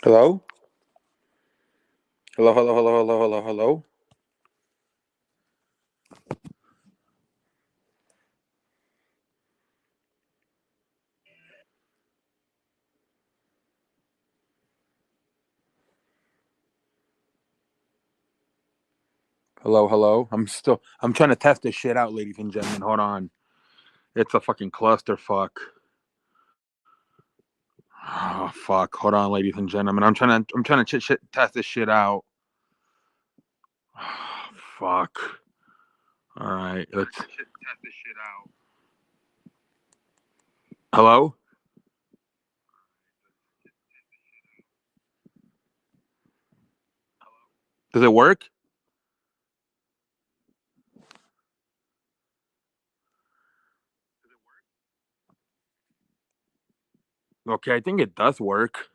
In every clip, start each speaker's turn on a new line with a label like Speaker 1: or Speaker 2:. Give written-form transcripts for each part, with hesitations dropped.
Speaker 1: Hello? Hello, hello, hello, hello, hello, hello. Hello, hello. I'm trying to test this shit out, ladies and gentlemen. Hold on. It's a fucking clusterfuck. Oh fuck. Hold on, ladies and gentlemen. I'm trying to test this shit out. Oh, fuck. All right. Let's test this shit out. Hello? Does it work? Okay, I think it does work.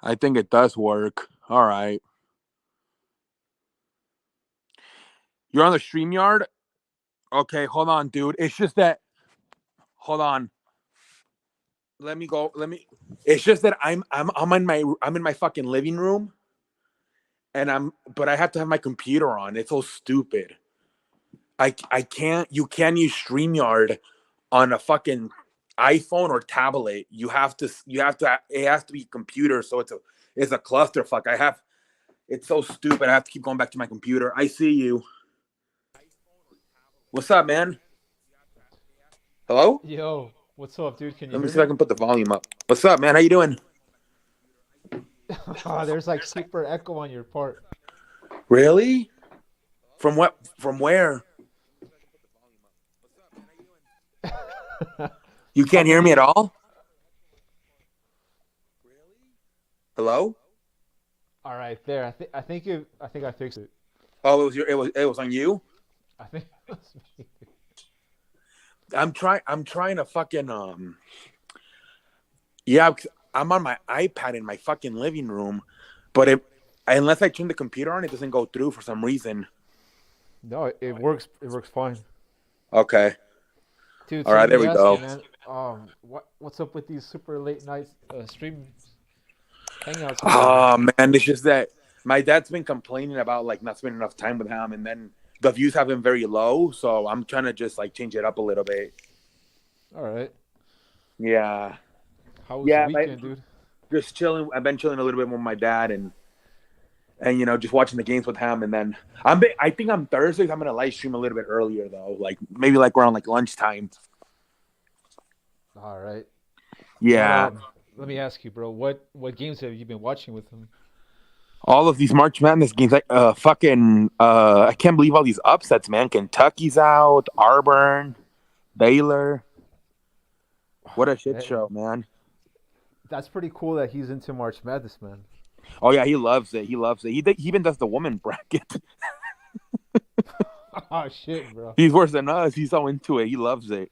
Speaker 1: I think it does work. All right. You're on the StreamYard? Okay, hold on, dude. It's just that hold on. Let me go. It's just that I'm in my fucking living room, and but I have to have my computer on. It's so stupid. I can't. You can't use Streamyard on a fucking iPhone or tablet. You have to. It has to be computer. So it's a clusterfuck. It's so stupid. I have to keep going back to my computer. I see you. What's up, man? Hello?
Speaker 2: Yo, what's up, dude? Can you
Speaker 1: Let me
Speaker 2: hear
Speaker 1: see if I
Speaker 2: me?
Speaker 1: can put the volume up. What's up, man? How you doing?
Speaker 2: There's like super echo on your part.
Speaker 1: Really? From what? From where? You
Speaker 2: How
Speaker 1: can't hear me at
Speaker 2: many?
Speaker 1: all? Hello?
Speaker 2: All right, there. I think I fixed it.
Speaker 1: Oh, it was on you.
Speaker 2: I think it was me.
Speaker 1: I'm trying to fucking yeah, I'm on my iPad in my fucking living room, but unless I turn the computer on, it doesn't go through for some reason.
Speaker 2: No, it works. It works fine,
Speaker 1: Okay.
Speaker 2: dude.
Speaker 1: All
Speaker 2: So
Speaker 1: right,
Speaker 2: let
Speaker 1: there
Speaker 2: me
Speaker 1: we
Speaker 2: ask you,
Speaker 1: go.
Speaker 2: man. What's up with these super late night stream hangouts with you, man?
Speaker 1: Oh man, it's just that my dad's been complaining about like not spending enough time with him, and then the views have been very low, so I'm trying to just like change it up a little bit.
Speaker 2: All right.
Speaker 1: Yeah.
Speaker 2: How was the
Speaker 1: Yeah,
Speaker 2: weekend, dude?
Speaker 1: just chilling. I've been chilling a little bit more with my dad, and just watching the games with him. And then I think on Thursdays I'm gonna live stream a little bit earlier though, like maybe like around like lunchtime.
Speaker 2: All right. What
Speaker 1: Yeah,
Speaker 2: Let me ask you, bro. What games have you been watching with him?
Speaker 1: all of these March Madness games, like fucking I can't believe all these upsets, man. Kentucky's out, Auburn, Baylor. What a shit
Speaker 2: That,
Speaker 1: show, man.
Speaker 2: that's pretty cool that he's into March Madness, man.
Speaker 1: Oh yeah, he loves it. He loves it. He even does the woman bracket.
Speaker 2: Oh shit, bro.
Speaker 1: He's worse than us. He's so into it. He loves it.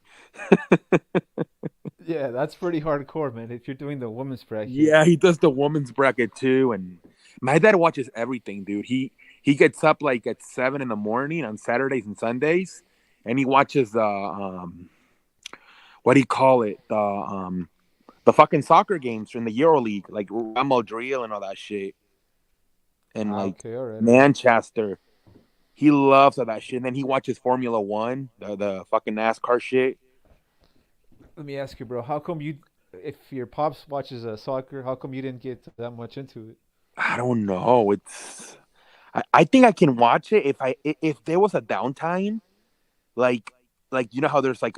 Speaker 2: Yeah, that's pretty hardcore, man. If you're doing the women's bracket,
Speaker 1: Yeah, he does the woman's bracket too, and my dad watches everything, dude. He gets up like at 7 in the morning on Saturdays and Sundays, and he watches what do you call it the fucking soccer games from the Euro League, like Real Madrid and all that shit, and
Speaker 2: ah,
Speaker 1: like
Speaker 2: okay, all right, all right.
Speaker 1: Manchester. He loves all that shit. And then he watches Formula One, the fucking NASCAR shit.
Speaker 2: Let me ask you, bro. How come if your pops watches soccer, how come you didn't get that much into it?
Speaker 1: I don't know. I think I can watch it if there was a downtime, like how there's like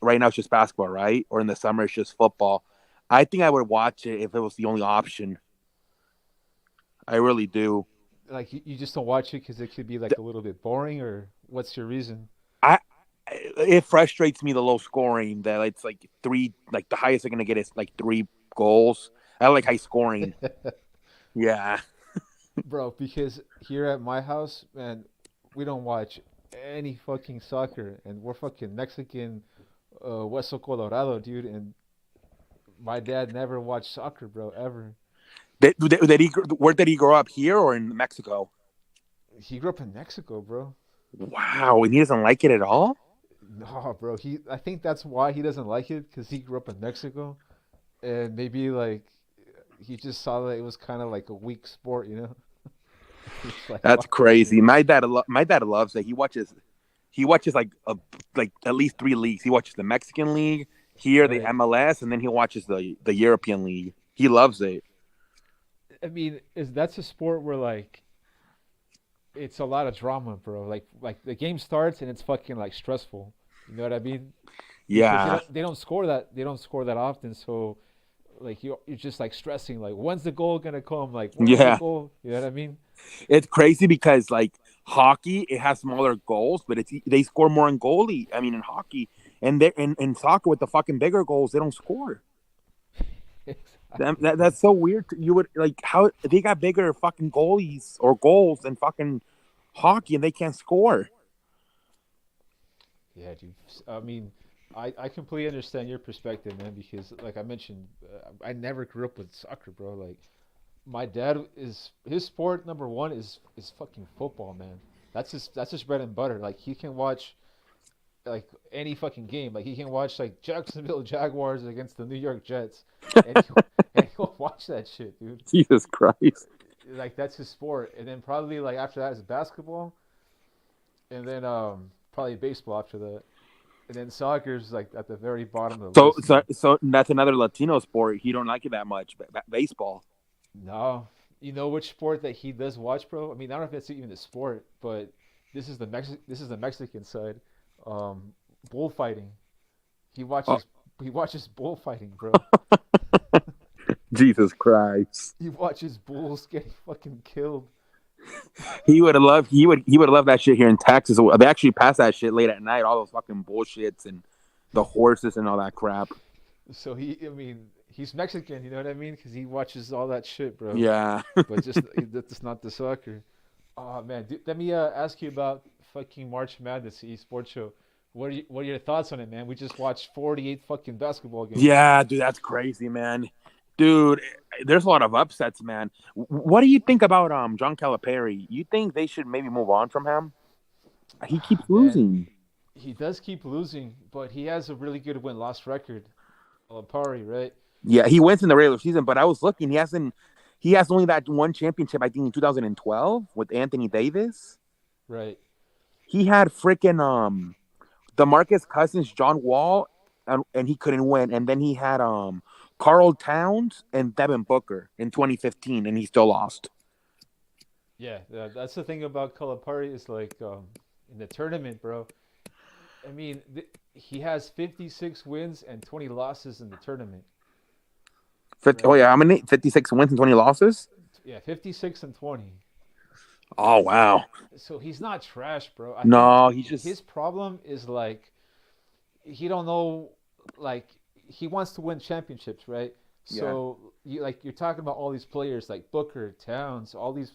Speaker 1: right now it's just basketball, right? Or in the summer it's just football. I think I would watch it if it was the only option. I really do.
Speaker 2: Like you just don't watch it because it could be like a little bit boring, or what's your reason?
Speaker 1: I it frustrates me the low scoring that it's like three, like the highest they're gonna get is like 3 goals. I like high scoring. Yeah.
Speaker 2: Bro, because here at my house, man, we don't watch any fucking soccer, and we're fucking Mexican, Hueso Colorado, dude, and my dad never watched soccer, bro, ever.
Speaker 1: Where did he grow up, here or in Mexico?
Speaker 2: He grew up in Mexico, bro.
Speaker 1: Wow, and he doesn't like it at all.
Speaker 2: No, bro. I think that's why he doesn't like it because he grew up in Mexico, and maybe like he just saw that it was kind of like a weak sport, you know. He's like,
Speaker 1: That's
Speaker 2: fuck this shit.
Speaker 1: crazy. My dad loves it. He watches like at least three leagues. He watches the Mexican league, here the
Speaker 2: Right.
Speaker 1: MLS, and then he watches the European league. He loves it.
Speaker 2: I mean, is that's a sport where like it's a lot of drama, bro. Like the game starts and it's fucking like stressful. You know what I mean? Because
Speaker 1: Yeah,
Speaker 2: they don't score that often. So like you're just like stressing. Like when's the goal gonna come? Like when's the
Speaker 1: yeah.
Speaker 2: goal? You know what I mean?
Speaker 1: It's crazy because like hockey, it has smaller goals, but they score more in goalie. I mean, in hockey, and they in soccer with the fucking bigger goals, they don't score.
Speaker 2: Exactly, bro.
Speaker 1: That's so weird. You would like how they got bigger fucking goalies or goals than fucking hockey, and they can't score.
Speaker 2: Yeah, dude. I mean, I completely understand your perspective, man. Because like I mentioned, I never grew up with soccer, bro. Like my dad is his sport number one is fucking football, man. That's his bread and butter. Like he can watch like any fucking game. Like he can watch like Jacksonville Jaguars against the New York Jets, and he'll watch that shit, dude.
Speaker 1: Jesus Christ.
Speaker 2: Like that's his sport. And then probably like after that is basketball, and then probably baseball after that, and then soccer's like at the very bottom of the
Speaker 1: So,
Speaker 2: list,
Speaker 1: so,
Speaker 2: man.
Speaker 1: so that's another Latino sport. He don't like it that much. Baseball.
Speaker 2: No, you know which sport that he does watch, bro? I mean, I don't know if it's even a sport, but this is the Mexican side. Um, bullfighting. He
Speaker 1: Oh,
Speaker 2: watches he watches bullfighting, bro.
Speaker 1: Jesus Christ.
Speaker 2: He watches bulls getting fucking killed.
Speaker 1: He would love that shit here in Texas. They actually pass that shit late at night. All those fucking bullshits and the horses and all that crap.
Speaker 2: So I mean, he's Mexican, you know what I mean? Because he watches all that shit, bro.
Speaker 1: Yeah.
Speaker 2: But just that's not the soccer. Oh man, dude, let me ask you about fucking March Madness esports show. What are your thoughts on it, man? We just watched 48 fucking basketball games.
Speaker 1: Yeah, dude, that's crazy, man. Dude, there's a lot of upsets, man. What do you think about John Calipari? You think they should maybe move on from him? He keeps
Speaker 2: Man,
Speaker 1: losing.
Speaker 2: he does keep losing, but he has a really good win-loss record. Alapari, right?
Speaker 1: Yeah, he wins in the regular season, but I was looking. He has only that one championship, I think, in 2012 with Anthony Davis.
Speaker 2: Right.
Speaker 1: He had freaking DeMarcus Cousins, John Wall, and he couldn't win. And then he had Carl Towns and Devin Booker in 2015, and he still lost.
Speaker 2: Yeah, that's the thing about Kalapari is like in the tournament, bro. I mean, he has 56 wins and 20 losses in the tournament,
Speaker 1: 50, oh
Speaker 2: right?
Speaker 1: yeah, how many? 56 wins and 20 losses.
Speaker 2: Yeah, 56 and 20.
Speaker 1: Oh wow.
Speaker 2: So he's not trash, bro. I think
Speaker 1: No, he's
Speaker 2: his
Speaker 1: just
Speaker 2: problem is like he don't know like he wants to win championships, right?
Speaker 1: yeah.
Speaker 2: So you're talking about all these players like Booker, Towns, all these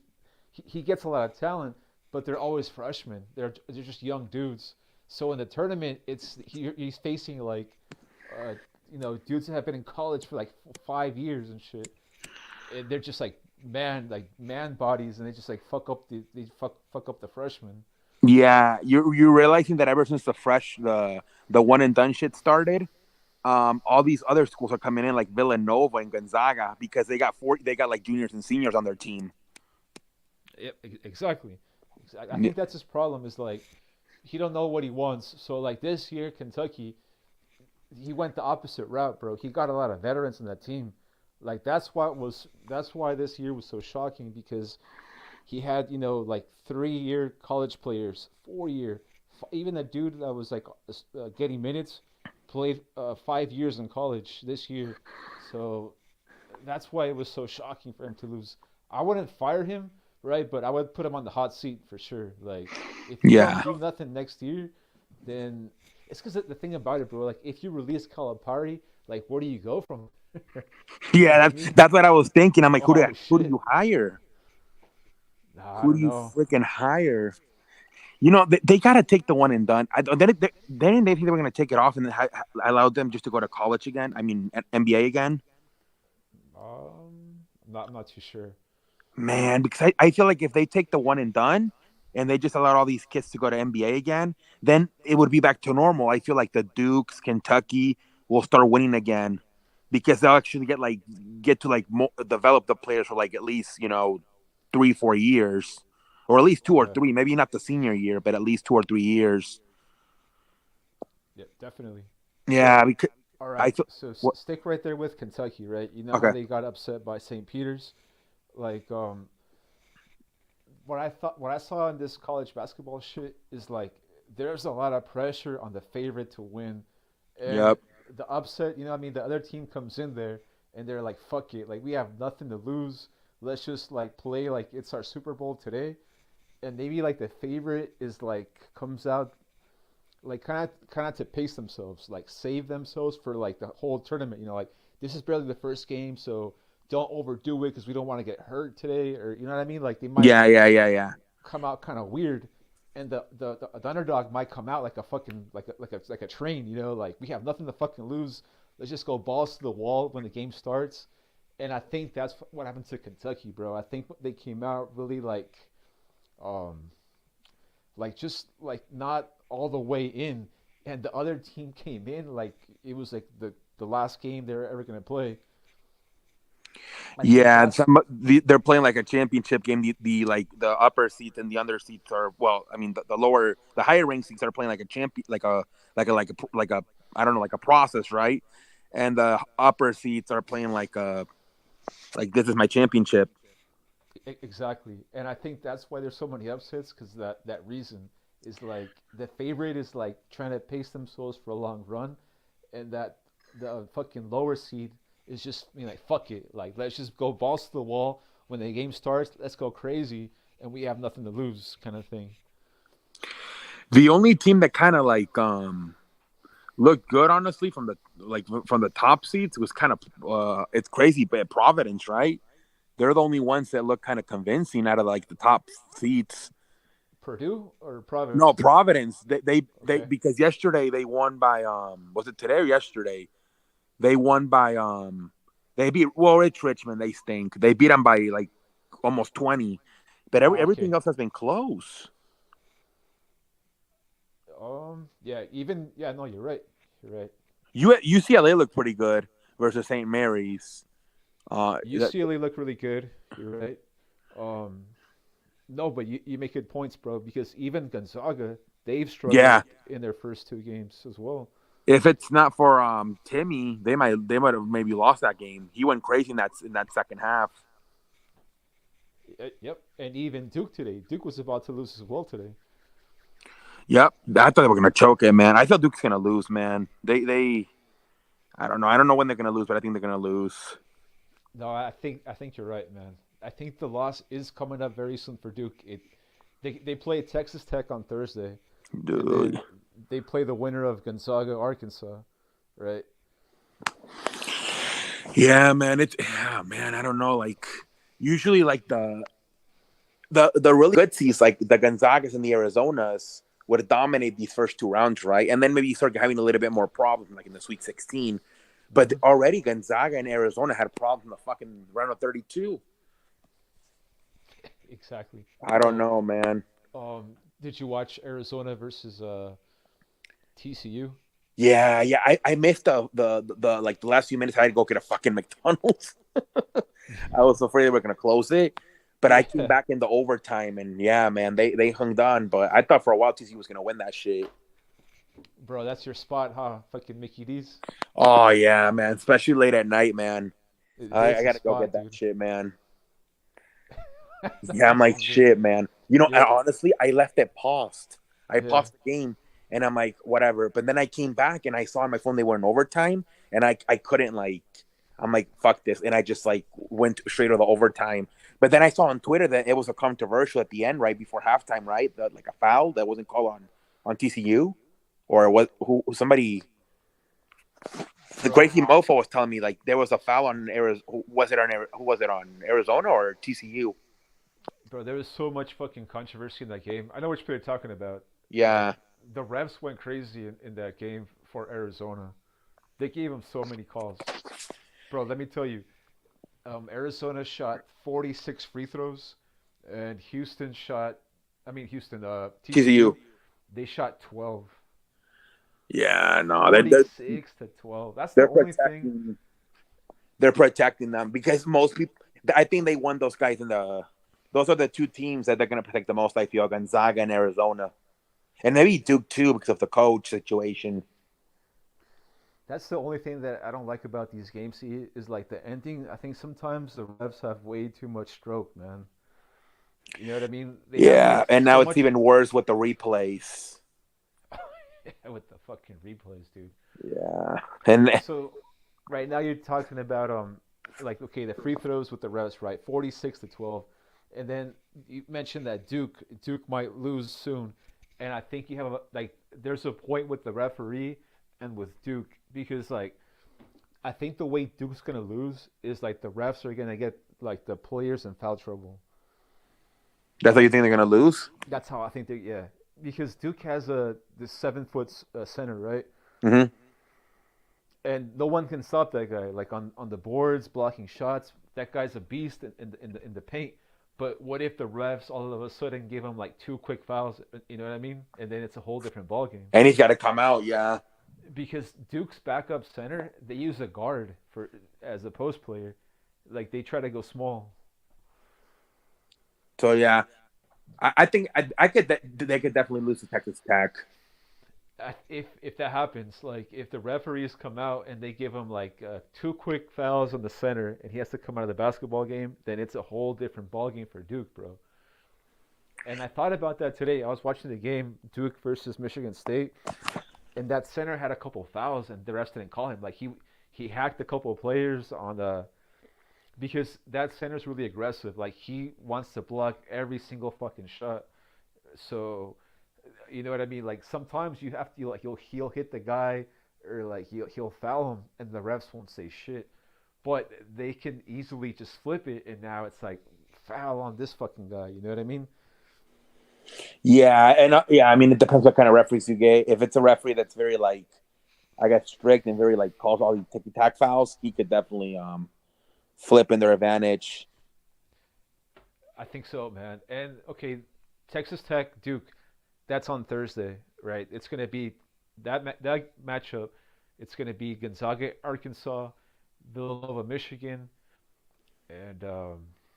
Speaker 2: he gets a lot of talent, but they're always freshmen. They're just young dudes. So in the tournament, he's facing like uh, dudes that have been in college for like 5 years and shit. And they're just like man bodies, and they just like fuck up the freshmen.
Speaker 1: Yeah, you're realizing that ever since the one and done shit started, all these other schools are coming in like Villanova and Gonzaga because they got like juniors and seniors on their team.
Speaker 2: Yep, exactly. I
Speaker 1: Yeah,
Speaker 2: think that's his problem. Is like he don't know what he wants. So like this year, Kentucky, he went the opposite route, bro. He got a lot of veterans in that team. Like that's why this year was so shocking because he had like 3 year college players, 4 year, even a dude that was like getting minutes played 5 years in college this year. So that's why it was so shocking for him to lose. I wouldn't fire him, right? But I would put him on the hot seat for sure. Like if you don't
Speaker 1: yeah,
Speaker 2: do nothing next year, then it's because the thing about it, bro. Like if you release Calipari, like where do you go from? You know
Speaker 1: yeah.
Speaker 2: what I
Speaker 1: That's
Speaker 2: mean?
Speaker 1: that's what I was thinking. I'm like,
Speaker 2: Oh
Speaker 1: who do
Speaker 2: shit.
Speaker 1: you hire?
Speaker 2: Nah, I
Speaker 1: Who do
Speaker 2: don't
Speaker 1: you
Speaker 2: know.
Speaker 1: freaking hire? They got to take the one and done. Then they think they were going to take it off and then allowed them just to go to college again. I mean, NBA again.
Speaker 2: I'm not too sure.
Speaker 1: Man, because I feel like if they take the one and done, and they just allowed all these kids to go to NBA again, then it would be back to normal. I feel like the Dukes, Kentucky will start winning again because they'll actually get to develop the players for like at least 3 4 years, or at least two or
Speaker 2: Yeah,
Speaker 1: three. Maybe not the senior year, but at least 2 or 3 years.
Speaker 2: yeah, definitely.
Speaker 1: Yeah,
Speaker 2: So,
Speaker 1: because
Speaker 2: all
Speaker 1: I
Speaker 2: right,
Speaker 1: thought.
Speaker 2: so
Speaker 1: What?
Speaker 2: stick right there with Kentucky, right? You know how
Speaker 1: Okay.
Speaker 2: they got upset by St. Peter's? Like, what I saw in this college basketball shit is like there's a lot of pressure on the favorite to win, and
Speaker 1: Yep.
Speaker 2: the upset. You know, what I mean, the other team comes in there and they're like, "Fuck it, like we have nothing to lose. Let's just like play like it's our Super Bowl today." And maybe like the favorite is like comes out like kind of to pace themselves, like save themselves for like the whole tournament. You know, like this is barely the first game, so don't overdo it because we don't want to get hurt today, or you know what I mean. Like they might
Speaker 1: Yeah. Yeah. Yeah. Yeah.
Speaker 2: come out kind of weird, and the underdog might come out like a fucking like a train. You know, like we have nothing to fucking lose. Let's just go balls to the wall when the game starts. And I think that's what happened to Kentucky, bro. I think they came out really um, like just like not all the way in, and the other team came in like it was like the last game they're ever gonna play. I think
Speaker 1: Yeah,
Speaker 2: that's
Speaker 1: they're playing like a championship game. The like the upper seats and the under seats are, well, I mean the higher ranked seats are playing like a champion, like a I don't know, like a process, right? And the upper seats are playing like this is my championship.
Speaker 2: exactly, and I think that's why there's so many upsets because that reason is like the favorite is like trying to pace themselves for a long run, and that the fucking lower seed is just being like fuck it, like let's just go balls to the wall when the game starts. Let's go crazy, and we have nothing to lose, kind of thing.
Speaker 1: The only team that kind of looked good, honestly, from the top seats was kind of it's crazy, but Providence, right? They're the only ones that look kind of convincing out of like the top seats.
Speaker 2: Purdue or
Speaker 1: No,
Speaker 2: Providence?
Speaker 1: Providence. They
Speaker 2: Okay.
Speaker 1: because yesterday they won by was it today or yesterday? They won by they beat, well, it's Richmond. They stink. They beat them by like almost 20, but
Speaker 2: Oh,
Speaker 1: everything
Speaker 2: okay.
Speaker 1: else has been close.
Speaker 2: Yeah, even yeah, no, you're right. You're right.
Speaker 1: UCLA looked pretty good versus St. Mary's. That,
Speaker 2: UCLA looked really good. You're right. Um, no, but you make good points, bro. Because even Gonzaga, they've
Speaker 1: yeah,
Speaker 2: struggled in their first two games as well.
Speaker 1: if it's not for Timmy, they might have maybe lost that game. He went crazy in that second half.
Speaker 2: Yep. And even Duke today. Duke was about to lose as well today.
Speaker 1: Yep, I thought they were gonna choke it, man. I thought Duke's gonna lose, man. They I don't know. I don't know when they're gonna lose, but I think they're gonna lose.
Speaker 2: No, I think you're right, man. I think the loss is coming up very soon for Duke. They play Texas Tech on Thursday, and
Speaker 1: Dude.
Speaker 2: then they play the winner of Gonzaga Arkansas, right?
Speaker 1: Yeah, man. Yeah, man. I don't know. Like usually, like the really good seeds, like the Gonzagas and the Arizonas, would dominate these first two rounds, right? And then maybe you start having a little bit more problems, like in the Sweet 16. But
Speaker 2: Hmm.
Speaker 1: already Gonzaga and Arizona had problems in the fucking round of 32.
Speaker 2: Exactly.
Speaker 1: I don't
Speaker 2: Well,
Speaker 1: know, man.
Speaker 2: did you watch Arizona versus TCU?
Speaker 1: Yeah, yeah. I missed the like the last few minutes. I had to go get a fucking McDonald's. I was afraid they were gonna close it, but I came
Speaker 2: Yeah,
Speaker 1: back in the overtime, and yeah, man, they hung on. But I thought for a while TCU was gonna win that shit.
Speaker 2: bro, that's your spot, huh? Fucking Mickey D's.
Speaker 1: Oh yeah, man, especially late at night, man. I
Speaker 2: That's the
Speaker 1: gotta go get
Speaker 2: spot,
Speaker 1: that
Speaker 2: dude.
Speaker 1: shit, man. Yeah, I'm
Speaker 2: That's
Speaker 1: like
Speaker 2: some good.
Speaker 1: shit, man.
Speaker 2: Yeah,
Speaker 1: Honestly, I left it paused. I
Speaker 2: yeah,
Speaker 1: paused the game, and I'm like, whatever. But then I came back and I saw on my phone they were in overtime, and I couldn't like. I'm like, fuck this, and I just like went straight to the overtime. But then I saw on Twitter that it was a controversial at the end, right before halftime, right? Like a foul that wasn't called on TCU, or what? Who somebody? The
Speaker 2: bro,
Speaker 1: Gracie Mofo was telling me like there was a foul on Arizona. Who was it on Arizona or TCU?
Speaker 2: bro. There was so much fucking controversy in that game. I know which play you're talking about.
Speaker 1: Yeah,
Speaker 2: The refs went crazy in that game for Arizona. They gave him so many calls, bro. Let me tell you, Arizona shot 46 free throws, and Houston shot I mean Houston,
Speaker 1: TCU.
Speaker 2: TCU, they shot 12.
Speaker 1: Yeah, no,
Speaker 2: 46 to 12. That's the
Speaker 1: they're
Speaker 2: only thing.
Speaker 1: protecting. They're protecting them because most people. I think they won those guys in the. Those are the two teams that they're going to protect the most. I feel Gonzaga and Arizona, and maybe Duke too because of the coach situation.
Speaker 2: That's the only thing that I don't like about these games. See, is like the ending. I think sometimes the refs have way too much stroke, man. You know what I mean? They have
Speaker 1: Yeah,
Speaker 2: like
Speaker 1: and
Speaker 2: so
Speaker 1: now it's
Speaker 2: much
Speaker 1: even worse with the replays.
Speaker 2: with the fucking replays, dude.
Speaker 1: Yeah, and
Speaker 2: So right now you're talking about like okay the free throws with the refs, right? 46 to 12, and then you mentioned that Duke might lose soon, and I think you have like there's a point with the referee and with Duke because like I think the way Duke's gonna lose is like the refs are gonna get like the players in foul trouble.
Speaker 1: that's how you think they're going to lose.
Speaker 2: That's how I think they yeah because Duke has a this 7 foot center, right?
Speaker 1: Hmm.
Speaker 2: And no one can stop that guy. Like on the boards, blocking shots, that guy's a beast in the paint. But what if the refs all of a sudden give him like two quick fouls? You know what I mean? And then it's a whole different ball game.
Speaker 1: And he's got to come out. Yeah.
Speaker 2: Because Duke's backup center, they use a guard for as a post player. Like they try to go small.
Speaker 1: So yeah, I think I could. They could definitely lose to Texas Tech.
Speaker 2: If that happens, like if the referees come out and they give him like two quick fouls on the center and he has to come out of the basketball game, then it's a whole different ball game for Duke, bro. And I thought about that today. I was watching the game Duke versus Michigan State, and that center had a couple fouls, and the refs didn't call him. Like he hacked a couple of players on the because that center's really aggressive. Like he wants to block every single fucking shot. So you know what I mean? Like sometimes you have to like he'll hit the guy or like he'll foul him, and the refs won't say shit. But they can easily just flip it, and now it's like foul on this fucking guy. You know what I mean?
Speaker 1: Yeah, and yeah, I mean it depends what kind of referees you get. If it's a referee that's very like, I guess strict and very like calls all these ticky tack fouls, he could definitely flip in their advantage.
Speaker 2: I think so, man. And okay, Texas Tech Duke, that's on Thursday, right? It's gonna be that matchup. It's gonna be Gonzaga Arkansas, Villanova Michigan, and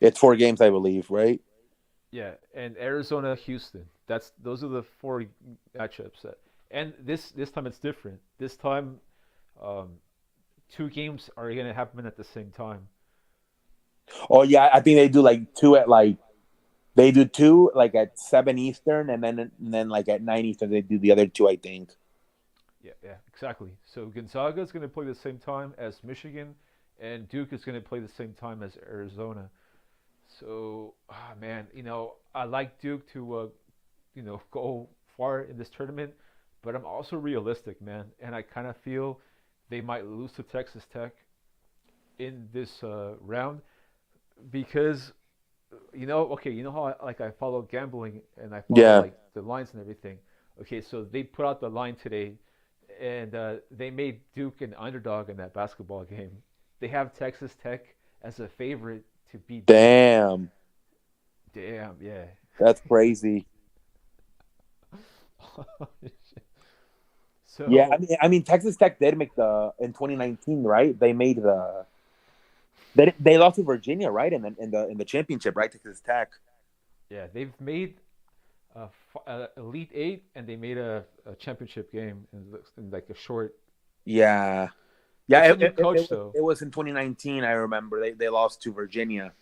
Speaker 1: It's 4 games, I believe, right?
Speaker 2: yeah, and Arizona Houston. That's those are the four matchups. And this time it's different. This time, um, two games are gonna happen at the same time.
Speaker 1: Oh yeah, I think they do like two at like they do two like at 7 Eastern, and then like at 9 Eastern they do the other two. I think.
Speaker 2: Yeah, yeah, exactly. So Gonzaga is going to play the same time as Michigan, and Duke is going to play the same time as Arizona. So, man, I like Duke to, go far in this tournament, but I'm also realistic, man, and I kind of feel they might lose to Texas Tech in this round because, okay, you know how I follow gambling and I follow
Speaker 1: Yeah.
Speaker 2: like the lines and everything. Okay, so they put out the line today and they made Duke an underdog in that basketball game. They have Texas Tech as a favorite to beat Duke.
Speaker 1: Damn,
Speaker 2: Damn, yeah.
Speaker 1: that's crazy. Yeah, I
Speaker 2: So,
Speaker 1: mean, Texas Tech did make the in 2019, right? They made they lost to Virginia, right? In the championship, right? Texas Tech.
Speaker 2: yeah, they've made Elite Eight and they made a championship game in like a short.
Speaker 1: Yeah, yeah.
Speaker 2: It's a
Speaker 1: It,
Speaker 2: new
Speaker 1: it, it,
Speaker 2: coach,
Speaker 1: was,
Speaker 2: though.
Speaker 1: it was in 2019. I remember they lost to Virginia.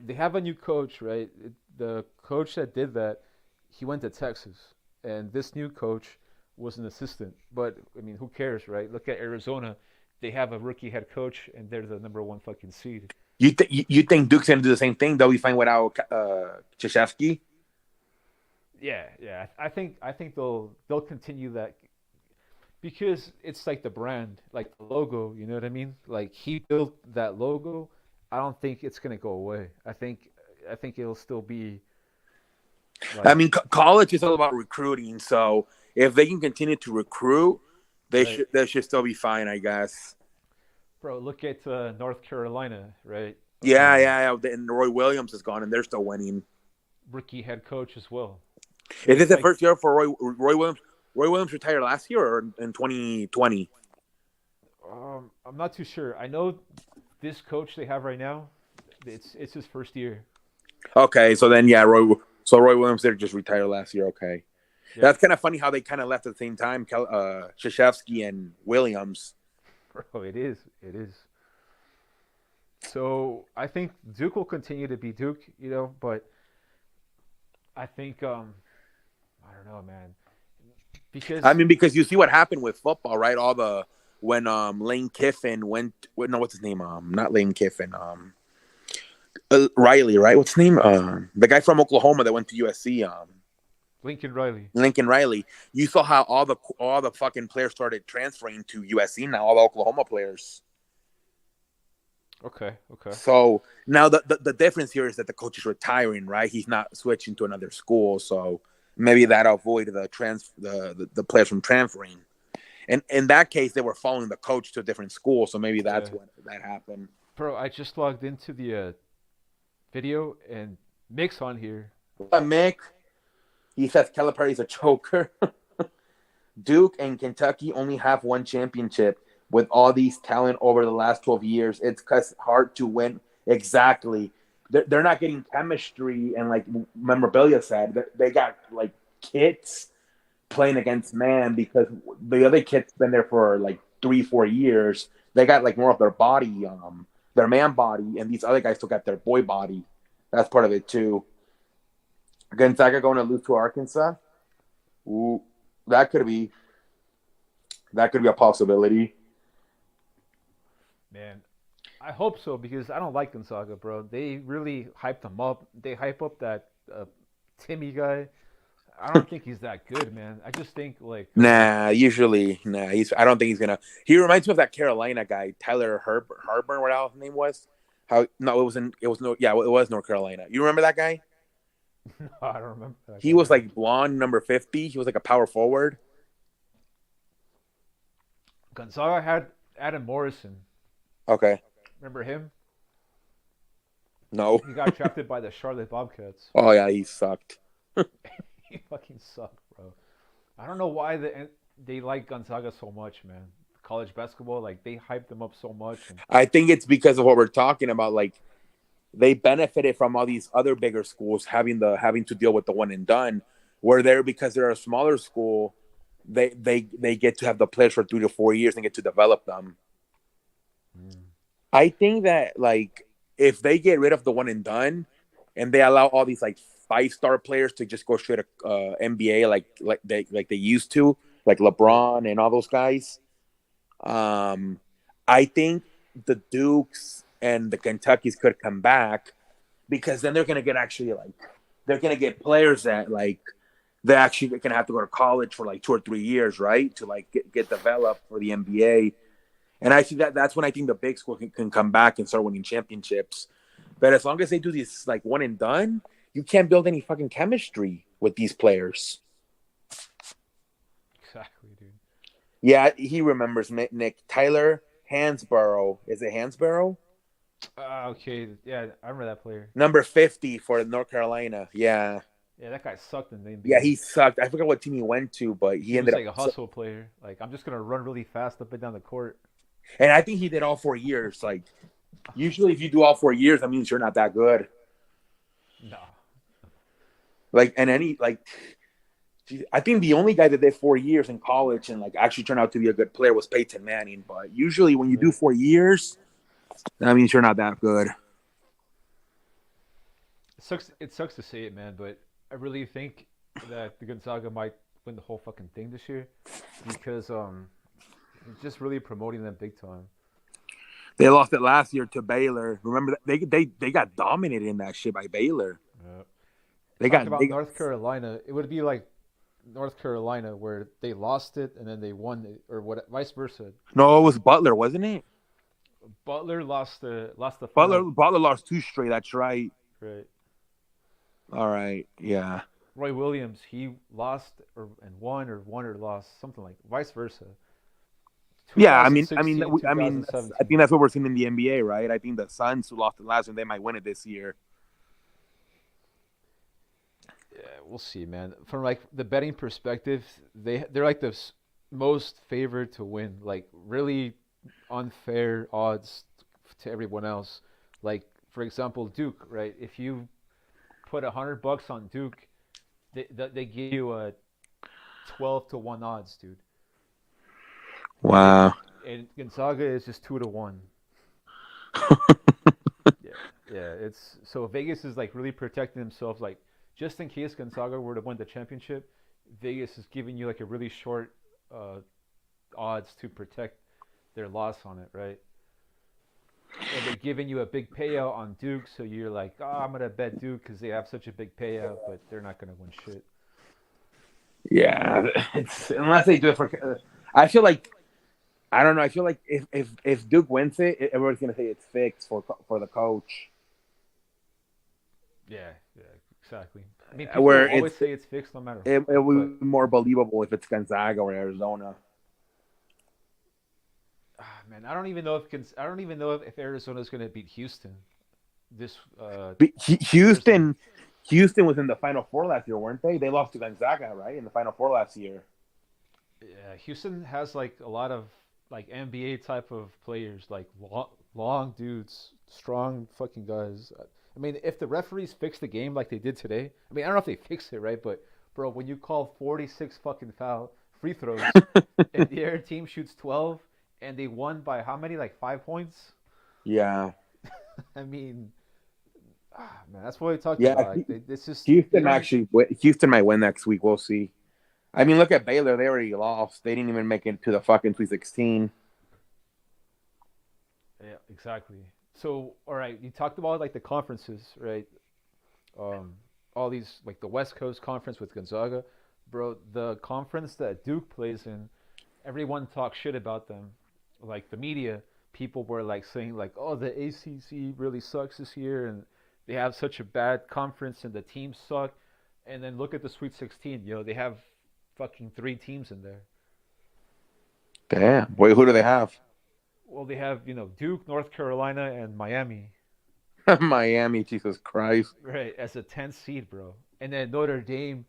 Speaker 2: They have a new coach, right? The coach that did that, he went to Texas, and this new coach was an assistant. But I mean, who cares, right? Look at Arizona; they have a rookie head coach, and they're the number one fucking seed.
Speaker 1: You think Duke's gonna do the same thing? They'll be fine without Krzyzewski?
Speaker 2: Yeah, yeah. I think they'll continue that because it's like the brand, like the logo. You know what I mean? Like he built that logo. I don't think it's gonna go away. I think it'll still be
Speaker 1: I
Speaker 2: like
Speaker 1: mean, college is all about recruiting. So if they can continue to recruit,
Speaker 2: right.
Speaker 1: they should still be fine, I guess.
Speaker 2: Bro, look at North Carolina, right?
Speaker 1: Yeah, yeah, yeah. And Roy Williams is gone, and they're still winning.
Speaker 2: rookie head coach as well. So
Speaker 1: Is this
Speaker 2: it's
Speaker 1: the
Speaker 2: like
Speaker 1: first year for Roy Williams? Roy Williams retired last year or in 2020?
Speaker 2: I'm not too sure. I know this coach they have right now. It's his first year.
Speaker 1: Okay, so then yeah, Roy Williams did just retire last year. Okay,
Speaker 2: Yep.
Speaker 1: that's kind of funny how they kind of left at the same time. Krzyzewski and Williams.
Speaker 2: Bro, it is. It is. So I think Duke will continue to be Duke, but I think I don't know, man,
Speaker 1: I
Speaker 2: because
Speaker 1: mean, because you see what happened with football, right? All the when Lane Kiffin went. No, what's his name? Not Lane Kiffin. Riley, right? What's his name? The guy from Oklahoma that went to USC.
Speaker 2: Lincoln Riley.
Speaker 1: Lincoln Riley. You saw how all the fucking players started transferring to USC now. All the Oklahoma players.
Speaker 2: Okay. Okay.
Speaker 1: So now the difference here is that the coach is retiring, right? He's not switching to another school, so maybe that'll avoid the players from transferring. And in that case, they were following the coach to a different school, so maybe that's
Speaker 2: Yeah.
Speaker 1: what that happened.
Speaker 2: Bro, I just logged into the video and Mick's on here.
Speaker 1: Mick, he says Calipari's a choker. Duke and Kentucky only have one championship. With all these talent over the last 12 years, it's hard to win. Exactly. They're not getting chemistry and like memorabilia said. They got like kids playing against man because the other kids been there for like 3-4 years. They got like more of their body, their man body, and these other guys still got their boy body. That's part of it too. Gonzaga going to lose to Arkansas. Ooh, that could be a possibility.
Speaker 2: Man, I hope so because I don't like Gonzaga, bro. They really hyped him up. They hype up that Timmy guy. I don't think he's that good, man. I just think like
Speaker 1: Usually, nah. I don't think he's gonna. He reminds me of that Carolina guy, Tyler Harburn, what his name was. How no, it wasn't. It was no. Yeah, it was North Carolina. You remember that guy?
Speaker 2: no, I don't remember. That
Speaker 1: He
Speaker 2: guy,
Speaker 1: was
Speaker 2: man.
Speaker 1: like blonde, number 50. He was like a power forward.
Speaker 2: Gonzaga had Adam Morrison.
Speaker 1: Okay,
Speaker 2: Remember him?
Speaker 1: no.
Speaker 2: He got drafted by the Charlotte Bobcats.
Speaker 1: Oh yeah, he sucked.
Speaker 2: He fucking sucked, bro. I don't know why they like Gonzaga so much, man. College basketball, like they hyped them up so much. And
Speaker 1: I think it's because of what we're talking about. Like they benefited from all these other bigger schools having to deal with the one and done. Where they're because they're a smaller school, they get to have the players for 3 to 4 years and get to develop them. I think that like if they get rid of the one and done, and they allow all these like 5-star players to just go straight to NBA like they used to, like LeBron and all those guys. I think the Dukes and the Kentuckys could come back because then they're gonna get they're gonna get players that like they actually gonna have to go to college for like 2 or 3 years, right, to like get developed for the NBA. And I see that's when I think the big school can come back and start winning championships. But as long as they do this like one and done, you can't build any fucking chemistry with these players.
Speaker 2: exactly, dude.
Speaker 1: Yeah, he remembers Nick Tyler Hansborough. Is it Hansborough?
Speaker 2: Okay, yeah, I remember that player.
Speaker 1: Number 50 for North Carolina. Yeah.
Speaker 2: Yeah, that guy sucked in the NBA.
Speaker 1: Yeah, he sucked. I forgot what team he went to, but he
Speaker 2: He was
Speaker 1: ended
Speaker 2: like a
Speaker 1: up.
Speaker 2: hustle player. Like I'm just gonna run really fast up and down the court.
Speaker 1: And I think he did all 4 years. Like, usually if you do all 4 years, that means you're not that good.
Speaker 2: No.
Speaker 1: Like, and I think the only guy that did 4 years in college and like actually turned out to be a good player was Peyton Manning. But usually when you do 4 years, that means you're not that good.
Speaker 2: It sucks to say it, man, but I really think that the Gonzaga might win the whole fucking thing this year because it's just really promoting them big time.
Speaker 1: They lost it last year to Baylor. Remember that they got dominated in that shit by Baylor.
Speaker 2: Yeah.
Speaker 1: They
Speaker 2: Talk
Speaker 1: got
Speaker 2: about North Carolina. It would be like North Carolina where they lost it and then they won it, or what, vice versa.
Speaker 1: No, it was Butler, wasn't it?
Speaker 2: Butler lost the final.
Speaker 1: Butler lost 2 straight. That's right.
Speaker 2: Right.
Speaker 1: All right. Yeah.
Speaker 2: Roy Williams, he lost and won or lost, something like vice versa.
Speaker 1: Yeah, I mean,
Speaker 2: 2016,
Speaker 1: I think that's what we're seeing in the NBA, right? I think the Suns who lost the last one, they might win it this year.
Speaker 2: we'll see, man. From like the betting perspective, they're like the most favored to win. Like really unfair odds to everyone else. Like for example, Duke, right? If you put $100 on Duke, they give you a 12 to 1 odds, dude. And
Speaker 1: Wow.
Speaker 2: and Gonzaga is just 2 to 1. Yeah, yeah. It's so Vegas is like really protecting themselves, like just in case Gonzaga were to win the championship, Vegas is giving you like a really short uh, odds to protect their loss on it, right? And they're giving you a big payout on Duke, so you're like, oh, I'm gonna bet Duke because they have such a big payout, but they're not gonna win shit.
Speaker 1: Yeah, it's unless they do it for. I feel like I don't know. I feel like if Duke wins it, everyone's gonna say it's fixed for the coach.
Speaker 2: Yeah, yeah, exactly. I mean, people
Speaker 1: Where
Speaker 2: always say it's fixed no matter
Speaker 1: it
Speaker 2: what, but
Speaker 1: would be more believable if it's Gonzaga or Arizona.
Speaker 2: man, I don't even know I don't even know if Arizona's gonna beat Houston this
Speaker 1: But
Speaker 2: Thursday.
Speaker 1: Houston was in the Final Four last year, weren't they? They lost to Gonzaga, right, in the Final Four last year.
Speaker 2: Yeah, Houston has like a lot of like NBA type of players, like long dudes, strong fucking guys. I mean, if the referees fix the game like they did today, I mean, I don't know if they fixed it right, but bro, when you call 46 fucking foul free throws and the other team shoots 12 and they won by how many? Like 5 points?
Speaker 1: Yeah,
Speaker 2: I mean, man, that's what we talked
Speaker 1: yeah.
Speaker 2: about. Like, this is they
Speaker 1: Houston
Speaker 2: don't.
Speaker 1: actually, Houston might win next week. We'll see. I mean, look at Baylor. They already lost. They didn't even make it to the fucking Sweet 16.
Speaker 2: Yeah, exactly. So, all right, you talked about like the conferences, right? Um, all these like the West Coast Conference with Gonzaga, bro. The conference that Duke plays in, everyone talks shit about them. Like the media, people were like saying like, "Oh, the ACC really sucks this year, and they have such a bad conference, and the teams suck." And then look at the Sweet 16. They have fucking 3 teams in there.
Speaker 1: Damn. Wait, who do they have?
Speaker 2: Well, they have Duke, North Carolina, and Miami,
Speaker 1: Miami. Jesus Christ.
Speaker 2: right, as a 10th seed, bro. And then Notre Dame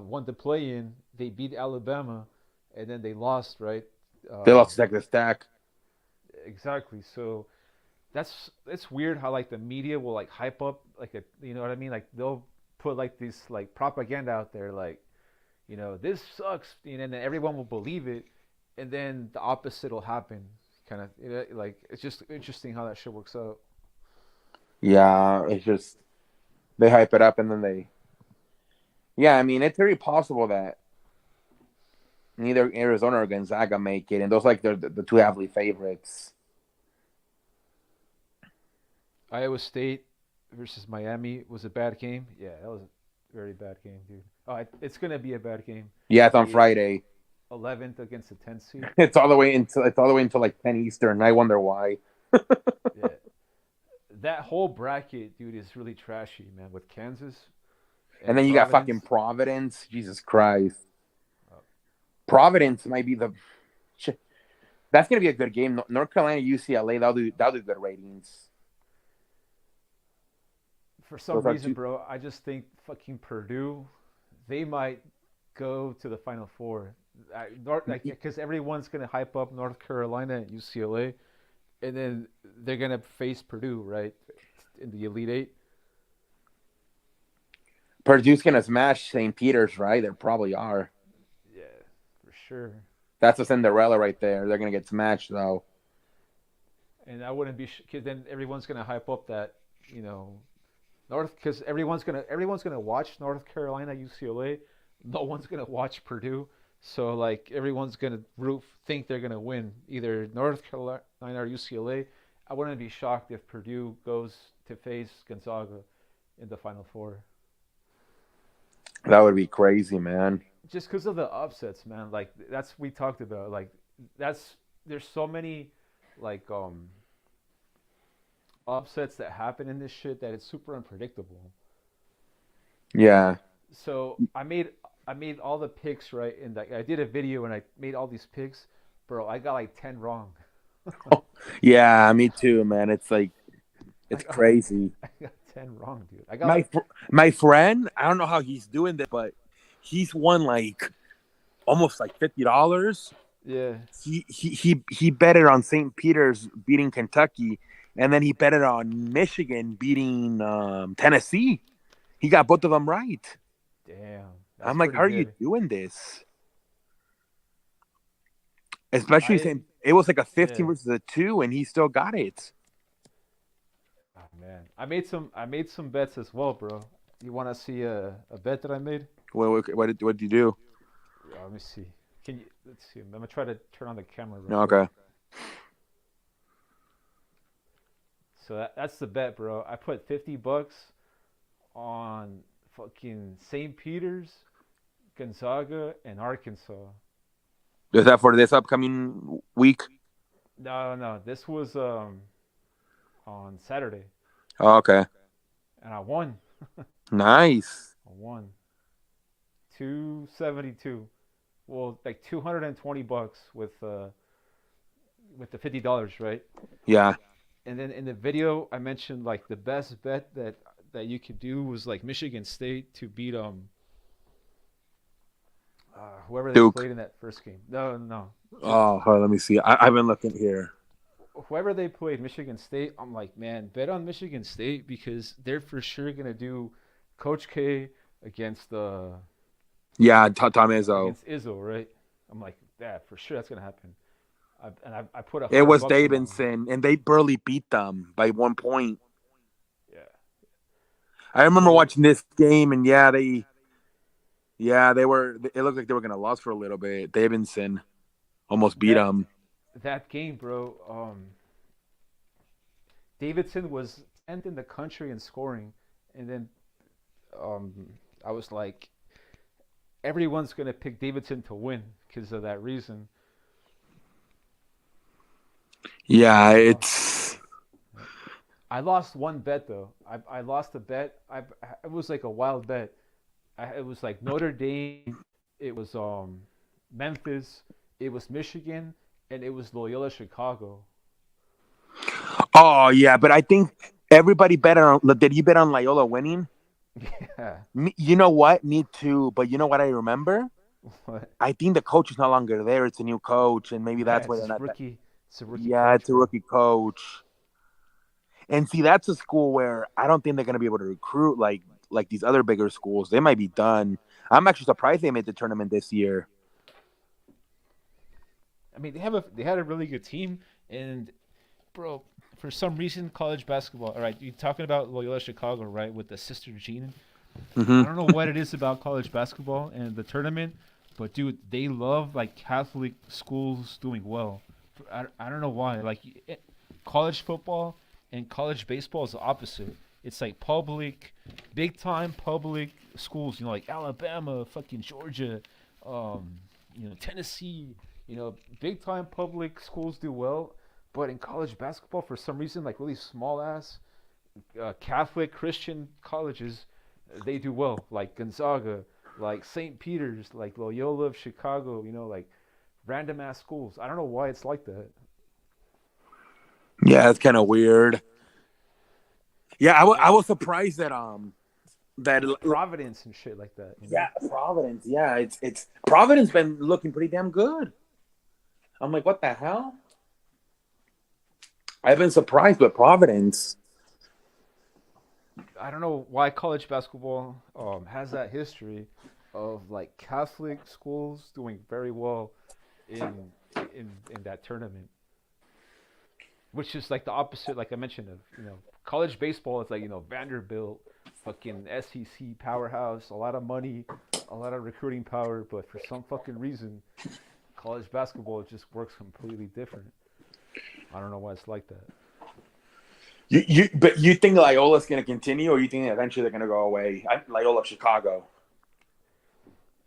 Speaker 2: won the play-in. They beat Alabama, and then they lost, right?
Speaker 1: They
Speaker 2: Um,
Speaker 1: lost to Texas Tech.
Speaker 2: exactly. So it's weird how like the media will like hype up like you know what I mean? Like they'll put like this like propaganda out there, like this sucks, and then everyone will believe it, and then the opposite will happen. Kind of like it's just interesting how that shit works out.
Speaker 1: Yeah, it's just they hype it up and then they. Yeah, I mean, it's very possible that neither Arizona or Gonzaga make it, and those like the two heavily favorites.
Speaker 2: Iowa State versus Miami was a bad game. Yeah, that was a very bad game, dude. Oh, it's gonna be a bad game.
Speaker 1: Yeah, it's on
Speaker 2: The
Speaker 1: Friday.
Speaker 2: 11th against the 10th seed.
Speaker 1: It's all the way until like 10 Eastern. I wonder why.
Speaker 2: Yeah, that whole bracket, dude, is really trashy, man. With Kansas
Speaker 1: And
Speaker 2: and
Speaker 1: then you got fucking
Speaker 2: Providence.
Speaker 1: Providence. Jesus Christ.
Speaker 2: Uh,
Speaker 1: Providence might be the. That's gonna be a good game. North Carolina, UCLA. That'll do good ratings.
Speaker 2: for some
Speaker 1: Those are
Speaker 2: reason,
Speaker 1: two.
Speaker 2: bro, I just think fucking Purdue, they might go to the Final Four. Like, because everyone's gonna hype up North Carolina and UCLA, and then they're gonna face Purdue, right, in the Elite Eight.
Speaker 1: Purdue's gonna smash St. Peter's, right? They probably are.
Speaker 2: Yeah, for sure.
Speaker 1: That's a Cinderella right there. They're gonna get smashed though.
Speaker 2: And I wouldn't be because then everyone's gonna hype up that you know North because everyone's gonna watch North Carolina UCLA. No one's gonna watch Purdue. So like everyone's gonna think they're gonna win either North Carolina or UCLA. I wouldn't be shocked if Purdue goes to face Gonzaga in the Final Four.
Speaker 1: That would be crazy, man.
Speaker 2: Just because of the upsets, man. Like that's we talked about. Like that's there's so many like upsets that happen in this shit that it's super unpredictable.
Speaker 1: Yeah.
Speaker 2: So I made all the picks right, and like I did a video and I made all these picks, bro. I got like 10 wrong.
Speaker 1: Yeah, me too, man. It's like
Speaker 2: I
Speaker 1: it's
Speaker 2: got
Speaker 1: crazy.
Speaker 2: I got 10 wrong, dude. I got
Speaker 1: My
Speaker 2: like,
Speaker 1: fr- my friend, I don't know how he's doing this, but he's won like almost like $50.
Speaker 2: yeah.
Speaker 1: He bet it on St. Peter's beating Kentucky, and then he bet it on Michigan beating Tennessee. He got both of them right.
Speaker 2: Damn. That's
Speaker 1: I'm like,
Speaker 2: pretty
Speaker 1: how are you
Speaker 2: good.
Speaker 1: doing this? Especially
Speaker 2: I,
Speaker 1: saying it was like a
Speaker 2: yeah.
Speaker 1: 15 versus a 2, and he still got it.
Speaker 2: Oh, man. I made some bets as well, bro. You want to see a bet that I made?
Speaker 1: What did you do?
Speaker 2: Let me see. Let's see. I'm gonna try to turn on the camera real quick.
Speaker 1: Okay.
Speaker 2: So that's the bet, bro. I put $50 on fucking St. Peter's, Gonzaga, and Arkansas.
Speaker 1: Is that for this upcoming week?
Speaker 2: No, no, this was on Saturday,
Speaker 1: Oh, okay.
Speaker 2: and I won.
Speaker 1: Nice.
Speaker 2: I won 272. Well, like $220 with the $50, right?
Speaker 1: Yeah.
Speaker 2: And then in the video, I mentioned like the best bet that you could do was like Michigan State to beat whoever they
Speaker 1: Duke.
Speaker 2: played in that first game. No, no, Duke.
Speaker 1: Oh, hold on, let me see. I've been looking here.
Speaker 2: Whoever they played, Michigan State. I'm like, man, bet on Michigan State because they're for sure gonna do Coach K against
Speaker 1: Yeah, Tom Izzo.
Speaker 2: against Izzo, right? I'm like, yeah, for sure that's gonna happen. I put a
Speaker 1: It
Speaker 2: hundred
Speaker 1: was
Speaker 2: bucks on that one.
Speaker 1: Davidson, and they barely beat them by 1 point.
Speaker 2: Yeah.
Speaker 1: I remember
Speaker 2: So
Speaker 1: watching this game, and they were. It looked like they were gonna lose for a little bit. Davidson almost beat
Speaker 2: that
Speaker 1: them.
Speaker 2: that game, bro. Davidson was 10th in the country in scoring, and then um, I was like, everyone's gonna pick Davidson to win because of that reason.
Speaker 1: Yeah,
Speaker 2: Uh,
Speaker 1: it's
Speaker 2: I lost one bet though. I lost a bet. It was like a wild bet. It was like Notre Dame. It was Memphis. It was Michigan, and it was Loyola Chicago.
Speaker 1: oh yeah, but I think everybody bet on. Did you bet on Loyola winning?
Speaker 2: Yeah.
Speaker 1: You know what? Me too. But you know what I remember?
Speaker 2: What?
Speaker 1: I think the coach is no longer there. It's a new coach, and maybe
Speaker 2: Yeah,
Speaker 1: that's why
Speaker 2: it's
Speaker 1: they're
Speaker 2: just
Speaker 1: not that.
Speaker 2: rookie. It's a rookie
Speaker 1: Yeah,
Speaker 2: coach,
Speaker 1: it's a
Speaker 2: bro.
Speaker 1: rookie coach. And see, that's a school where I don't think they're going to be able to recruit like these other bigger schools. They might be done. I'm actually surprised they made the tournament this year.
Speaker 2: I mean, they had a really good team, and bro, for some reason, college basketball. All right, you're talking about Loyola Chicago, right, with the Sister Jean.
Speaker 1: Hmm.
Speaker 2: I don't know what it is about college basketball and the tournament, but dude, they love like Catholic schools doing well. I don't know why. Like college football and college baseball is the opposite. It's like public, big time public schools. You know, like Alabama, fucking Georgia, um, Tennessee. Big time public schools do well, but in college basketball, for some reason, like really small ass Catholic Christian colleges, they do well. Like Gonzaga, like St. Peter's, like Loyola of Chicago. Like random ass schools. I don't know why it's like that.
Speaker 1: Yeah, it's kind of weird. Yeah, I
Speaker 2: And
Speaker 1: was surprised that that
Speaker 2: like Providence and shit like that.
Speaker 1: yeah, Providence. Yeah, it's Providence been looking pretty damn good. I'm like, what the hell? I've been surprised with Providence.
Speaker 2: I don't know why college basketball has that history of like Catholic schools doing very well in in that tournament, which is like the opposite, like I mentioned, of college baseball is like Vanderbilt, fucking SEC powerhouse, a lot of money, a lot of recruiting power, but for some fucking reason, college basketball just works completely different. I don't know why it's like that.
Speaker 1: But you think Loyola's going to continue, or you think eventually they're going to go away? Loyola of Chicago.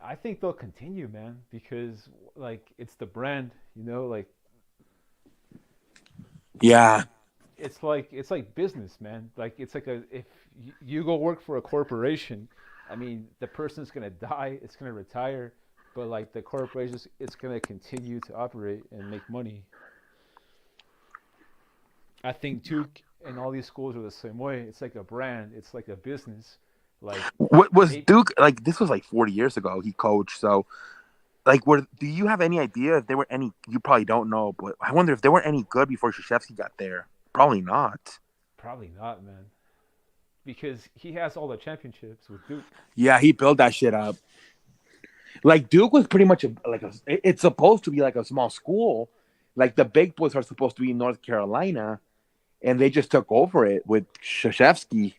Speaker 2: I think they'll continue, man, because like it's the brand, like
Speaker 1: Yeah,
Speaker 2: it's like business, man. Like it's like if you go work for a corporation, I mean, the person's gonna die, it's gonna retire, but like the corporation, it's gonna continue to operate and make money. I think Duke and all these schools are the same way. It's like a brand. It's like a business. Like
Speaker 1: What was
Speaker 2: they
Speaker 1: Duke like? This was like 40 years ago. He coached. So, like, do you have any idea if there were any? You probably don't know, but I wonder if there were any good before Krzyzewski got there. Probably not.
Speaker 2: probably not, man, because he has all the championships with Duke.
Speaker 1: Yeah, he built that shit up. Like Duke was pretty much it's supposed to be like a small school. Like the big boys are supposed to be in North Carolina, and they just took over it with Krzyzewski.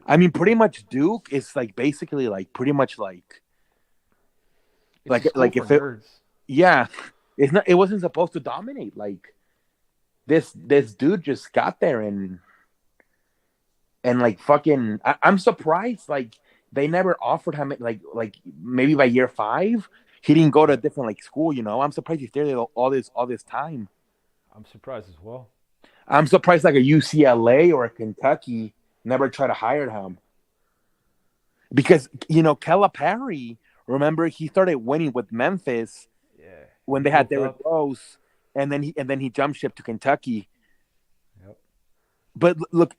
Speaker 1: I mean, pretty much Duke is like basically like pretty much
Speaker 2: It's a school
Speaker 1: like
Speaker 2: for
Speaker 1: if it
Speaker 2: nerds.
Speaker 1: yeah, it's not, it wasn't supposed to dominate. Like this dude just got there and like fucking I'm surprised like they never offered him like maybe by year 5 he didn't go to a
Speaker 2: Right.
Speaker 1: different like school. I'm surprised he's there all this time.
Speaker 2: I'm surprised as well.
Speaker 1: I'm surprised like a UCLA or a Kentucky never tried to hire him because Calipari, remember he started winning with Memphis
Speaker 2: Yeah,
Speaker 1: when
Speaker 2: he
Speaker 1: they had
Speaker 2: built
Speaker 1: Derrick
Speaker 2: up.
Speaker 1: Rose, and then he jumped ship to Kentucky.
Speaker 2: Yep.
Speaker 1: But look,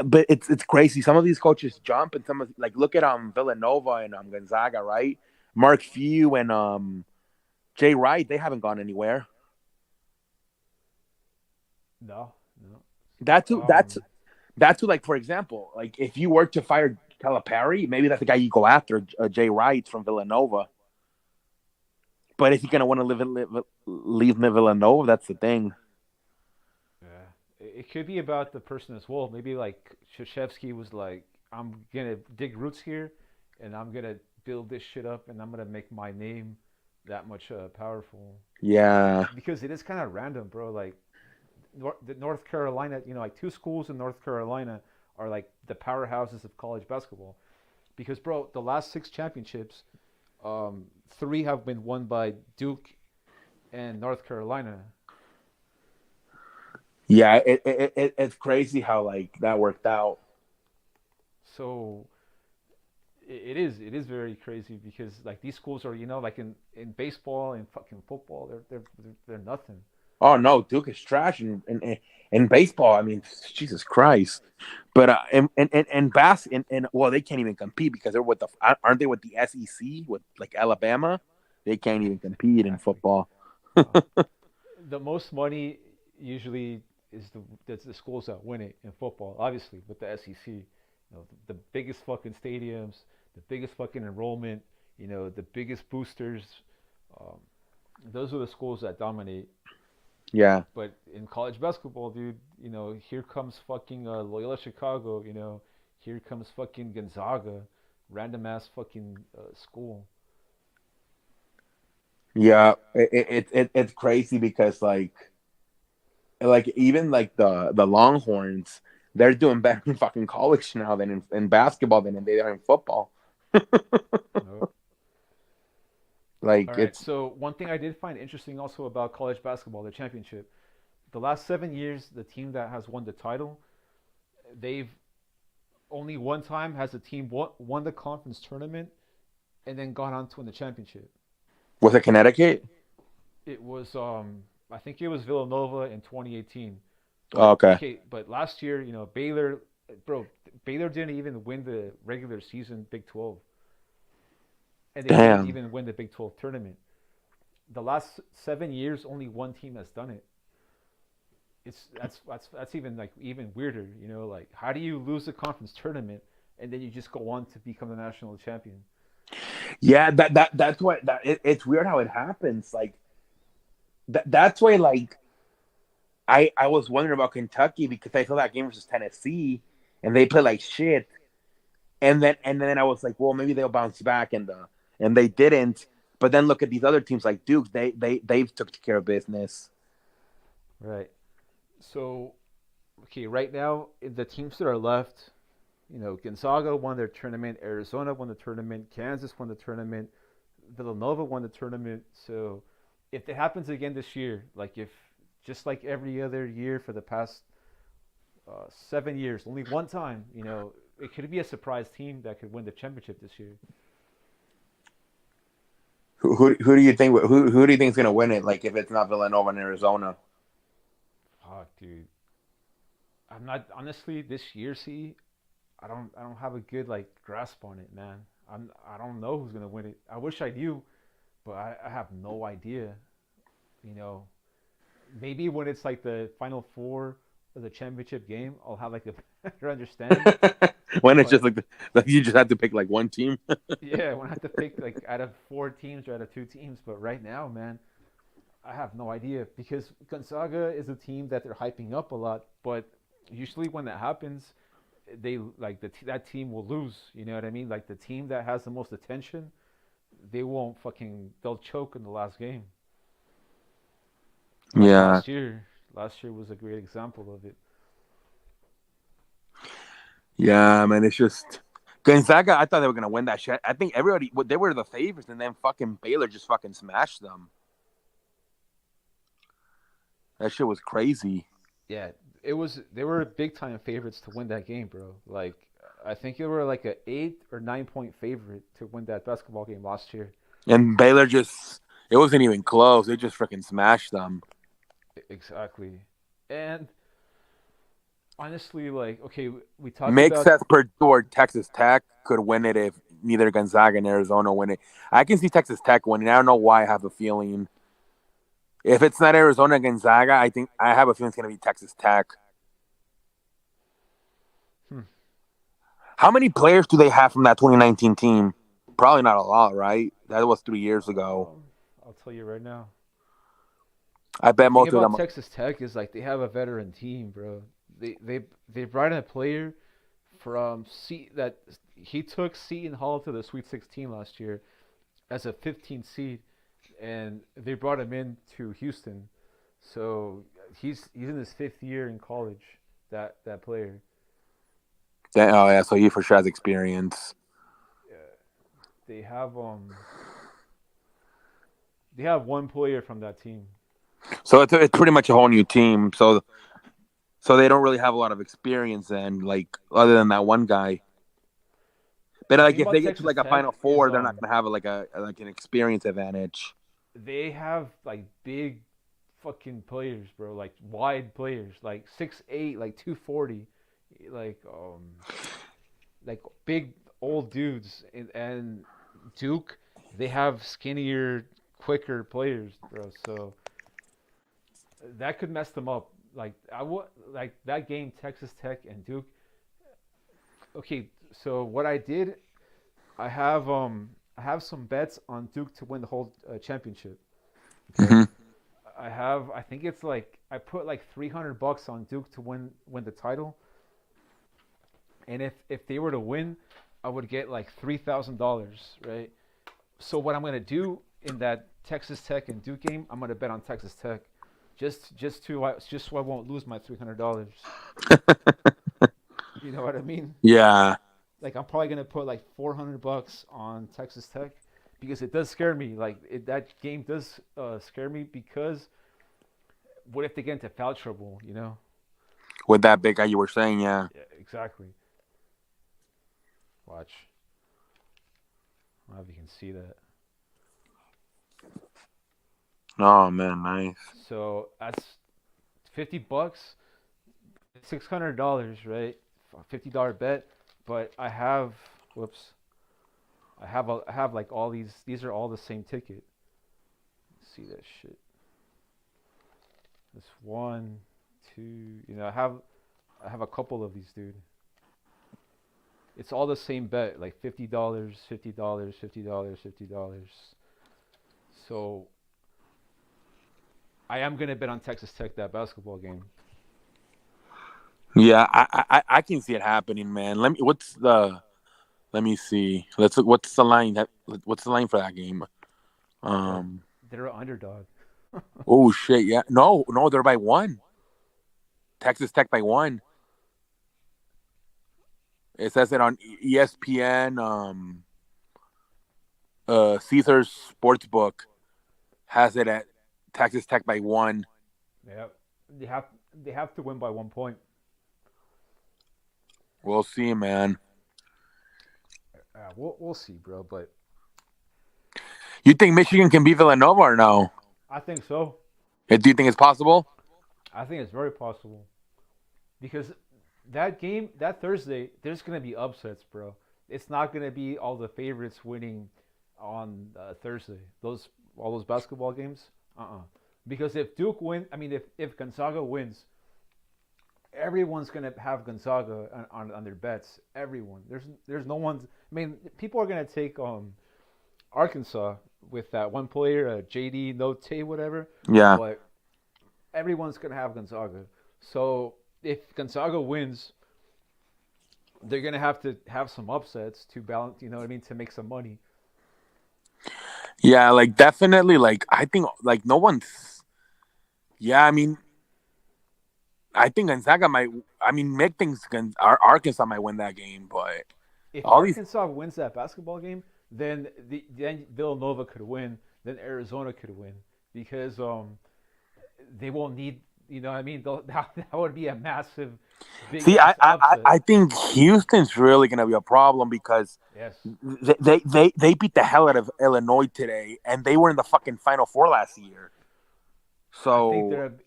Speaker 1: but it's crazy. Some of these coaches jump, and some of like look at Villanova and Gonzaga, right? Mark Few and Jay Wright, they haven't gone anywhere.
Speaker 2: No, no.
Speaker 1: That's who. That's
Speaker 2: Um,
Speaker 1: that's who. Like for example, like if you were to fire Calipari, maybe that's the guy you go after, Jay Wright from Villanova. But is he gonna want to leave Villanova? That's the thing.
Speaker 2: yeah. It could be about the person as well. Maybe like Krzyzewski was like, I'm gonna dig roots here, and I'm gonna build this shit up, and I'm gonna make my name that much powerful.
Speaker 1: Yeah,
Speaker 2: Because it is kind of random, bro. Like the North Carolina, like two schools in North Carolina are like the powerhouses of college basketball. Because, bro, the last 6 championships, 3 have been won by Duke and North Carolina.
Speaker 1: yeah. It's crazy how like that worked out.
Speaker 2: So it is very crazy because like these schools are like in baseball and fucking football they're nothing.
Speaker 1: Oh no, Duke is trash in baseball. I mean, Jesus Christ. But and well, they can't even compete because they're with aren't they with the SEC with like Alabama? They can't even compete in
Speaker 2: Exactly.
Speaker 1: football.
Speaker 2: No. The most money usually is the schools that win it in football. Obviously, with the SEC, the biggest fucking stadiums, the biggest fucking enrollment, the biggest boosters. Um, those are the schools that dominate.
Speaker 1: Yeah,
Speaker 2: But in college basketball, dude, here comes fucking Loyola Chicago. Here comes fucking Gonzaga, random ass fucking school.
Speaker 1: yeah. It's crazy because like even like the Longhorns, they're doing better in fucking college now than in basketball than they are in football.
Speaker 2: No.
Speaker 1: Like
Speaker 2: All right.
Speaker 1: it's
Speaker 2: So one thing I did find interesting also about college basketball, the championship, the last 7 years, the team that has won the title, they've only one time has a team won the conference tournament and then gone on to win the championship.
Speaker 1: was it Connecticut?
Speaker 2: It was I think it was Villanova in 2018.
Speaker 1: Oh,
Speaker 2: But
Speaker 1: okay,
Speaker 2: okay, but last year, Baylor, bro, Baylor didn't even win the regular season Big 12, and they didn't
Speaker 1: damn.
Speaker 2: even win the Big 12 tournament. The last 7 years, only one team has done it. That's even like even weirder. Like how do you lose the conference tournament and then you just go on to become the national champion?
Speaker 1: Yeah, that's why it's weird how it happens. Like that's why like I was wondering about Kentucky because I saw that game versus Tennessee and they play like shit. And then I was like, well, maybe they'll bounce back and they didn't. But then look at these other teams like Duke. They've took care of business.
Speaker 2: Right. So, okay, right now the teams that are left, Gonzaga won their tournament, Arizona won the tournament, Kansas won the tournament, Villanova won the tournament. So, if it happens again this year, like if just like every other year for the past 7 years, only one time, it could be a surprise team that could win the championship this year.
Speaker 1: Who do you think who do you think is gonna win it? Like if it's not Villanova and Arizona,
Speaker 2: Fuck, dude. I'm not honestly this year. See, I don't have a good like grasp on it, man. I don't know who's gonna win it. I wish I knew, but I have no idea. You know, maybe when it's like the final four of the championship game, I'll have like a better understanding.
Speaker 1: When it's just
Speaker 2: But
Speaker 1: like you just have to pick like one team.
Speaker 2: yeah, when I have to pick like out of four teams or out of two teams, but right now, man, I have no idea because Gonzaga is a team that they're hyping up a lot, but usually when that happens, they like that team will lose. You know what I mean? Like the team that has the most attention, they won't fucking they'll choke in the last game. Like
Speaker 1: Yeah.
Speaker 2: last year. Last year was a great example of it.
Speaker 1: Yeah, man. It's just Gonzaga. I thought they were gonna win that shit. I think everybody they were the favorites, and then fucking Baylor just fucking smashed them. That shit was crazy.
Speaker 2: Yeah, it was. They were big time favorites to win that game, bro. Like I think they were like a 8 or 9 point favorite to win that basketball game last year.
Speaker 1: And Baylor just it wasn't even close. They just freaking smashed them.
Speaker 2: Exactly. And honestly, like okay, we talked
Speaker 1: Mick
Speaker 2: about
Speaker 1: says Purdue or Texas Tech could win it if neither Gonzaga and Arizona win it. I can see Texas Tech winning. I don't know why I have a feeling. If it's not Arizona and Gonzaga, I think I have a feeling it's gonna be Texas Tech.
Speaker 2: hmm,
Speaker 1: How many players do they have from that 2019 team? Probably not a lot, right? That was 3 years ago.
Speaker 2: I'll tell you right now.
Speaker 1: I
Speaker 2: The
Speaker 1: bet
Speaker 2: thing
Speaker 1: most of
Speaker 2: about
Speaker 1: them.
Speaker 2: Texas Tech is like they have a veteran team, bro. They brought in a player from that he took Seton Hall to the Sweet 16 last year as a 15 seed, and they brought him in to Houston. So he's in his 5th year in college. That player.
Speaker 1: Oh yeah, so he for sure has experience.
Speaker 2: Uh, they have they have one player from that team.
Speaker 1: So it's pretty much a whole new team. So they don't really have a lot of experience then, like other than that one guy. But
Speaker 2: The
Speaker 1: like
Speaker 2: thing
Speaker 1: if they
Speaker 2: about
Speaker 1: get to
Speaker 2: Texas
Speaker 1: like a
Speaker 2: Tech
Speaker 1: Final
Speaker 2: is
Speaker 1: Four, they're not gonna have like an experience advantage.
Speaker 2: they have like big fucking players, bro. Like wide players, like 6'8", like 240, like like big old dudes. And Duke, they have skinnier, quicker players, bro. So that could mess them up. Like I would like that game, Texas Tech and Duke. Okay, so what I did, I have some bets on Duke to win the whole championship. Okay,
Speaker 1: Hmm.
Speaker 2: I think it's like I put like $300 on Duke to win the title, and if they were to win, I would get like $3,000, right? So what I'm gonna do in that Texas Tech and Duke game, I'm gonna bet on Texas Tech, just so I won't lose my $300. You know what I mean?
Speaker 1: Yeah.
Speaker 2: Like I'm probably gonna put like $400 on Texas Tech because it does scare me. Like that game does scare me because what if they get into foul trouble? You know?
Speaker 1: With that big guy you were saying, yeah.
Speaker 2: Yeah, exactly. Watch. I don't know if you can see that.
Speaker 1: Oh man, nice.
Speaker 2: So that's $50, $600, right? $50 bet. But I have, whoops, I have like all these. These are all the same ticket. Let's see that shit. This one, two. You know, I have a couple of these, dude. It's all the same bet, like $50, $50, $50, $50. So I am gonna bet on Texas Tech that basketball game.
Speaker 1: Yeah, I can see it happening, man. Let me see. Let's look. What's the line? What's the line for that game?
Speaker 2: They're
Speaker 1: Um.
Speaker 2: they're an underdog.
Speaker 1: Oh shit. Yeah. No. No. They're by one. Texas Tech by one. It says it on ESPN. Caesar's Sportsbook has it at Texas Tech by one.
Speaker 2: Yeah, they have they have to win by 1 point.
Speaker 1: We'll see, man.
Speaker 2: We'll see, bro. But
Speaker 1: You think Michigan can beat Villanova or no?
Speaker 2: I think so.
Speaker 1: Do you think it's possible?
Speaker 2: I think it's very possible. because that game, that Thursday, there's gonna be upsets, bro. It's not gonna be all the favorites winning on Thursday. Those all those basketball games, because if Duke win, I mean, if Gonzaga wins, everyone's gonna have Gonzaga on their bets. Everyone. There's no one's. I mean, people are gonna take Arkansas with that one player, JD Note, whatever.
Speaker 1: Yeah.
Speaker 2: But everyone's gonna have Gonzaga. So if Gonzaga wins, they're gonna have to have some upsets to balance. You know what I mean? To make some money.
Speaker 1: Yeah, like definitely. Like I think like no one's. Yeah, I think Gonzaga might. I mean, Mick thinks Arkansas might win that game, but
Speaker 2: If
Speaker 1: all these.
Speaker 2: Arkansas wins that basketball game, then Villanova could win. Then Arizona could win because they won't need. You know what I mean? That would be a massive, big
Speaker 1: See,
Speaker 2: ass upset.
Speaker 1: I think Houston's really gonna be a problem because
Speaker 2: Yes.
Speaker 1: they beat the hell out of Illinois today, and they were in the fucking Final Four last year. So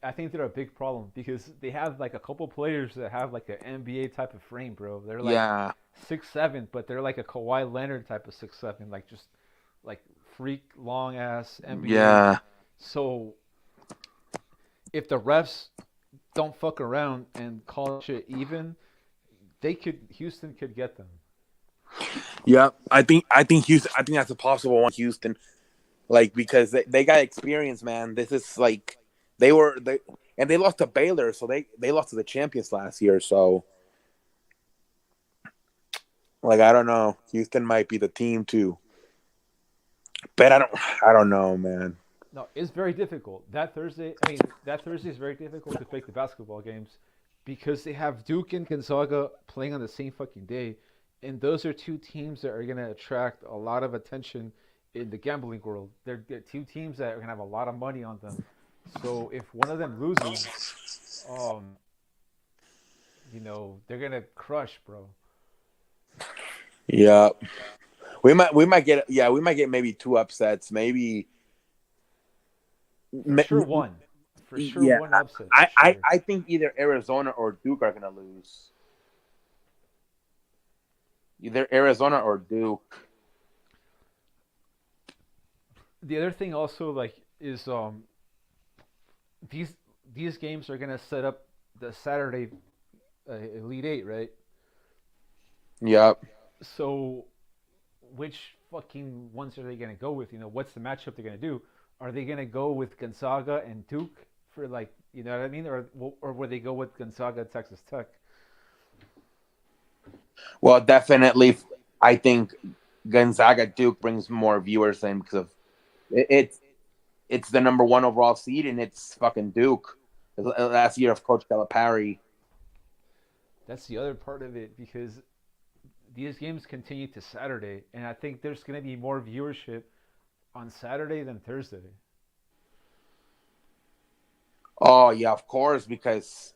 Speaker 2: I think they're a big problem because they have like a couple players that have like an NBA type of frame, bro. They're like
Speaker 1: yeah,
Speaker 2: 6'7", but they're like a Kawhi Leonard type of 6'7", like just like freak long ass NBA.
Speaker 1: yeah,
Speaker 2: So if the refs don't fuck around and call shit even, Houston could get them.
Speaker 1: yeah. I think Houston. I think that's a possible one. Houston, like because they got experience, man. This is like they lost to Baylor, so they lost to the champions last year. So like I don't know, Houston might be the team too, but I don't know, man.
Speaker 2: No, it's very difficult. That Thursday is very difficult to pick the basketball games because they have Duke and Gonzaga playing on the same fucking day, and those are two teams that are gonna attract a lot of attention in the gambling world. They're two teams that are gonna have a lot of money on them. So if one of them loses, um, they're gonna crush, bro.
Speaker 1: Yeah, we might get maybe two upsets, maybe.
Speaker 2: For sure, one. For sure,
Speaker 1: Yeah,
Speaker 2: one upset. For sure.
Speaker 1: I think either Arizona or Duke are gonna lose. Either Arizona or Duke.
Speaker 2: The other thing also like is these these games are gonna set up the Saturday Elite Eight, right?
Speaker 1: Yep.
Speaker 2: So which fucking ones are they gonna go with? What's the matchup they're gonna do? Are they gonna go with Gonzaga and Duke for like, you know what I mean, or would they go with Gonzaga Texas Tech?
Speaker 1: Well, definitely, I think Gonzaga Duke brings more viewers in because of it's the number one overall seed and it's fucking Duke. Last year of Coach Calipari.
Speaker 2: That's the other part of it because these games continue to Saturday, and I think there's going to be more viewership on Saturday than Thursday.
Speaker 1: Oh yeah, of course, because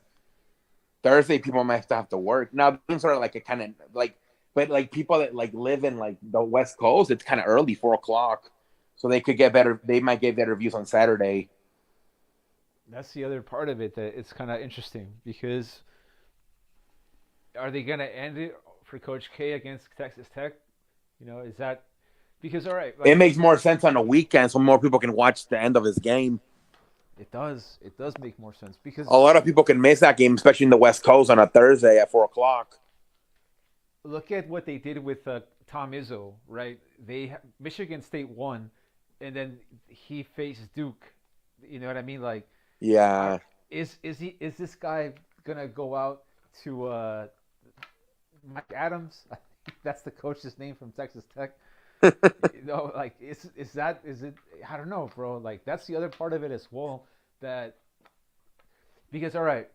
Speaker 1: Thursday people might have to work. Now things are like a kind of like, but like people that like live in like the West Coast, it's kind of early, 4 o'clock, so they could get better. They might get better views on Saturday.
Speaker 2: That's the other part of it that it's kind of interesting because are they going to end it for Coach K against Texas Tech? Is that because all right?
Speaker 1: It makes more sense on a weekend, so more people can watch the end of his game.
Speaker 2: It does. It does make more sense because
Speaker 1: A lot of people can miss that game, especially in the West Coast on a Thursday at 4 o'clock.
Speaker 2: look at what they did with Tom Izzo, right? Michigan State won, and then he faced Duke. You know what I mean? Like,
Speaker 1: Yeah.
Speaker 2: is this guy gonna go out to Mike Adams? I think that's the coach's name from Texas Tech. Like is it? I don't know, bro. Like that's the other part of it as well. That because all right,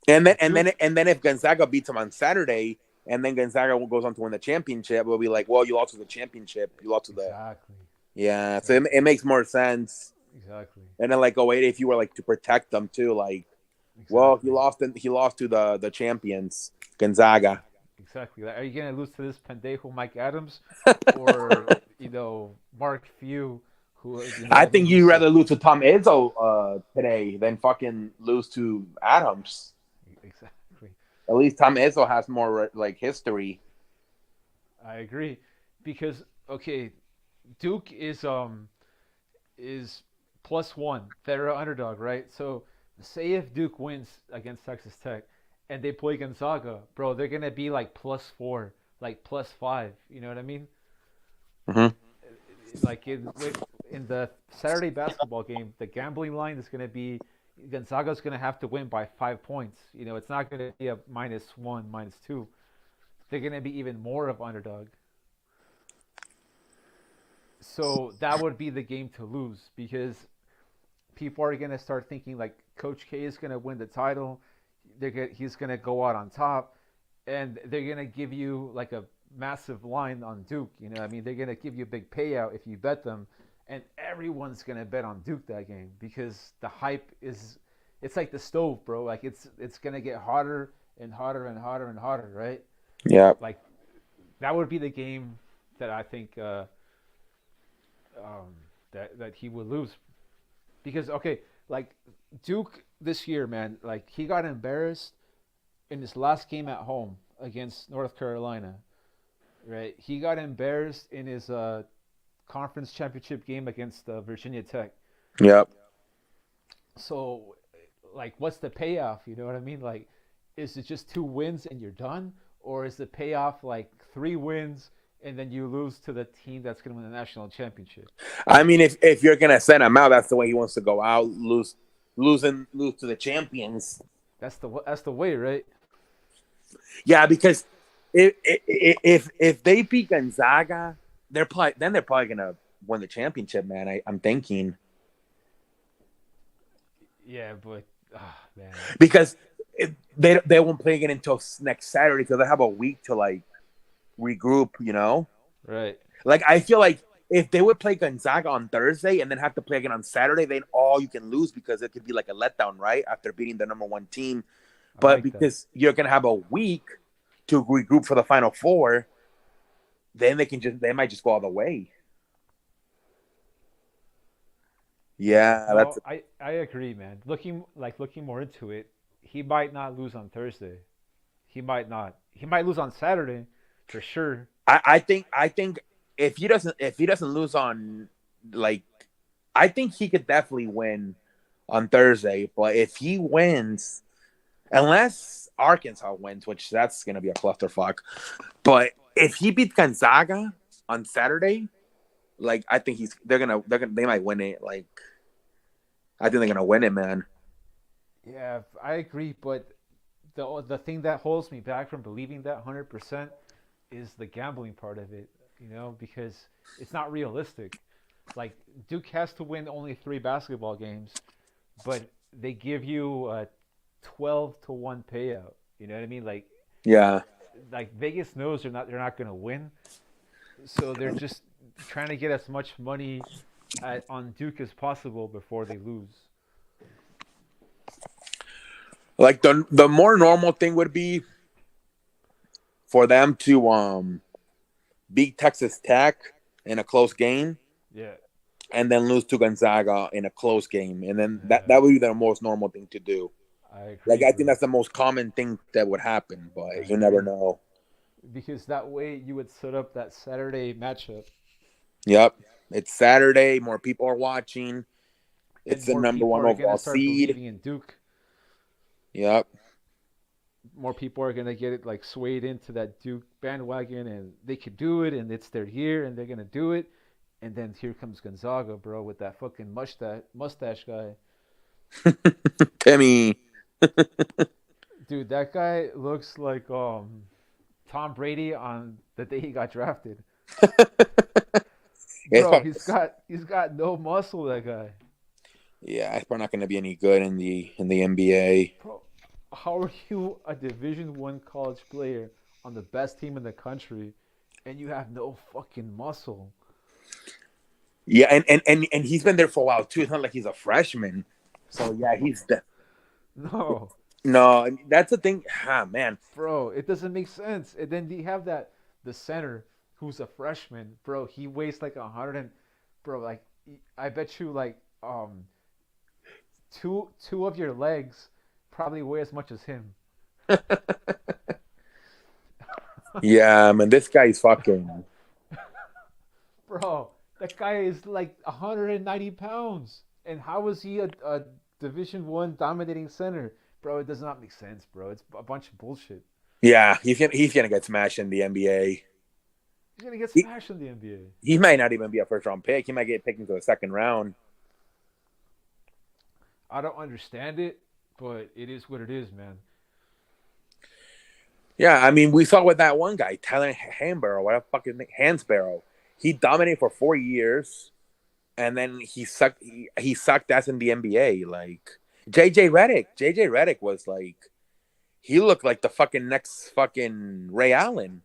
Speaker 1: And then if Gonzaga beats him on Saturday, and then Gonzaga goes on to win the championship, we'll be like, well, you lost to the championship. You lost to the
Speaker 2: exactly.
Speaker 1: yeah. So it makes more sense.
Speaker 2: Exactly.
Speaker 1: And then like 08, if you were like to protect them too, like,
Speaker 2: Exactly.
Speaker 1: well, he lost to the champions, Gonzaga.
Speaker 2: Exactly. Like, are you gonna lose to this pendejo Mike Adams, or Mark Few, who
Speaker 1: I think you'd rather lose to Tom Izzo today than fucking lose to Adams.
Speaker 2: Exactly.
Speaker 1: At least Tom Izzo has more like history.
Speaker 2: I agree, because okay, Duke is +1. They're an underdog, right? So say if Duke wins against Texas Tech and they play Gonzaga, bro, they're gonna be like +4, like +5. You know what I mean?
Speaker 1: Hmm.
Speaker 2: Like in the Saturday basketball game, the gambling line is gonna be Gonzaga's gonna have to win by 5 points. It's not gonna be a -1, -2. They're gonna be even more of underdog. So that would be the game to lose, because people are gonna start thinking like Coach K is gonna win the title. He's gonna go out on top, and they're gonna give you like a massive line on Duke. I mean, they're gonna give you a big payout if you bet them, and everyone's gonna bet on Duke that game because the hype is. It's like the stove, bro. Like it's gonna get hotter and hotter and hotter and hotter, right?
Speaker 1: Yeah.
Speaker 2: Like that would be the game that I think that he would lose, because okay, like Duke this year, man, like he got embarrassed in his last game at home against North Carolina, right? He got embarrassed in his conference championship game against Virginia Tech.
Speaker 1: Yep.
Speaker 2: So, like, what's the payoff? You know what I mean? Like, is it just 2 wins and you're done, or is the payoff like 3 wins and then you lose to the team that's going to win the national championship?
Speaker 1: I mean, if you're gonna send him out, that's the way he wants to go out. Lose to the champions.
Speaker 2: That's the way, right?
Speaker 1: Yeah, because if they beat Gonzaga, they're probably gonna win the championship, man. I'm thinking
Speaker 2: Yeah, but man,
Speaker 1: because they won't play again until next Saturday because they have a week to like regroup.
Speaker 2: right?
Speaker 1: Like I feel like if they would play Gonzaga on Thursday and then have to play again on Saturday, then all you can lose because it could be like a letdown, right? After beating the number 1 team,
Speaker 2: I
Speaker 1: but
Speaker 2: like that.
Speaker 1: because you're gonna have a week to regroup for the Final Four, then they might just go all the way.
Speaker 2: Yeah,
Speaker 1: Yeah, that's
Speaker 2: no, I agree, man. Looking more into it, he might not lose on Thursday. He might not. He might lose on Saturday, for sure.
Speaker 1: I think if he doesn't lose on like I think he could definitely win on Thursday, but if he wins, unless Arkansas wins, which that's gonna be a clusterfuck, but if he beats Gonzaga on Saturday, like I think they might win it. Like I think they're gonna win it, man.
Speaker 2: Yeah, I agree, but the thing that holds me back from believing that 100% is the gambling part of it. Because it's not realistic. Like Duke has to win only 3 basketball games, but they give you a 12-1 payout. You know what I mean?
Speaker 1: Yeah.
Speaker 2: Like Vegas knows they're not going to win, so they're just trying to get as much money on Duke as possible before they lose.
Speaker 1: Like the more normal thing would be for them to beat Texas Tech in a close game
Speaker 2: Yeah,
Speaker 1: and then lose to Gonzaga in a close game, and then that
Speaker 2: uh,
Speaker 1: that would be the most normal thing to do.
Speaker 2: I
Speaker 1: Like
Speaker 2: agree,
Speaker 1: I think
Speaker 2: bro.
Speaker 1: that's the most common thing that would happen,
Speaker 2: I
Speaker 1: but you never
Speaker 2: agree,
Speaker 1: know.
Speaker 2: because that way you would set up that Saturday matchup,
Speaker 1: Yep, it's Saturday. More people are watching.
Speaker 2: and
Speaker 1: It's the
Speaker 2: more
Speaker 1: number
Speaker 2: people
Speaker 1: one
Speaker 2: are gonna
Speaker 1: overall
Speaker 2: start
Speaker 1: seed.
Speaker 2: believing in Duke.
Speaker 1: Yep.
Speaker 2: More people are gonna get it like swayed into that Duke bandwagon, and they could do it, and it's their year, and they're gonna do it. And then here comes Gonzaga, bro, with that fucking mustache guy.
Speaker 1: Timmy.
Speaker 2: Dude, that guy looks like Tom Brady on the day he got drafted.
Speaker 1: It's
Speaker 2: Bro,
Speaker 1: probably,
Speaker 2: he's got no muscle, that guy.
Speaker 1: yeah, it's probably not going to be any good in the NBA.
Speaker 2: Bro, how are you a Division 1 college player on the best team in the country and you have no fucking muscle?
Speaker 1: Yeah, and he's been there for a while too. It's not like he's a freshman. So yeah,
Speaker 2: No.
Speaker 1: no. That's the thing. Ah, man.
Speaker 2: Bro, it doesn't make sense. And then you have the center who's a freshman, bro. He weighs like 100 and bro, like I bet you like two of your legs probably weigh as much as him.
Speaker 1: Yeah, man, this guy's fucking.
Speaker 2: Bro, that guy is like 190 pounds. And how is he a Division One dominating center? Bro, it does not make sense, bro. It's a bunch of bullshit.
Speaker 1: Yeah, he's gonna get smashed in the NBA.
Speaker 2: He's gonna get
Speaker 1: He
Speaker 2: smashed in the NBA.
Speaker 1: he might not even be a first round pick. He might get picked into the second round.
Speaker 2: I don't understand it, but it is what it is, man.
Speaker 1: Yeah, I mean, we saw with that one guy, Tyler Hansborough, whatever fucking name, Hansborough. He dominated for 4 years, and then he sucked ass in the NBA. Like JJ Redick was like he looked like the fucking next fucking Ray Allen,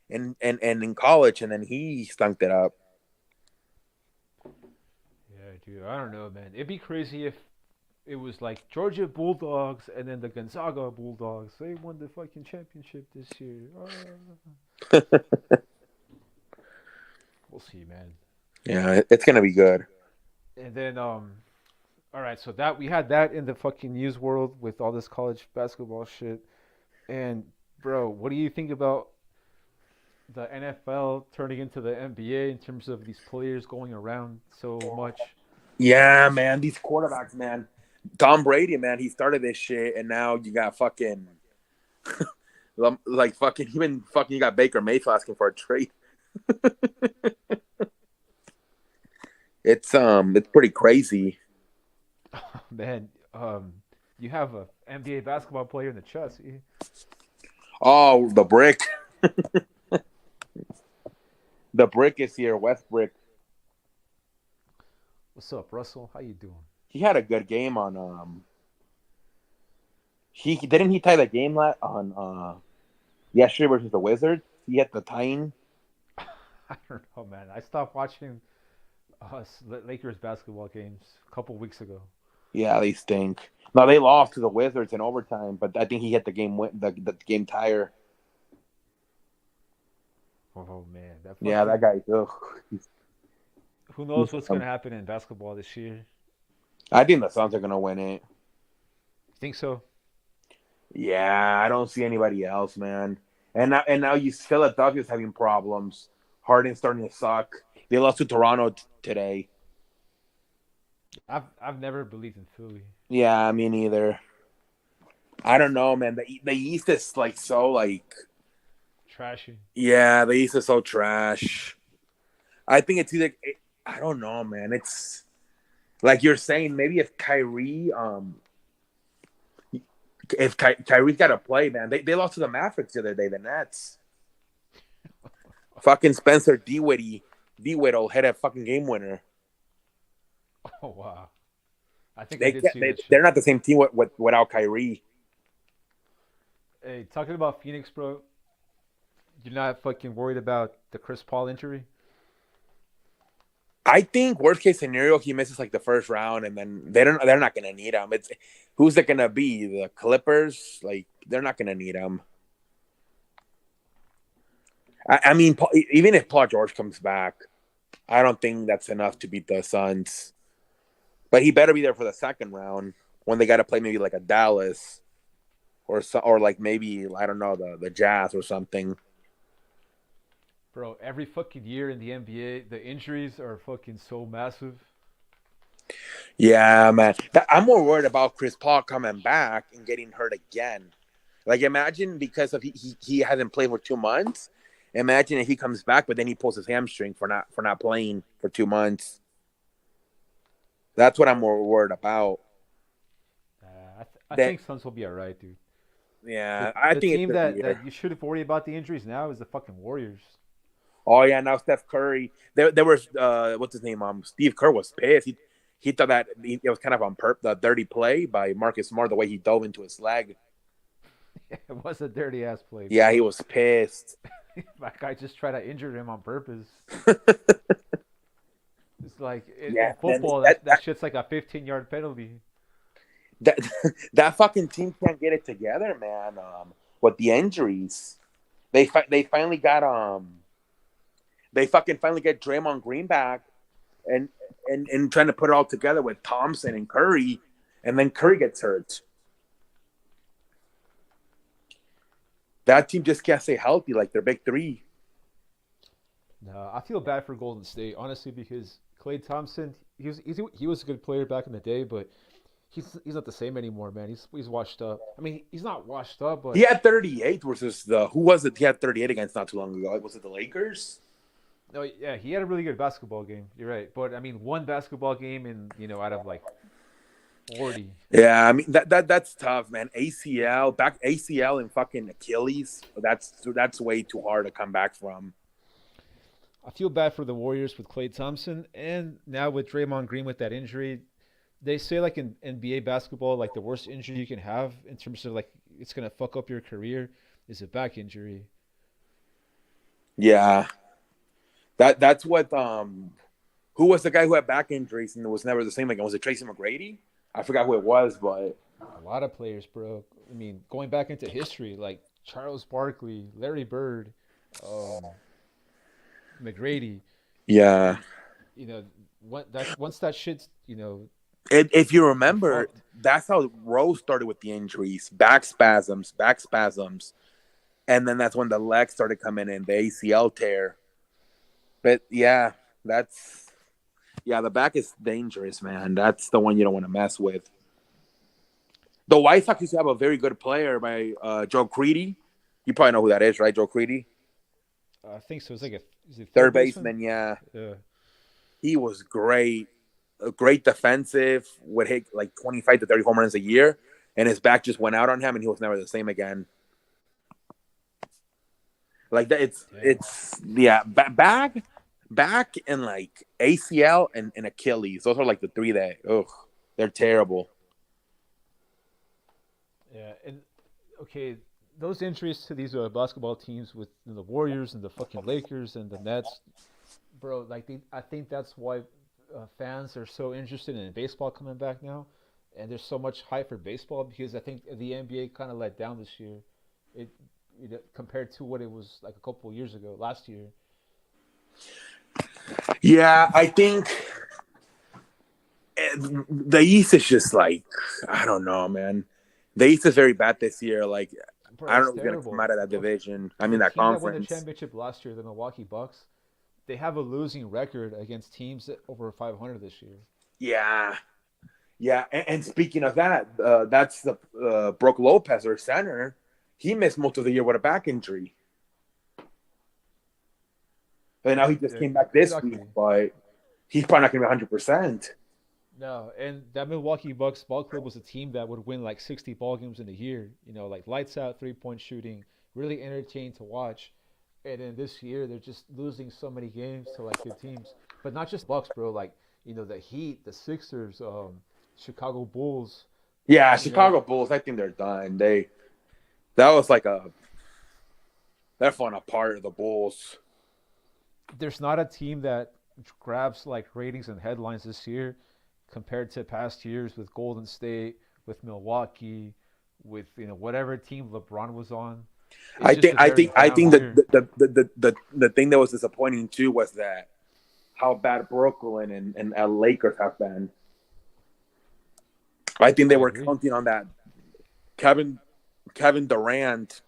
Speaker 1: and in college, and then he stunk it up.
Speaker 2: Yeah, dude. I don't know, man. It'd be crazy if it was like Georgia Bulldogs and then the Gonzaga Bulldogs. They won the fucking championship this year. We'll see, man.
Speaker 1: Yeah, it's gonna be good.
Speaker 2: And then all right, so that we had that in the fucking news world with all this college basketball shit. And bro, what do you think about the NFL turning into the NBA in terms of these players going around so much?
Speaker 1: Yeah, man, these quarterbacks, man. Tom Brady, man, he started this shit, and now you got fucking like fucking even fucking you got Baker Mayfield asking for a trade. It's pretty crazy.
Speaker 2: Man, you have a NBA basketball player in the chest.
Speaker 1: Oh, the brick. The brick is here, West Brick.
Speaker 2: What's up, Russell? How you doing?
Speaker 1: He had a good game on he didn't he tie the game on yesterday versus the Wizards. He had the tying.
Speaker 2: I don't know, man. I stopped watching Lakers basketball games a couple weeks ago.
Speaker 1: Yeah, they stink. No, they lost to the Wizards in overtime, but I think he hit the game the game tire.
Speaker 2: Oh man, that
Speaker 1: Yeah, that
Speaker 2: fucking.
Speaker 1: guy. Ugh,
Speaker 2: Who knows what's gonna happen in basketball this year? You
Speaker 1: I think the Suns are gonna win it.
Speaker 2: think so?
Speaker 1: Yeah, I don't see anybody else, man. And now you Philadelphia's having problems. Harden's starting to suck. They lost to Toronto today.
Speaker 2: I've never believed in Philly.
Speaker 1: Yeah, me neither. I don't know, man. The East is like so like
Speaker 2: Trashy.
Speaker 1: yeah, the East is so trash. I think it's either I don't know, man. It's like you're saying, maybe if Kyrie's got to play, man, they lost to the Mavericks the other day, the Nets. Fucking Spencer D-Whittle hit a fucking game winner.
Speaker 2: Oh wow. I think I did see that
Speaker 1: They're
Speaker 2: shit.
Speaker 1: not the same team without Kyrie.
Speaker 2: Hey, talking about Phoenix, bro. You're not fucking worried about the Chris Paul injury?
Speaker 1: I think worst case scenario, he misses like the first round, and then they're not gonna need him. It's who's it gonna be? The Clippers? Like they're not gonna need him. I mean, even if Paul George comes back, I don't think that's enough to beat the Suns. But he better be there for the second round when they got to play maybe like a Dallas or like maybe I don't know the Jazz or something.
Speaker 2: Bro, every fucking year in the NBA, the injuries are fucking so massive.
Speaker 1: Yeah, man. I'm more worried about Chris Paul coming back and getting hurt again. Like imagine because of he hasn't played for 2 months. Imagine if he comes back, but then he pulls his hamstring for not playing for 2 months. That's what I'm more worried about.
Speaker 2: I
Speaker 1: That
Speaker 2: think Suns will be all right, dude.
Speaker 1: yeah, I
Speaker 2: The
Speaker 1: think it's
Speaker 2: team
Speaker 1: this
Speaker 2: that
Speaker 1: year.
Speaker 2: you should worry about the injuries now is the fucking Warriors.
Speaker 1: Oh yeah, now Steph Curry. There was what's his name? Steve Kerr was pissed. He thought that it was kind of on the dirty play by Marcus Smart the way he dove into his leg.
Speaker 2: It was a dirty ass play,
Speaker 1: Yeah,
Speaker 2: bro.
Speaker 1: he was pissed.
Speaker 2: That guy just tried to injure him on purpose. It's like in
Speaker 1: Yeah, man,
Speaker 2: football, that shit's like a 15-yard penalty.
Speaker 1: that that fucking team can't get it together, man. With the injuries, they finally got they fucking finally get Draymond Green back and and trying to put it all together with Thompson and Curry, and then Curry gets hurt. That team just can't stay healthy like their big three.
Speaker 2: No, I feel bad for Golden State honestly because Klay Thompson, he was a good player back in the day, but he's not the same anymore, man. He's washed up. I mean, he's not washed up,
Speaker 1: He
Speaker 2: but
Speaker 1: had 38 versus the who was it? He had 38 against not too long ago. Was it the Lakers?
Speaker 2: no, yeah, he had a really good basketball game. You're right, but I mean, one basketball game in out of like 40.
Speaker 1: Yeah, I mean that's tough, man. ACL and fucking Achilles. That's way too hard to come back from.
Speaker 2: I feel bad for the Warriors with Klay Thompson, and now with Draymond Green with that injury. They say like in NBA basketball, like the worst injury you can have in terms of like it's gonna fuck up your career is a back injury.
Speaker 1: Yeah, that's what who was the guy who had back injuries and was never the same again? Was it Tracy McGrady? I forgot who it was, but
Speaker 2: A lot of players, bro. I mean, going back into history, like Charles Barkley, Larry Bird, um, McGrady.
Speaker 1: yeah.
Speaker 2: It, once that shit's
Speaker 1: If you
Speaker 2: you're
Speaker 1: remember,
Speaker 2: fucked.
Speaker 1: that's how Rose started with the injuries, back spasms, and then that's when the legs started coming in, the ACL tear. But yeah, that's the back is dangerous, man. That's the one you don't want to mess with. The White Sox used to have a very good player by Joe Creedy. You probably know who that is, right? Joe Creedy,
Speaker 2: I think so. It's like a is it
Speaker 1: third
Speaker 2: third baseman?
Speaker 1: baseman. Yeah,
Speaker 2: Yeah.
Speaker 1: he was great. A great defensive, would hit like 25 to 30 home runs a year, and his back just went out on him, and he was never the same again. Like that,
Speaker 2: Damn.
Speaker 1: back, and like ACL and Achilles. Those are like the three that they're terrible.
Speaker 2: Yeah, and okay, those injuries to these basketball teams with the Warriors and the fucking Lakers and the Nets, bro. Like, I think that's why fans are so interested in baseball coming back now, and there's so much hype for baseball because I think the NBA kind of let down this year, it, compared to what it was like a couple of years ago, last year.
Speaker 1: Yeah, I think the East is just like I don't know, man. The East is very bad this year. Like I
Speaker 2: Bro,
Speaker 1: don't
Speaker 2: it's
Speaker 1: know who's gonna come out
Speaker 2: terrible.
Speaker 1: of that division. I mean
Speaker 2: The
Speaker 1: that
Speaker 2: team that won the
Speaker 1: conference.
Speaker 2: championship last year, the Milwaukee Bucks, they have a losing record against teams over 500 this year.
Speaker 1: Yeah, yeah. And speaking of that, that's the Brook Lopez, or center. He missed most of the year with a back injury, and now he just
Speaker 2: Yeah,
Speaker 1: came back this week,
Speaker 2: exactly.
Speaker 1: but he's probably not gonna be 100%.
Speaker 2: No, and that Milwaukee Bucks ball club was a team that would win like 60 ball games in a year. Like lights out 3-point shooting, really entertaining to watch. And then this year they're just losing so many games to like good teams. But not just Bucks, bro. Like the Heat, the Sixers, Chicago Bulls.
Speaker 1: Yeah,
Speaker 2: You know,
Speaker 1: Chicago Bulls. I think they're done. That was like they're falling apart. The Bulls.
Speaker 2: there's not a team that grabs like ratings and headlines this year compared to past years with Golden State, with Milwaukee, with whatever team LeBron was on. It's
Speaker 1: I
Speaker 2: just
Speaker 1: think
Speaker 2: a
Speaker 1: I
Speaker 2: very
Speaker 1: think I
Speaker 2: down
Speaker 1: think
Speaker 2: year.
Speaker 1: the thing that was disappointing too was that how bad Brooklyn and Lakers have been. I think they
Speaker 2: I
Speaker 1: were
Speaker 2: agree.
Speaker 1: counting on that Kevin Kevin Durant,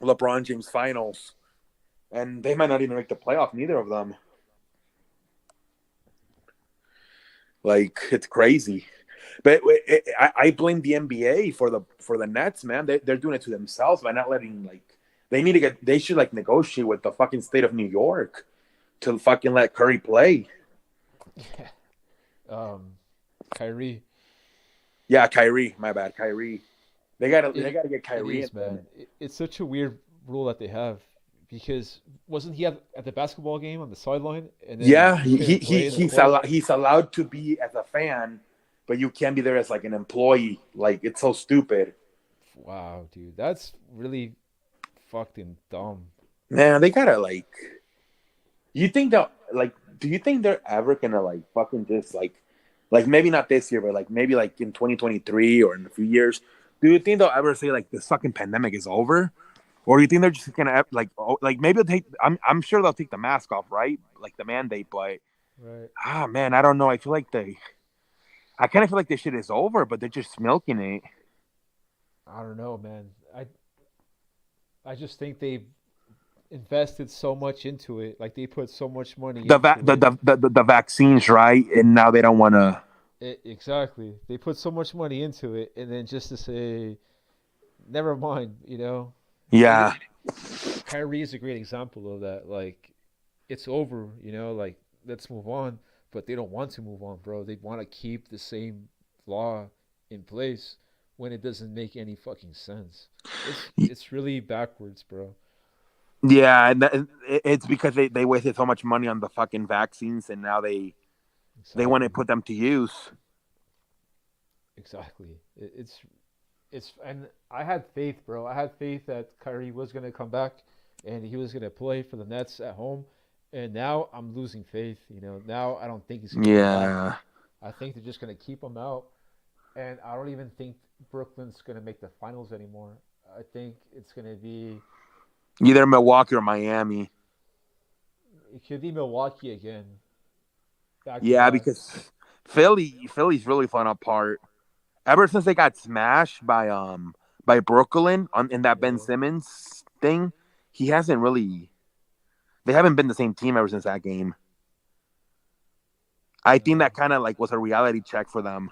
Speaker 1: LeBron James finals, and they might not even make the playoff. Neither of them. Like it's crazy. But I blame the NBA for the Nets, man. They're doing it to themselves by not letting they should like negotiate with the fucking state of New York to fucking let Curry play.
Speaker 2: Yeah. Um, Kyrie.
Speaker 1: Yeah, Kyrie. My bad, Kyrie. They
Speaker 2: It
Speaker 1: gotta get
Speaker 2: it
Speaker 1: Kyrie in
Speaker 2: is,
Speaker 1: there.
Speaker 2: man. It's such a weird rule that they have because wasn't he at the basketball game on the sideline and then
Speaker 1: Yeah,
Speaker 2: he couldn't play in the court?
Speaker 1: he's allowed to be as a fan, but you can't be there as like an employee. Like it's so stupid.
Speaker 2: Wow, dude, that's really fucking dumb.
Speaker 1: Man, they gotta like. You think that like? Do you think they're ever gonna like fucking just like maybe not this year, but like maybe like in 2023 or in a few years? Do you think they'll ever say like this fucking pandemic is over? Or do you think they're just gonna like maybe they'll take? I'm sure they'll take the mask off, right? Like the mandate, but
Speaker 2: Right.
Speaker 1: man, I don't know. I kind of feel like this shit is over, but they're just milking it.
Speaker 2: I don't know, man. I just think they've invested so much into it. Like they put so much money
Speaker 1: The va-
Speaker 2: into it.
Speaker 1: the vaccines, right? And now they don't want to.
Speaker 2: Exactly. They put so much money into it, and then just to say, never mind, and
Speaker 1: Yeah,
Speaker 2: Kyrie is a great example of that. Like, it's over, like let's move on. But they don't want to move on, bro. They want to keep the same law in place when it doesn't make any fucking sense. It's really backwards, bro.
Speaker 1: yeah, and it's because they wasted so much money on the fucking vaccines, and now they want to
Speaker 2: Exactly.
Speaker 1: put them to use.
Speaker 2: Exactly. It's and I had faith, bro. I had faith that Kyrie was gonna come back and he was gonna play for the Nets at home. And now I'm losing faith. Now I don't think he's gonna come back.
Speaker 1: Yeah,
Speaker 2: I think they're just gonna keep him out, and I don't even think Brooklyn's gonna make the finals anymore. I think it's gonna be
Speaker 1: either Milwaukee or Miami.
Speaker 2: it could be Milwaukee again, back to
Speaker 1: Yeah,
Speaker 2: back.
Speaker 1: because Philly's really fallen apart ever since they got smashed by Brooklyn on in that Ben
Speaker 2: Yeah,
Speaker 1: Simmons thing. He hasn't really. They haven't been the same team ever since that game. I think
Speaker 2: no,
Speaker 1: that kind of like was a reality check for them.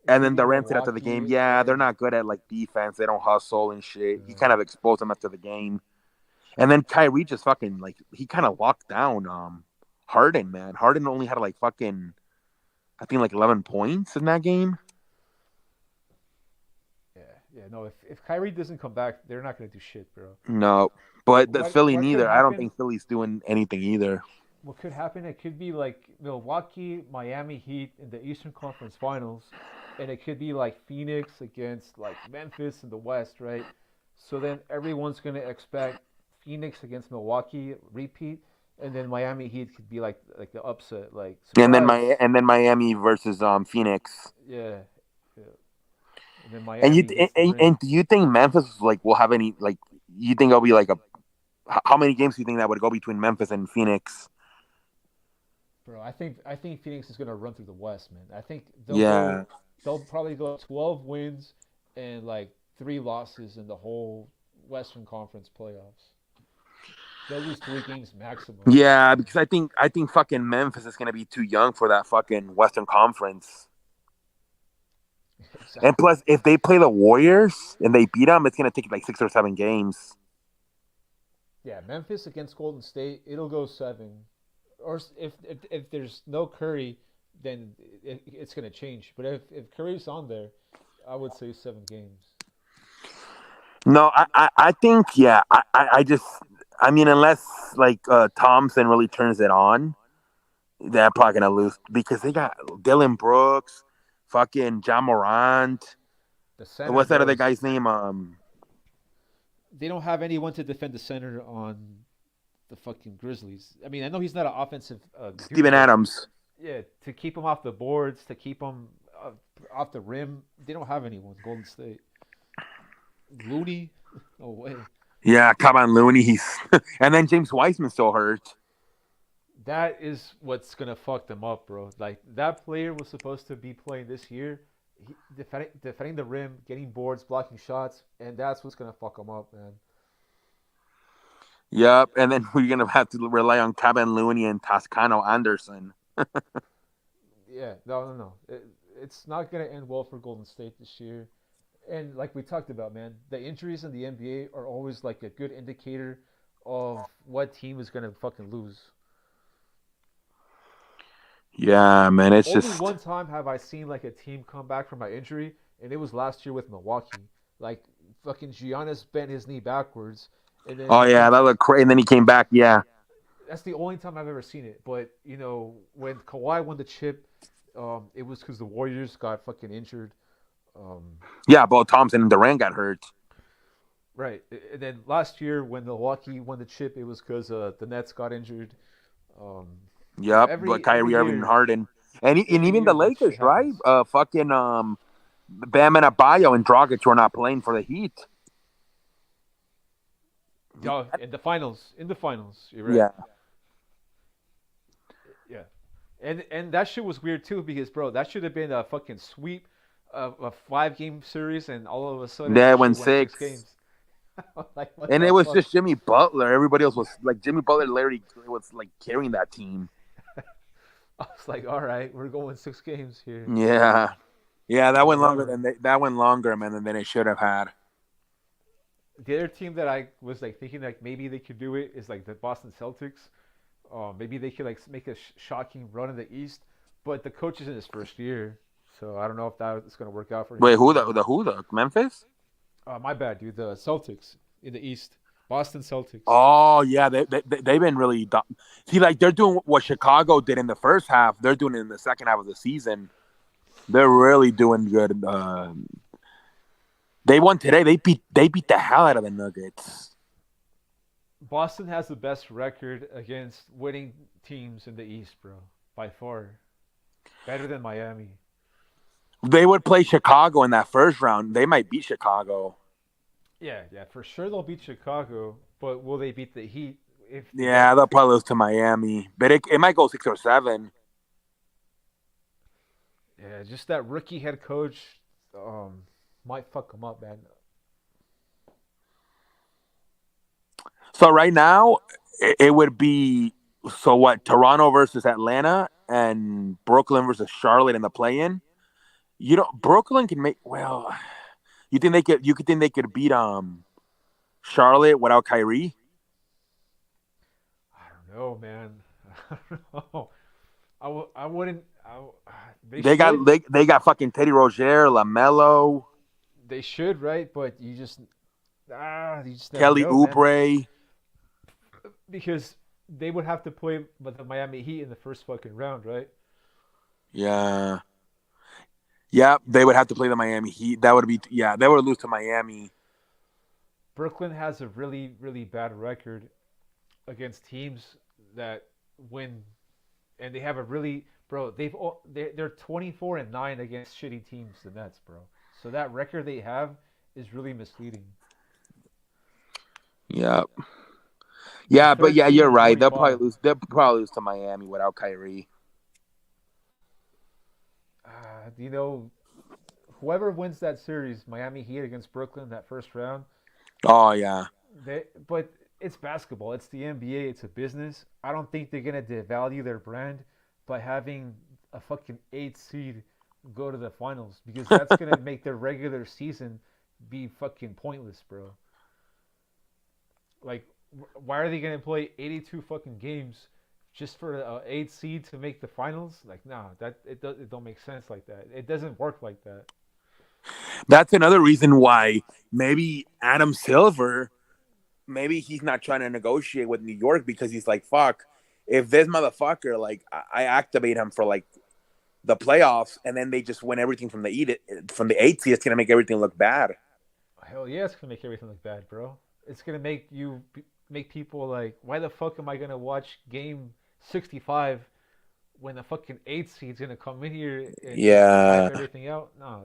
Speaker 2: it
Speaker 1: And
Speaker 2: could
Speaker 1: then
Speaker 2: be
Speaker 1: Durant said after the game,
Speaker 2: Milwaukee
Speaker 1: yeah, they're
Speaker 2: and
Speaker 1: not good at like defense. They don't hustle and shit. He kind
Speaker 2: uh,
Speaker 1: of exposed them after the game. And then Kyrie just fucking like he kind of locked down Harden, man. Harden only had like fucking I think like 11 points in that game.
Speaker 2: yeah, yeah. No, if Kyrie doesn't come back, they're not gonna do shit, bro.
Speaker 1: No, but the
Speaker 2: What
Speaker 1: Philly
Speaker 2: what could
Speaker 1: neither. I don't
Speaker 2: happen?
Speaker 1: think Philly's doing anything either.
Speaker 2: What could happen? It could be like Milwaukee, Miami Heat in the Eastern Conference Finals, and it could be like Phoenix against like Memphis in the West, right? So then everyone's gonna expect Phoenix against Milwaukee repeat, and then Miami Heat could be like the upset, like surprise,
Speaker 1: And then Miami versus Phoenix.
Speaker 2: yeah, yeah. And then
Speaker 1: And
Speaker 2: Miami gets the ring.
Speaker 1: and do you think Memphis like will have any like you think it'll be like a how many games do you think that would go between Memphis and Phoenix?
Speaker 2: Bro, I think Phoenix is gonna run through the West, man. I think
Speaker 1: Yeah.
Speaker 2: they'll probably go 12 wins and like 3 losses in the whole Western Conference playoffs. They'll lose 3 games maximum.
Speaker 1: Yeah, because I think fucking Memphis is gonna be too young for that fucking Western Conference. And
Speaker 2: Exactly.
Speaker 1: plus, if they play the Warriors and they beat them, it's gonna take like 6 or 7 games.
Speaker 2: Yeah, Memphis against Golden State, it'll go 7. Or if there's no Curry, then it's gonna change. But if Curry's on there, I would say 7 games.
Speaker 1: No, I think yeah. I just I mean unless like Thompson really turns it on, they're probably gonna lose because they got Dylan Brooks, fucking John Morant.
Speaker 2: The center,
Speaker 1: What's that
Speaker 2: bro,
Speaker 1: other
Speaker 2: is
Speaker 1: guy's name?
Speaker 2: they don't have anyone to defend the center on the fucking Grizzlies. I mean, I know he's not an offensive dude,
Speaker 1: Steven
Speaker 2: but
Speaker 1: Adams.
Speaker 2: yeah, to keep him off the boards, to keep him off the rim, they don't have anyone. Golden State, Looney, no way.
Speaker 1: Yeah, Kevin Looney. He's and then James Wiseman's still hurt.
Speaker 2: That is what's gonna fuck them up, bro. Like that player was supposed to be playing this year, defending the rim, getting boards, blocking shots, and that's what's gonna fuck them up, man.
Speaker 1: Yep, and then we're gonna have to rely on Kevin Looney and Toscano Anderson.
Speaker 2: Yeah, no, no, no. It's not gonna end well for Golden State this year. And like we talked about, man, the injuries in the NBA are always like a good indicator of what team is gonna fucking lose.
Speaker 1: Yeah, man, it's
Speaker 2: Only
Speaker 1: just
Speaker 2: one time have I seen like a team come back from an injury, and it was last year with Milwaukee. Like fucking Giannis bent his knee backwards, and then
Speaker 1: oh
Speaker 2: I
Speaker 1: yeah,
Speaker 2: think
Speaker 1: that looked crazy. And then he came back. Yeah,
Speaker 2: that's the only time I've ever seen it. But when Kawhi won the chip, it was because the Warriors got fucking injured. Um,
Speaker 1: yeah. Both Thompson and Durant got hurt.
Speaker 2: right, and then last year when Milwaukee won the chip, it was because the Nets got injured. Um,
Speaker 1: Yep, but
Speaker 2: every
Speaker 1: Kyrie Irving and
Speaker 2: year,
Speaker 1: Harden, and
Speaker 2: every
Speaker 1: even
Speaker 2: year
Speaker 1: the
Speaker 2: that shit
Speaker 1: Lakers, right?
Speaker 2: happens.
Speaker 1: Fucking Bam and Adebayo and Dragic were not playing for the Heat.
Speaker 2: Oh, in the finals, you're right.
Speaker 1: Yeah,
Speaker 2: Yeah, and that shit was weird too because bro, that should have been a fucking sweep. a 5-game series, and all of a sudden
Speaker 1: They
Speaker 2: they
Speaker 1: won
Speaker 2: should win 6 games.
Speaker 1: 6.
Speaker 2: Like what
Speaker 1: And it
Speaker 2: the
Speaker 1: was
Speaker 2: fuck?
Speaker 1: just Jimmy Butler. Everybody else was like Jimmy Butler. Larry was like carrying that team.
Speaker 2: I was like, all right, we're going 6 games here.
Speaker 1: Yeah, yeah, that went longer
Speaker 2: Whatever.
Speaker 1: than that went longer, man, than it should have had.
Speaker 2: The other team that I was like thinking like maybe they could do it is like the Boston Celtics. Maybe they could like make a shocking run in the East, but the coach is in his first year, so I don't know if that is going to work out for
Speaker 1: Wait,
Speaker 2: him. You know,
Speaker 1: who the Memphis?
Speaker 2: my bad, dude. The Celtics in the East, Boston Celtics.
Speaker 1: Oh yeah, they've been really see like they're doing what Chicago did in the first half. They're doing it in the second half of the season. They're really doing good. They won today. They beat the hell out of the Nuggets.
Speaker 2: Boston has the best record against winning teams in the East, bro, by far. Better than Miami.
Speaker 1: They would play Chicago in that first round. They might beat Chicago.
Speaker 2: Yeah, yeah, for sure they'll beat Chicago, but will they beat the Heat if they get?
Speaker 1: Yeah, they'll probably lose to Miami, but it might go 6 or 7.
Speaker 2: Yeah, just that rookie head coach um, might fuck them up, man.
Speaker 1: So right now, it would be so what? Toronto versus Atlanta and Brooklyn versus Charlotte in the play-in. You know, Brooklyn can make well. You think they could? You could think they could beat Charlotte without Kyrie?
Speaker 2: I don't know, man. I don't know. I wouldn't. They
Speaker 1: They got
Speaker 2: should.
Speaker 1: they got fucking Teddy Rozier, Lamelo,
Speaker 2: They should, right? But you just never
Speaker 1: Kelly
Speaker 2: know, man.
Speaker 1: Oubre.
Speaker 2: Because they would have to play with the Miami Heat in the first fucking round, right?
Speaker 1: Yeah, yeah. They would have to play the Miami Heat. That would be yeah. They would lose to Miami.
Speaker 2: Brooklyn has a really, really bad record against teams that win, and they have a really bro. They're 24-9 against shitty teams, the Nets, bro. So that record they have is really misleading.
Speaker 1: Yeah,
Speaker 2: They're
Speaker 1: yeah. But yeah,
Speaker 2: 13
Speaker 1: you're
Speaker 2: and
Speaker 1: right.
Speaker 2: 45.
Speaker 1: They'll probably lose to Miami without Kyrie.
Speaker 2: Do you know whoever wins that series, Miami Heat against Brooklyn, that first round?
Speaker 1: Oh yeah.
Speaker 2: But it's basketball. It's the NBA. It's a business. I don't think they're gonna devalue their brand by having a fucking 8 seed go to the finals because that's gonna make their regular season be fucking pointless, bro. Like, why are they gonna play 82 fucking games just for a 8 seed to make the finals? Like, nah, it don't make sense like that. It doesn't work like that.
Speaker 1: That's another reason why maybe Adam Silver, maybe he's not trying to negotiate with New York because he's like, fuck, if this motherfucker, like, I activate him for like the playoffs and then they just win everything from the 8 seed, it's gonna make everything look bad.
Speaker 2: Hell yeah, it's gonna make everything look bad, bro. It's gonna make people like, why the fuck am I gonna watch game 65 when the fucking 8 seed's gonna come in here and just wipe
Speaker 1: Yeah.
Speaker 2: everything out? No,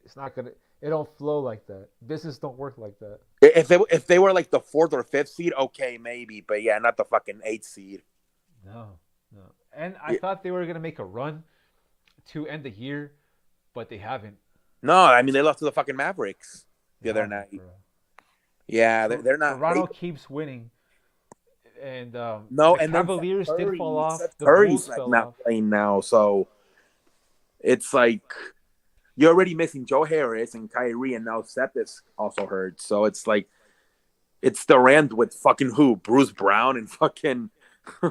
Speaker 2: it's not gonna. It don't flow like that. Business don't work like that.
Speaker 1: If they were like the 4th or 5th seed, okay, maybe, but yeah, not the fucking 8th seed.
Speaker 2: No, no. And I
Speaker 1: Yeah.
Speaker 2: thought they were gonna make a run to end the year, but they haven't.
Speaker 1: No, I mean they lost to the fucking Mavericks
Speaker 2: They
Speaker 1: the other
Speaker 2: haven't,
Speaker 1: night.
Speaker 2: bro.
Speaker 1: Yeah, they're not.
Speaker 2: Toronto keeps winning, and
Speaker 1: No,
Speaker 2: the
Speaker 1: and then
Speaker 2: Cavaliers did fall off.
Speaker 1: Seth
Speaker 2: The
Speaker 1: Curry's
Speaker 2: Bulls
Speaker 1: like
Speaker 2: fell
Speaker 1: not
Speaker 2: off.
Speaker 1: playing now, so it's like you're already missing Joe Harris and Kyrie, and now Seth is also hurt. So it's like it's the Rand with fucking who? Bruce Brown and fucking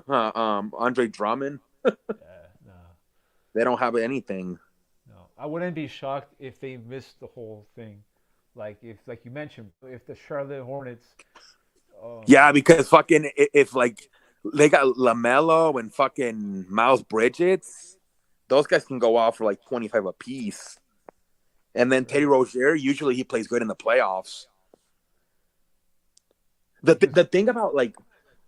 Speaker 1: Andre Drummond.
Speaker 2: Yeah, no,
Speaker 1: They don't have anything.
Speaker 2: no. I wouldn't be shocked if they missed the whole thing. Like if, like you mentioned, if the Charlotte Hornets, um,
Speaker 1: Yeah, because fucking if like they got Lamelo and fucking Miles Bridges, those guys can go off for like 25 apiece. And then Teddy Rozier, usually he plays good in the playoffs. The
Speaker 2: because
Speaker 1: the thing about like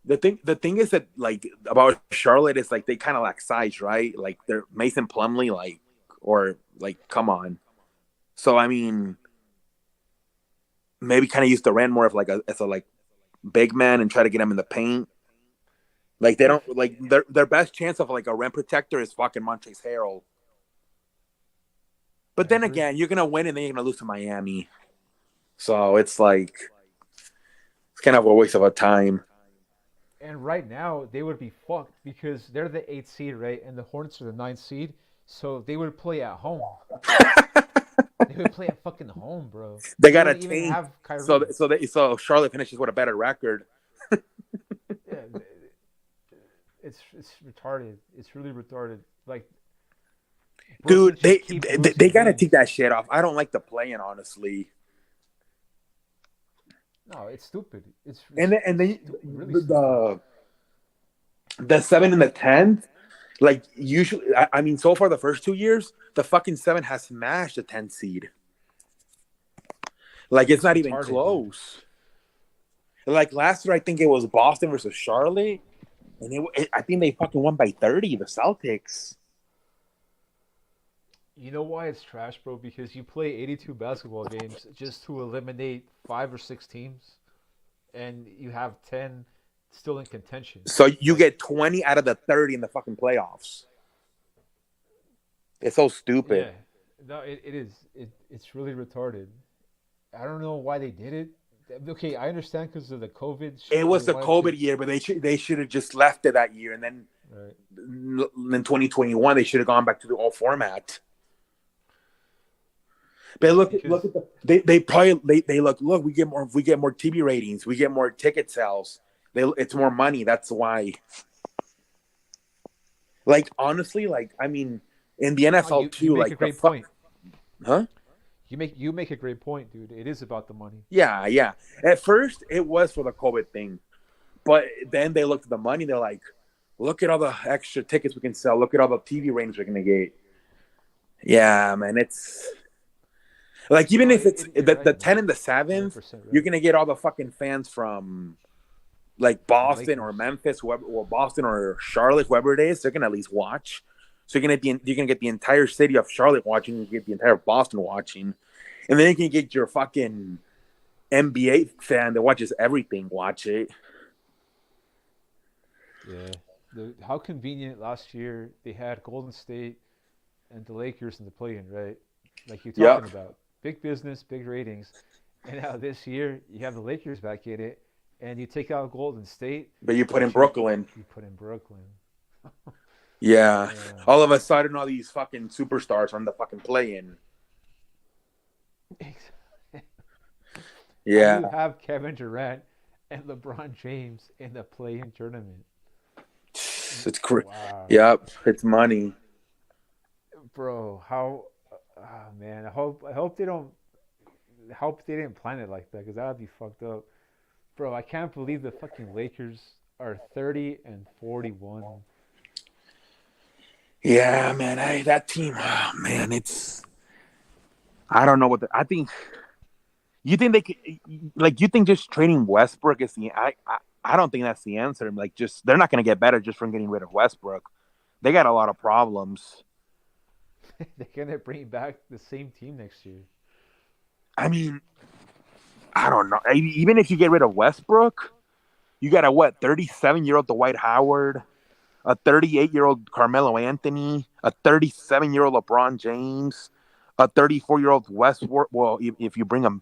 Speaker 1: the thing is that like about Charlotte is like they kind of lack size, right? Like they're Mason Plumlee, like or like come on. So I mean, maybe kind of use Durant more of like as a like big man and try to get him in the paint. Like they
Speaker 2: if
Speaker 1: don't like their best chance of like a rim protector is fucking Montrezl Harrell. But
Speaker 2: I
Speaker 1: then
Speaker 2: agree.
Speaker 1: again, you're gonna win and then you're gonna lose to Miami. So it's like it's kind of a waste of a time.
Speaker 2: And right now they would be fucked because they're the eighth seed, right? And the Hornets are the ninth seed, so they would play at home. They would play at fucking home, bro.
Speaker 1: They
Speaker 2: They
Speaker 1: got a
Speaker 2: wouldn't even
Speaker 1: tank,
Speaker 2: have Kyrie.
Speaker 1: so Charlotte finishes with a better record.
Speaker 2: Yeah, it's retarded. It's really retarded. Like Brooklyn
Speaker 1: Dude,
Speaker 2: should keep
Speaker 1: they
Speaker 2: losing
Speaker 1: gotta
Speaker 2: games.
Speaker 1: take that shit off. I don't like the playing, honestly.
Speaker 2: No, it's stupid.
Speaker 1: And then
Speaker 2: Really stupid.
Speaker 1: the 7 and the 10th, like usually, I mean, so far the first 2 years, the fucking 7 has smashed the 10th seed. Like it's
Speaker 2: It's
Speaker 1: not even
Speaker 2: retarded, dude.
Speaker 1: close. Like last year, I think it was Boston versus Charlotte, and I think they fucking won by 30. The Celtics.
Speaker 2: You know why it's trash, bro? Because you play 82 basketball games just to eliminate 5 or 6 teams, and you have 10 still in contention.
Speaker 1: So you
Speaker 2: Like,
Speaker 1: get 20 out of the 30 in the fucking playoffs. It's so stupid.
Speaker 2: yeah, no, it is. It's really retarded. I don't know why they did it. Okay, I understand because of the COVID
Speaker 1: It
Speaker 2: shit. They
Speaker 1: was the
Speaker 2: wanted to,
Speaker 1: COVID year, but they should have just left it that year, and then
Speaker 2: right?
Speaker 1: in 2021 they should have gone back to the old format. But look
Speaker 2: Because
Speaker 1: at they probably they look we get more TV ratings, we get more ticket sales. It's more money. That's why. Like honestly, like I mean, in the
Speaker 2: no,
Speaker 1: NFL
Speaker 2: you
Speaker 1: too,
Speaker 2: make a
Speaker 1: like the
Speaker 2: great
Speaker 1: fuck,
Speaker 2: point.
Speaker 1: huh?
Speaker 2: You make a great point, dude. It is about the money.
Speaker 1: Yeah, yeah. At first, it was for the COVID thing, but then they looked at the money. They're like, look at all the extra tickets we can sell. Look at all the TV ratings we're gonna get. Yeah, man, it's like even
Speaker 2: No,
Speaker 1: if it's
Speaker 2: you're
Speaker 1: the
Speaker 2: right, man.
Speaker 1: 10 and the
Speaker 2: You're
Speaker 1: 7th,
Speaker 2: 100%
Speaker 1: you're
Speaker 2: right.
Speaker 1: gonna get all the fucking fans from like
Speaker 2: The
Speaker 1: Boston or
Speaker 2: Lakers.
Speaker 1: Memphis, whoever, or Boston or Charlotte, whoever it is. They're gonna at least watch. So you're gonna get the entire city of Charlotte watching. You get the entire Boston watching, and then you can get your fucking NBA fan that watches everything watch it.
Speaker 2: Yeah. How convenient last year they had Golden State and the Lakers in the play-in, right? Like you're talking
Speaker 1: Yep.
Speaker 2: about. Big business, big ratings. And now this year you have the Lakers back in it and you take out Golden State,
Speaker 1: But you put in
Speaker 2: but
Speaker 1: Brooklyn.
Speaker 2: you put in Brooklyn.
Speaker 1: Yeah.
Speaker 2: Damn.
Speaker 1: All of a sudden, all these fucking superstars on the fucking play-in.
Speaker 2: How do you
Speaker 1: Yeah.
Speaker 2: have Kevin Durant and LeBron James in the play-in tournament?
Speaker 1: It's
Speaker 2: Wow.
Speaker 1: Yep. It's money.
Speaker 2: Bro, how man, I hope they didn't plan it like that because that would be fucked up. Bro, I can't believe the fucking Lakers are 30 and 41.
Speaker 1: Yeah, man. That team. Oh, man, it's. I don't know I think. You think they could, like? You think just trading Westbrook is the? I don't think that's the answer. Like, just they're not going to get better just from getting rid of Westbrook. They got a lot of problems.
Speaker 2: They're gonna bring back the same team next year.
Speaker 1: I mean, I don't know. Even if you get rid of Westbrook, you got a what? 37-year-old Dwight Howard, a 38-year-old Carmelo Anthony, a 37-year-old LeBron James, a 34-year-old Westbrook. Well, if you bring them,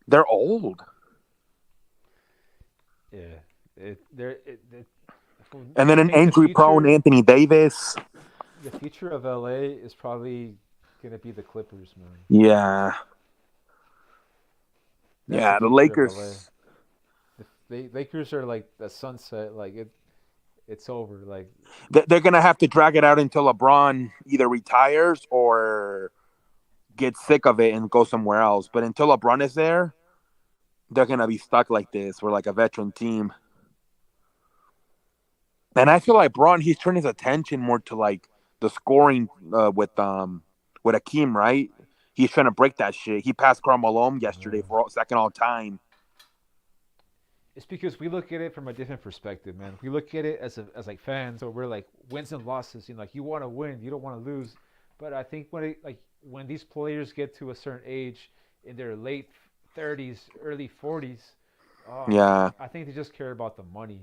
Speaker 1: they're old.
Speaker 2: Yeah, it,
Speaker 1: And then
Speaker 2: I
Speaker 1: an
Speaker 2: think
Speaker 1: injury-prone Anthony Davis.
Speaker 2: the future of LA is probably gonna be the Clippers, man.
Speaker 1: Yeah,
Speaker 2: That's the
Speaker 1: yeah. The
Speaker 2: future of LA.
Speaker 1: Lakers,
Speaker 2: The Lakers are like the sunset. Like it's over. Like
Speaker 1: they're gonna have to drag it out until LeBron either retires or gets sick of it and go somewhere else. But until LeBron is there, they're gonna be stuck like this. We're like a veteran team, and I feel like Braun he's turned his attention more to like the scoring with Akeem, right? He's trying to break that shit. He passed Karl Malone yesterday for second all time.
Speaker 2: it's because we look at it from a different perspective, man. We look at it as like fans, or we're like wins and losses. You know, like you want to win, you don't want to lose. But I think when these players get to a certain age, in their late 30s, early 40s,
Speaker 1: Yeah,
Speaker 2: I think they just care about the money.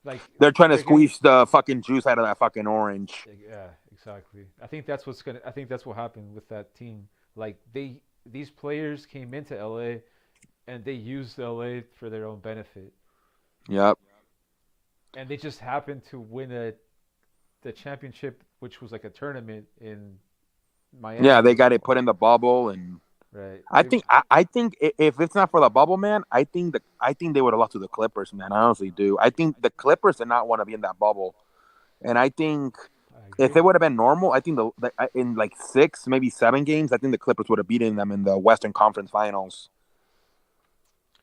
Speaker 2: Like
Speaker 1: they're trying to
Speaker 2: they're getting,
Speaker 1: squeeze the fucking juice out of that fucking orange.
Speaker 2: yeah, Exactly. I think that's what happened with that team. Like these players came into LA and they used LA for their own benefit,
Speaker 1: Yep.
Speaker 2: and they just happened to win the championship, which was like a tournament in
Speaker 1: Yeah, they
Speaker 2: Miami.
Speaker 1: got it put in the bubble, and
Speaker 2: Right.
Speaker 1: I think I think if it's not for the bubble, man, I think they would have lost to the Clippers, man. I honestly do. I think the Clippers did not want to be in that bubble, and I think
Speaker 2: I
Speaker 1: if
Speaker 2: agree.
Speaker 1: it would have been normal, I think the in like 6 maybe 7 games, I think the Clippers would have beaten them in the Western Conference Finals.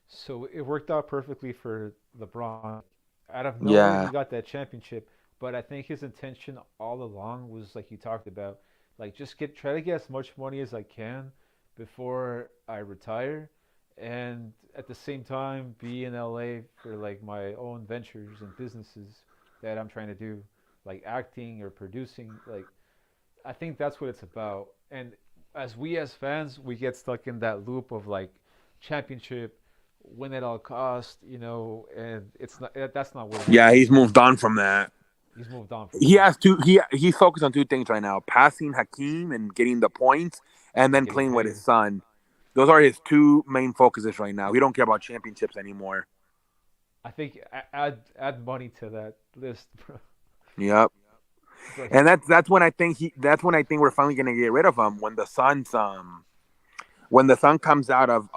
Speaker 2: So it worked out perfectly for LeBron. Out of nowhere, he
Speaker 1: Yeah,
Speaker 2: got that championship. But I think his intention all along was like you talked about, like just try to get as much money as I can before I retire, and at the same time be in LA for like my own ventures and businesses that I'm trying to do, like acting or producing. Like I think that's what it's about. And as fans, we get stuck in that loop of like championship, win at all cost, and it's not that's not what it
Speaker 1: yeah,
Speaker 2: is.
Speaker 1: he's moved on from that.
Speaker 2: He's moved on from
Speaker 1: He
Speaker 2: that.
Speaker 1: has he's focused on two things right now: passing Hakeem and getting the points, and
Speaker 2: And
Speaker 1: then
Speaker 2: getting
Speaker 1: playing with his
Speaker 2: paid.
Speaker 1: son. Those are his two main focuses right now. He don't care about championships anymore.
Speaker 2: I think add money to that list, bro.
Speaker 1: Yep.
Speaker 2: Bro,
Speaker 1: And that's when I think we're finally gonna get rid of him when the Sun comes out of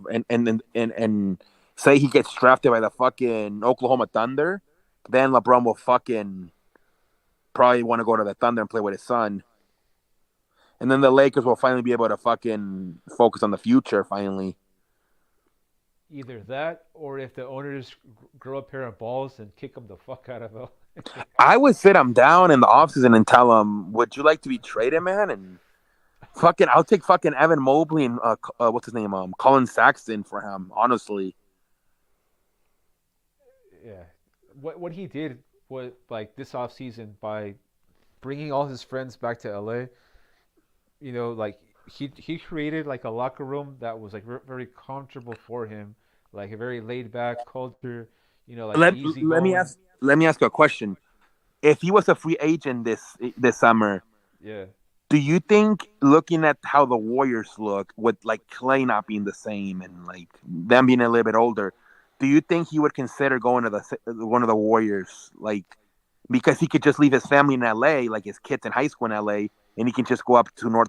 Speaker 1: and say he gets drafted by the fucking Oklahoma Thunder, then LeBron will fucking probably want to go to the Thunder and play with his son. And then the Lakers will finally be able to fucking focus on the future finally.
Speaker 2: either that or if the owners grow a pair of balls and kick him the fuck out of L.
Speaker 1: I would sit him down in the offseason and tell him, "Would you like to be traded, man?" And fucking, I'll take fucking Evan Mobley and what's his name, Colin Saxton for him. Honestly,
Speaker 2: Yeah. What he did was like this off season by bringing all his friends back to LA. Like he created like a locker room that was like very comfortable for him, like a very laid back culture. Like
Speaker 1: let
Speaker 2: easy
Speaker 1: let me
Speaker 2: going.
Speaker 1: ask let me ask you a question. If he was a free agent this summer,
Speaker 2: Yeah.
Speaker 1: do you think, looking at how the Warriors look, with like Clay not being the same and like them being a little bit older, do you think he would consider going to the one of the Warriors, like because he could just leave his family in L.A., like his kids in high school in L.A., and he can just go up to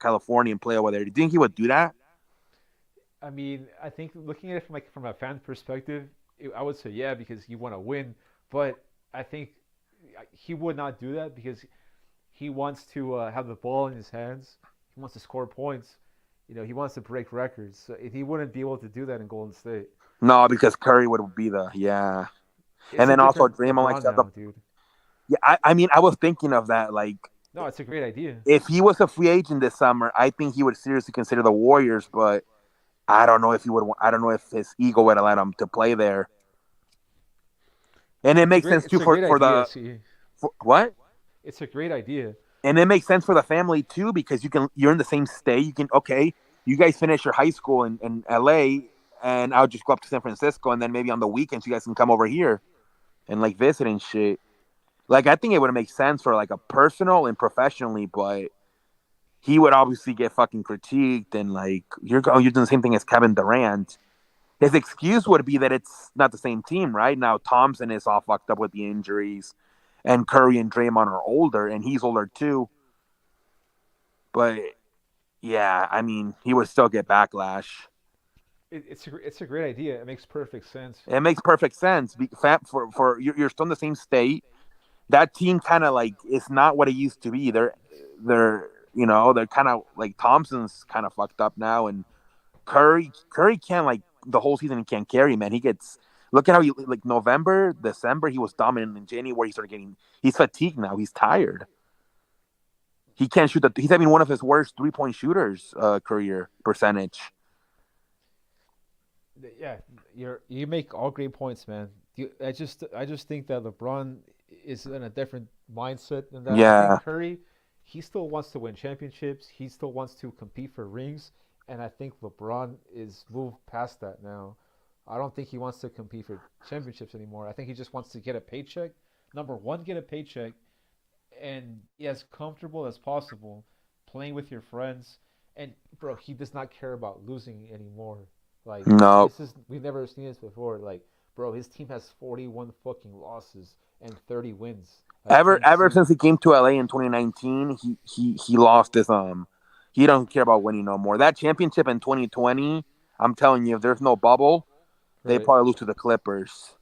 Speaker 1: California and play over there? Do you think he would do that?
Speaker 2: I mean, I think looking at it from a fan perspective, I would say yeah because you want to win, but I think he would not do that because he wants to have the ball in his hands. He wants to score points. He wants to break records. So he wouldn't be able to do that in Golden State.
Speaker 1: No, because Curry would be the yeah, and
Speaker 2: It's a
Speaker 1: then also
Speaker 2: different
Speaker 1: Draymond likes
Speaker 2: LeBron
Speaker 1: to have the
Speaker 2: now, dude.
Speaker 1: yeah. I mean, I was thinking of that. Like,
Speaker 2: No, it's a great idea.
Speaker 1: if he was a free agent this summer, I think he would seriously consider the Warriors. But I don't know if he would. I don't know if his ego would allow him to play there. And it makes sense too
Speaker 2: It's a great
Speaker 1: for
Speaker 2: idea.
Speaker 1: the
Speaker 2: See,
Speaker 1: for, what?
Speaker 2: it's a great idea.
Speaker 1: And it makes sense for the family too because you're in the same state. You can okay, you guys finish your high school in L.A. and I'll just go up to San Francisco, and then maybe on the weekends you guys can come over here and like visit and shit. Like, I think it would make sense for like a personal and professionally, but he would obviously get fucking critiqued and like you're doing the same thing as Kevin Durant. His excuse would be that it's not the same team, right? Now Thompson is all fucked up with the injuries, and Curry and Draymond are older, and he's older too. But yeah, I mean, he would still get backlash.
Speaker 2: It's a great idea. It makes perfect sense.
Speaker 1: It makes perfect sense. For you're still in the same state. That team kind of like it's not what it used to be. They're kind of like Thompson's kind of fucked up now, and Curry can't like the whole season. He can't carry, man. He gets look at how he like November, December he was dominant. In January he started getting he's fatigued now. He's tired. He can't shoot. He's having one of his worst 3-point shooters career percentage.
Speaker 2: Yeah, you make all great points, man. I just think that LeBron is in a different mindset than that. I think
Speaker 1: Yeah,
Speaker 2: Curry, he still wants to win championships. He still wants to compete for rings, and I think LeBron is moved past that now. I don't think he wants to compete for championships anymore. I think he just wants to get a paycheck. Number one, get a paycheck, and be as comfortable as possible, playing with your friends. And bro, he does not care about losing anymore. Like
Speaker 1: No.
Speaker 2: this is we've never seen this before. Like bro, his team has 41 fucking losses and 30 wins. Like can't
Speaker 1: Ever
Speaker 2: see.
Speaker 1: since he came to LA in 2019, he lost his he don't care about winning no more. That championship in 2020, I'm telling you, if there's no bubble, they
Speaker 2: Right.
Speaker 1: probably lose to the Clippers.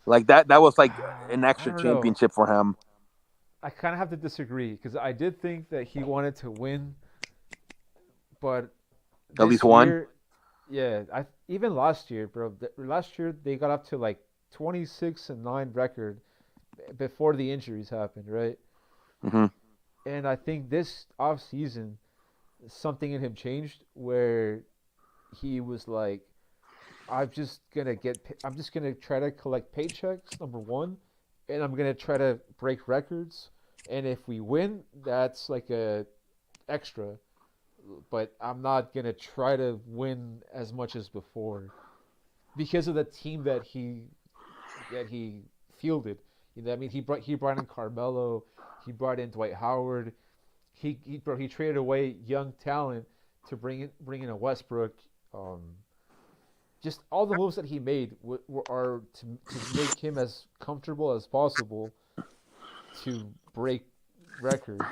Speaker 1: Like that was like an
Speaker 2: I
Speaker 1: extra
Speaker 2: don't know.
Speaker 1: championship for him.
Speaker 2: I kind of have to disagree because I did think that he wanted to win, but
Speaker 1: At least
Speaker 2: this
Speaker 1: one.
Speaker 2: year, yeah, I even last year, bro. Last year they got up to like 26-9 record before the injuries happened, right?
Speaker 1: Hmm.
Speaker 2: And I think this off season, something in him changed where he was like, I'm just gonna try to collect paychecks, number one, and I'm gonna try to break records. And if we win, that's like a extra. But I'm not gonna try to win as much as before because of the team that he fielded. You know, I mean, he brought in Carmelo, he brought in Dwight Howard. He traded away young talent to bring in a Westbrook. Um, just all the moves that he made are to make him as comfortable as possible to break records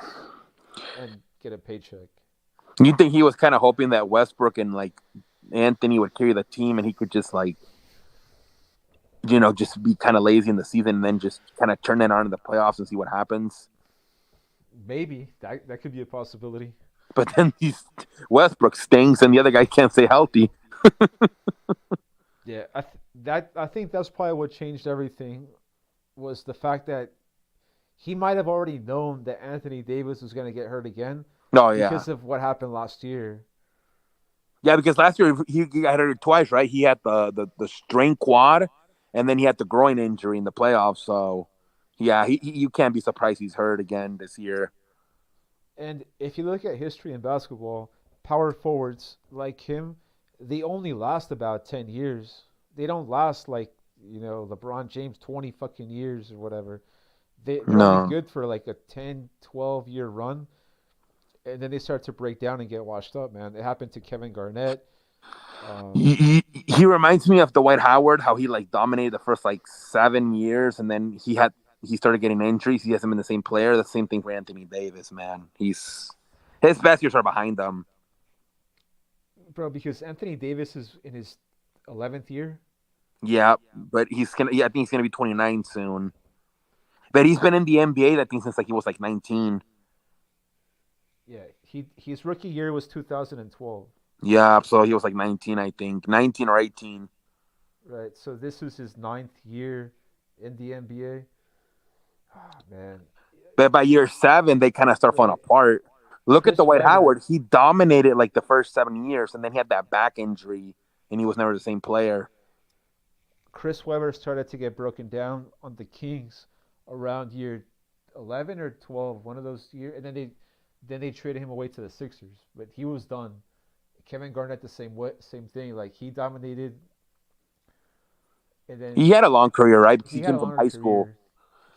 Speaker 2: and get a paycheck.
Speaker 1: You think he was kind of hoping that Westbrook and like Anthony would carry the team, and he could just like just be kind of lazy in the season, and then just kind of turn it on in the playoffs and see what happens.
Speaker 2: Maybe that could be a possibility.
Speaker 1: But then he's Westbrook stinks, and the other guy can't stay healthy.
Speaker 2: Yeah, I think that's probably what changed everything was the fact that he might have already known that Anthony Davis was going to get hurt again
Speaker 1: Oh yeah,
Speaker 2: because of what happened last year.
Speaker 1: yeah. Because last year he got hurt twice, right? He had the strain quad, and then he had the groin injury in the playoffs. So yeah, you can't be surprised he's hurt again this year.
Speaker 2: And if you look at history in basketball, power forwards like him, they only last about 10 years. They don't last like, LeBron James 20 fucking years or whatever. They're only
Speaker 1: No,
Speaker 2: good for like a 10, 12-year run and then they start to break down and get washed up, man. It happened to Kevin Garnett. Um,
Speaker 1: he reminds me of Dwight Howard, how he like dominated the first like 7 years, and then he started getting injuries. He hasn't been the same player. The same thing for Anthony Davis, man. His best years are behind him.
Speaker 2: bro, because Anthony Davis is in his 11th year.
Speaker 1: Yeah, but he's gonna. Yeah, I think he's gonna be 29 soon. But he's been in the NBA, I think, since like he was like 19.
Speaker 2: Yeah, his rookie year was 2012.
Speaker 1: Yeah, so he was like 19, I think, 19 or 18.
Speaker 2: Right. So this was his ninth year in the NBA. Ah, man.
Speaker 1: But by year 7, they kind of start falling
Speaker 2: Right.
Speaker 1: apart. Look at the
Speaker 2: Chris
Speaker 1: Dwight
Speaker 2: Webber.
Speaker 1: Howard. He dominated like the first 7 years, and then he had that back injury, and he was never the same player.
Speaker 2: Chris Webber started to get broken down on the Kings around year 11 or 12, one of those years, and then they traded him away to the Sixers, but he was done. Kevin Garnett the same way, same thing. Like he dominated, and then
Speaker 1: He had a long career, right? Because he
Speaker 2: he had
Speaker 1: came
Speaker 2: a
Speaker 1: from
Speaker 2: longer
Speaker 1: high school.
Speaker 2: career.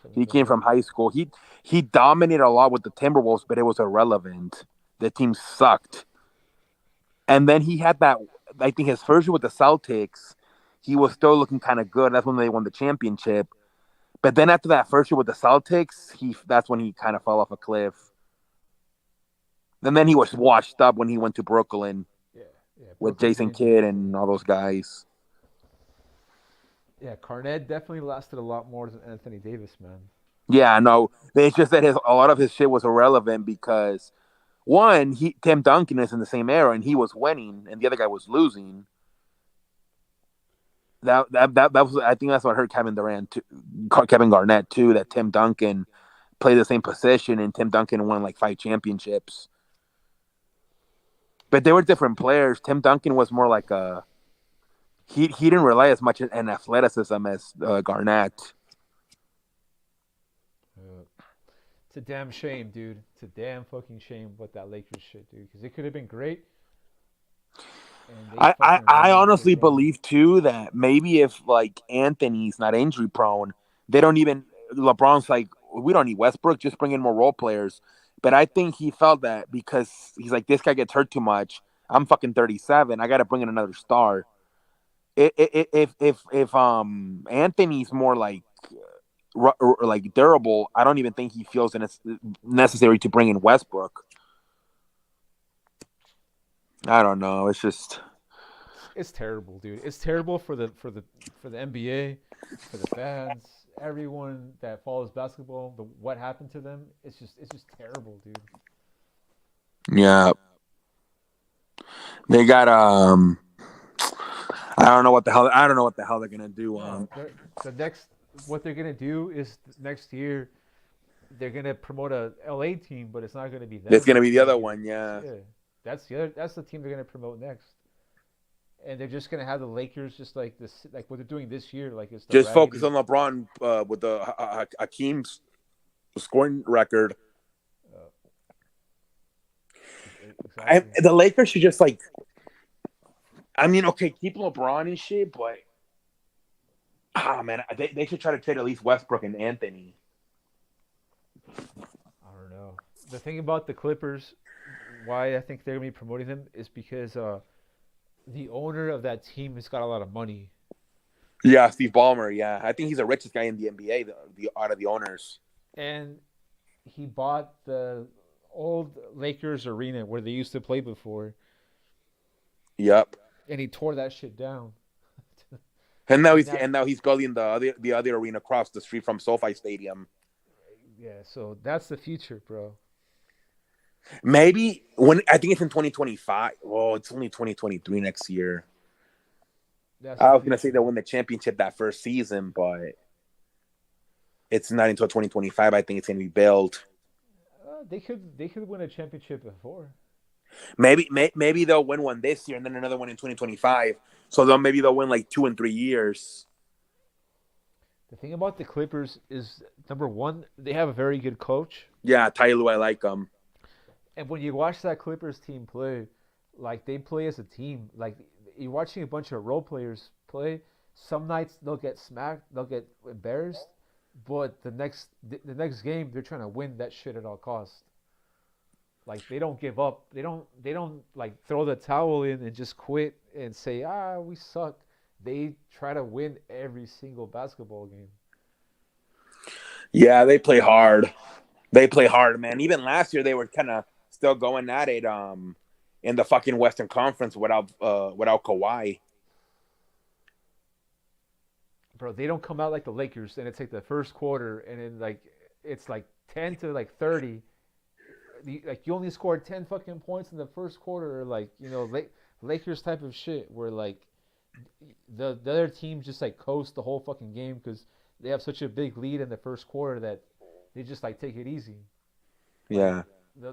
Speaker 2: Kevin
Speaker 1: He came from
Speaker 2: Garnett.
Speaker 1: high school. He dominated a lot with the Timberwolves, but it was irrelevant. The team sucked. And then he had that. I think his first year with the Celtics, he was still looking kind of good. That's when they won the championship. But then after that first year with the Celtics, that's when he kind of fell off a cliff. And then he was washed up when he went to Brooklyn
Speaker 2: Yeah, yeah.
Speaker 1: with
Speaker 2: Brooklyn
Speaker 1: Jason
Speaker 2: didn't do
Speaker 1: Kidd
Speaker 2: anything.
Speaker 1: and all those guys.
Speaker 2: Yeah, Garnett definitely lasted a lot more than Anthony Davis, man.
Speaker 1: Yeah, no, it's just that a lot of his shit was irrelevant because one, Tim Duncan is in the same era and he was winning, and the other guy was losing. That was, I think that's what hurt Kevin Garnett too. That Tim Duncan played the same position, and Tim Duncan won like 5 championships. But they were different players. Tim Duncan was more like a he didn't rely as much on athleticism as Garnett.
Speaker 2: Uh, it's a damn shame, dude. It's a damn fucking shame what that Lakers shit, dude. Because it could have been great, and they fucking
Speaker 1: I
Speaker 2: ruined it for
Speaker 1: honestly
Speaker 2: them.
Speaker 1: believe too that maybe if like Anthony's not injury prone, they don't even LeBron's like we don't need Westbrook. Just bring in more role players. But I think he felt that because he's like, this guy gets hurt too much. I'm fucking 37. I got to bring in another star. If Anthony's more like durable, I don't even think he feels it's necessary to bring in Westbrook. I don't know. It's just
Speaker 2: It's terrible, dude. It's terrible for the NBA, for the fans, everyone that follows basketball. What happened to them? It's just terrible, dude.
Speaker 1: yeah. They got I don't know what the hell they're gonna do.
Speaker 2: No, the next what they're gonna do is next year they're gonna promote a LA team, but it's not gonna be
Speaker 1: It's
Speaker 2: them.
Speaker 1: gonna be
Speaker 2: It's
Speaker 1: the
Speaker 2: gonna
Speaker 1: other
Speaker 2: be
Speaker 1: one. Yeah.
Speaker 2: yeah. That's the team they're gonna promote next, and they're just gonna have the Lakers just like this, like what they're doing this year, like it's the
Speaker 1: Just focus
Speaker 2: raggedy.
Speaker 1: on LeBron with the Hakeem's scoring record.
Speaker 2: Uh, exactly.
Speaker 1: The Lakers should just like. I mean, okay, keep LeBron and shit, but man, they should try to trade at least Westbrook and Anthony.
Speaker 2: I don't know. The thing about the Clippers, why I think they're gonna be promoting them is because the owner of that team has got a lot of money,
Speaker 1: Yeah, Steve Ballmer. Yeah, I think he's the richest guy in the NBA. The out of the owners.
Speaker 2: and he bought the old Lakers arena where they used to play before,
Speaker 1: Yep.
Speaker 2: and he tore that shit down.
Speaker 1: And now
Speaker 2: And
Speaker 1: he's
Speaker 2: that,
Speaker 1: building the other arena across the street from SoFi Stadium.
Speaker 2: yeah, so that's the future, bro.
Speaker 1: Maybe when I think it's in 2025. Well, it's only 2023 next year.
Speaker 2: That's the
Speaker 1: I was gonna say
Speaker 2: future.
Speaker 1: they'll win the championship that first season, but it's not until 2025. I think it's gonna be built.
Speaker 2: They could win a championship before.
Speaker 1: Maybe they'll win one this year and then another one in 2025. So maybe they'll win like 2 and 3 years.
Speaker 2: The thing about the Clippers is number one, they have a very good coach.
Speaker 1: Yeah, Tyloo, I like them.
Speaker 2: And when you watch that Clippers team play, like they play as a team. Like you're watching a bunch of role players play. Some nights they'll get smacked, they'll get embarrassed, but the next game they're trying to win that shit at all costs. Like they don't give up. They don't like throw the towel in and just quit and say we suck. They try to win every single basketball game.
Speaker 1: Yeah, they play hard. They play hard, man. Even last year, they were kind of still going at it. In the fucking Western Conference without Kawhi.
Speaker 2: Bro, they don't come out like the Lakers and it's like the first quarter and then like it's like 10 to like 30. Like you only scored 10 fucking points in the first quarter, like Lakers type of shit where like the other team just like coast the whole fucking game because they have such a big lead in the first quarter that they just like take it easy. Like
Speaker 1: Yeah,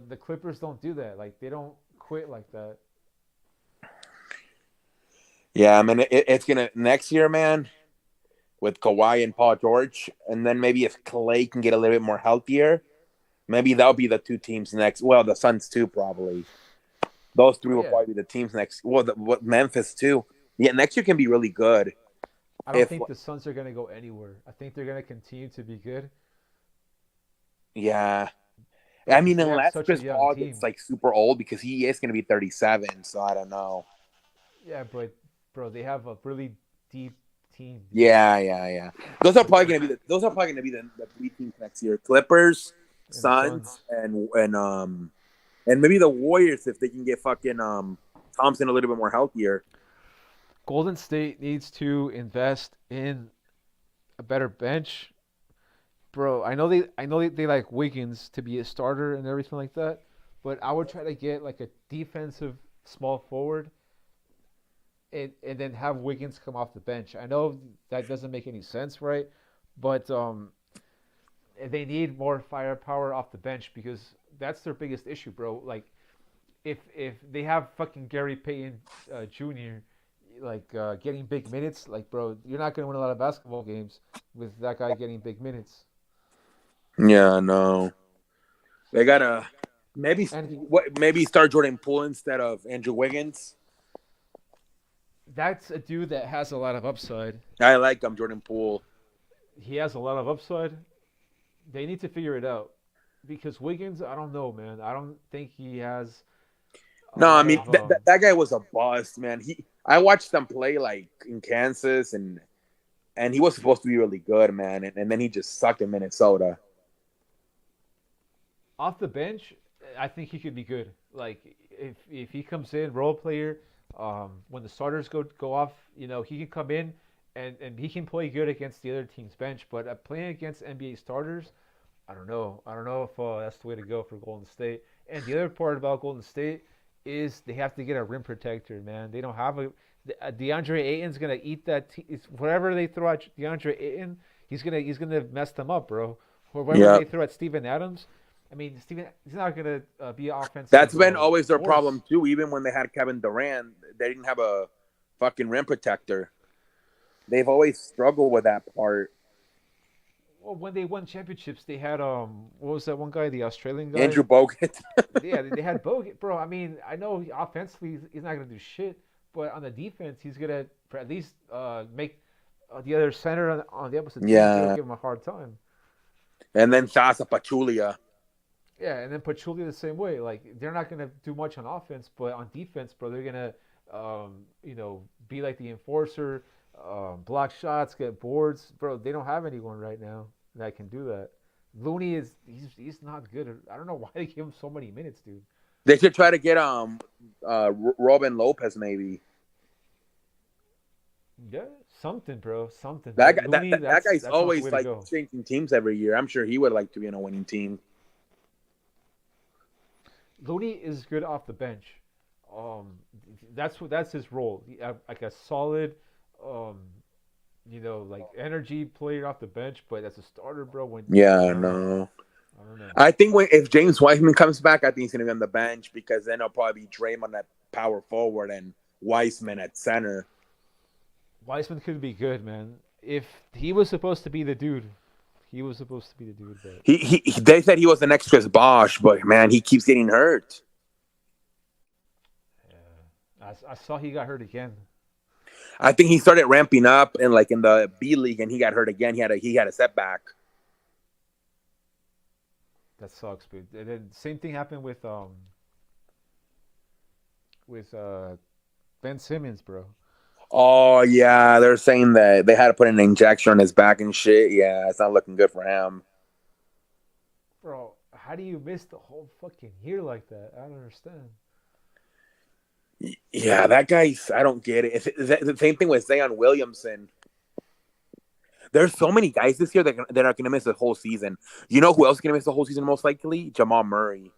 Speaker 2: the Clippers don't do that. Like they don't quit like that.
Speaker 1: yeah. I mean, it's gonna next year, man, with Kawhi and Paul George, and then maybe if Clay can get a little bit more healthier, maybe that'll be the two teams next. Well, the Suns too, probably. Those three
Speaker 2: Oh
Speaker 1: will
Speaker 2: yeah,
Speaker 1: probably be the teams next. Well, Memphis too. Yeah, next year can be really good.
Speaker 2: I don't
Speaker 1: If
Speaker 2: think the Suns are gonna go anywhere. I think they're gonna continue to be good,
Speaker 1: Yeah, I
Speaker 2: but because
Speaker 1: mean,
Speaker 2: they have
Speaker 1: unless
Speaker 2: such a
Speaker 1: Chris
Speaker 2: young
Speaker 1: Paul gets
Speaker 2: team.
Speaker 1: like super old because he is going to be 37, so I don't know.
Speaker 2: Yeah, but bro, they have a really deep team, dude.
Speaker 1: Yeah, yeah, yeah. Those are probably gonna be the three teams next year: Clippers,
Speaker 2: And the
Speaker 1: Suns,
Speaker 2: Suns.
Speaker 1: and maybe the Warriors if they can get fucking Thompson a little bit more healthier.
Speaker 2: Golden State needs to invest in a better bench, bro. I know they like Wiggins to be a starter and everything like that, but I would try to get like a defensive small forward and then have Wiggins come off the bench. I know that doesn't make any sense, right? But they need more firepower off the bench because that's their biggest issue, bro. Like if they have fucking Gary Payton Jr. like getting big minutes, like bro, you're not gonna win a lot of basketball games with that guy getting big minutes.
Speaker 1: Yeah, no, they gotta
Speaker 2: And
Speaker 1: maybe start Jordan Poole instead of Andrew Wiggins.
Speaker 2: that's a dude that has a lot of upside.
Speaker 1: I like Jordan Poole.
Speaker 2: He has a lot of upside, They need to figure it out because Wiggins, I don't know, man. I don't think he has a
Speaker 1: No, I
Speaker 2: lot
Speaker 1: mean
Speaker 2: of
Speaker 1: that guy was a bust, man. I watched him play like in Kansas, and he was supposed to be really good, man, and then he just sucked in Minnesota.
Speaker 2: off the bench. I think he could be good. Like if he comes in role player, when the starters go off, he can come in and he can play good against the other team's bench. But playing against NBA starters, I don't know. I don't know if that's the way to go for Golden State. And the other part about Golden State is they have to get a rim protector, man. They don't have a. DeAndre Ayton's gonna eat that. Whatever they throw at DeAndre Ayton, he's gonna mess them up, bro. Or whatever
Speaker 1: Yeah,
Speaker 2: they throw at Steven Adams. I mean, Steven, he's not gonna be an offensive
Speaker 1: that's been always their
Speaker 2: force.
Speaker 1: problem too. Even when they had Kevin Durant, they didn't have a fucking rim protector. They've always struggled with that part.
Speaker 2: Well, when they won championships, they had what was that one guy, the Australian guy?
Speaker 1: Andrew Bogut.
Speaker 2: Yeah, they had Bogut, bro. I mean, I know offensively he's not gonna do shit, but on the defense, he's gonna at least make the other center on the opposite team is gonna
Speaker 1: Yeah,
Speaker 2: give him a hard time.
Speaker 1: and then Sasa Pachulia.
Speaker 2: Yeah, and then Pachulia the same way. Like they're not gonna do much on offense, but on defense, bro, they're gonna be like the enforcer, block shots, get boards, bro. They don't have anyone right now that can do that. Looney he's not good. I don't know why they give him so many minutes, dude.
Speaker 1: They should try to get Robin Lopez maybe.
Speaker 2: Yeah, something, bro, something.
Speaker 1: That
Speaker 2: But
Speaker 1: guy,
Speaker 2: Looney,
Speaker 1: that guy's
Speaker 2: that's not the
Speaker 1: always
Speaker 2: way to
Speaker 1: like
Speaker 2: go.
Speaker 1: changing teams every year. I'm sure he would like to be in a winning team.
Speaker 2: Looney is good off the bench. Um, that's his role. Like a solid, um, like energy player off the bench. But as a starter, bro, when
Speaker 1: Yeah,
Speaker 2: nah,
Speaker 1: no.
Speaker 2: I don't know.
Speaker 1: I think if James Wiseman comes back, I think he's gonna be on the bench because then it'll probably be Draymond at power forward and Wiseman at center.
Speaker 2: Weissman could be good, man. If he was supposed to be the dude, he was supposed to be the dude. But
Speaker 1: They said he was the next Chris Bosh, but man, he keeps getting hurt.
Speaker 2: yeah, I saw he got hurt again.
Speaker 1: I think he started ramping up and like in the B League, and he got hurt again. He had a setback.
Speaker 2: That sucks, but and then same thing happened with Ben Simmons, bro.
Speaker 1: Oh yeah, they're saying that they had to put an injection on his back and shit. Yeah, it's not looking good for him.
Speaker 2: Bro, how do you miss the whole fucking year like that? I don't understand.
Speaker 1: Yeah, that guy's. I don't get it. It's the same thing with Zion Williamson. There's so many guys this year that are going to miss the whole season. You know who else is going to miss the whole season most likely? Jamal Murray.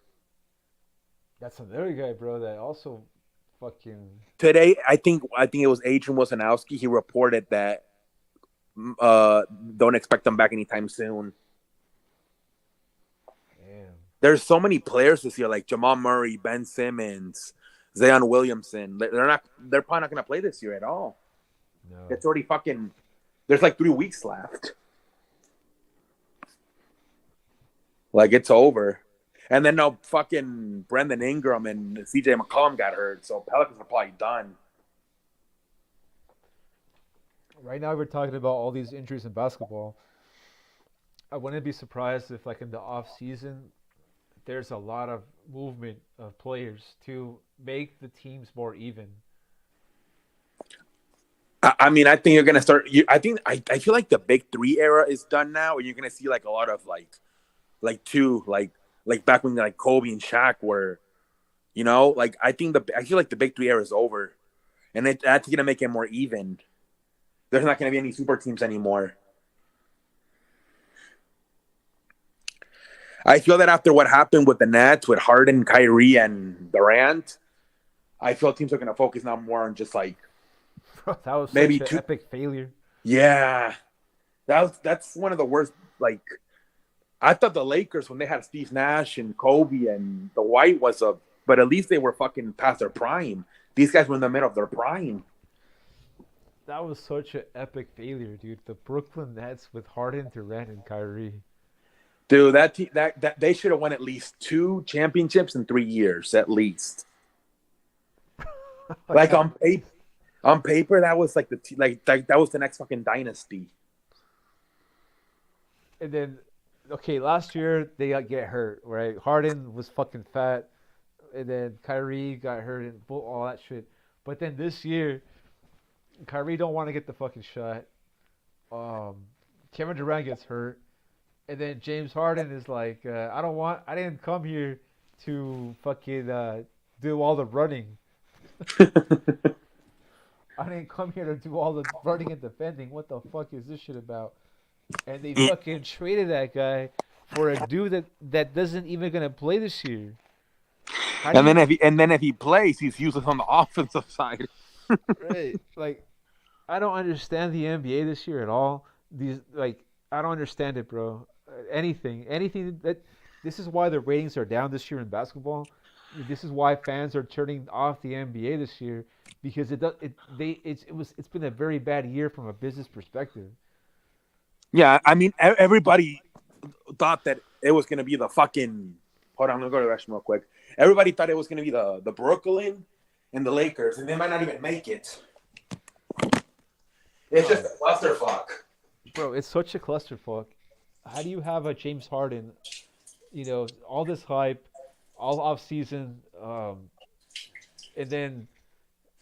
Speaker 2: That's another guy, bro, that also fucking
Speaker 1: Today, I think it was Adrian Wojnarowski. He reported that don't expect him back anytime soon.
Speaker 2: damn.
Speaker 1: There's so many players this year, like Jamal Murray, Ben Simmons, Zion Williamson. They're probably not going to play this year at all.
Speaker 2: No.
Speaker 1: It's already fucking. There's like 3 weeks left. Like it's over. And then no fucking Brendan Ingram and CJ McCollum got hurt, so Pelicans are probably done.
Speaker 2: Right now we're talking about all these injuries in basketball. I wouldn't be surprised if like in the off season there's a lot of movement of players to make the teams more even.
Speaker 1: I mean, I think you're gonna start. I feel like the big three era is done now, and you're gonna see like a lot of like two like back when like Kobe and Shaq were, like I feel like the big three era is over, and that's gonna make it more even. There's not gonna be any super teams anymore. I feel that after what happened with the Nets, with Harden, Kyrie, and Durant, I feel teams are gonna focus now more on just like
Speaker 2: Bro, that was
Speaker 1: maybe
Speaker 2: such an
Speaker 1: two.
Speaker 2: epic failure.
Speaker 1: Yeah, that's one of the worst. Like I thought the Lakers when they had Steve Nash and Kobe and the White was but at least they were fucking past their prime. These guys were in the middle of their prime.
Speaker 2: That was such an epic failure, dude. The Brooklyn Nets with Harden, Durant, and Kyrie.
Speaker 1: Dude, that they should have won at least 2 championships in 3 years, at least. Like on paper, that was like that was the next fucking dynasty.
Speaker 2: And then okay, last year they got get hurt, right? Harden was fucking fat, and then Kyrie got hurt and all that shit. But then this year, Kyrie don't want to get the fucking shot. Um, Kevin Durant gets hurt, and then James Harden is like, I didn't come here to fucking do all the running. I didn't come here to do all the running and defending. What the fuck is this shit about? And they fucking traded that guy for a dude that doesn't even gonna play this year. How do you
Speaker 1: And then if he plays, he's useless on the offensive side.
Speaker 2: right? Like I don't understand the NBA this year at all. These like I don't understand it, bro. Anything that this is why the ratings are down this year in basketball. This is why fans are turning off the NBA this year because it does it they it's been a very bad year from a business perspective.
Speaker 1: Yeah, I mean, everybody thought that it was gonna be the fucking. Hold on, I'm gonna go to the restroom real quick. Everybody thought it was gonna be the Brooklyn and the Lakers, and they might not even make it. It's just a clusterfuck.
Speaker 2: Bro, it's such a clusterfuck. How do you have a James Harden, all this hype, all off season, and then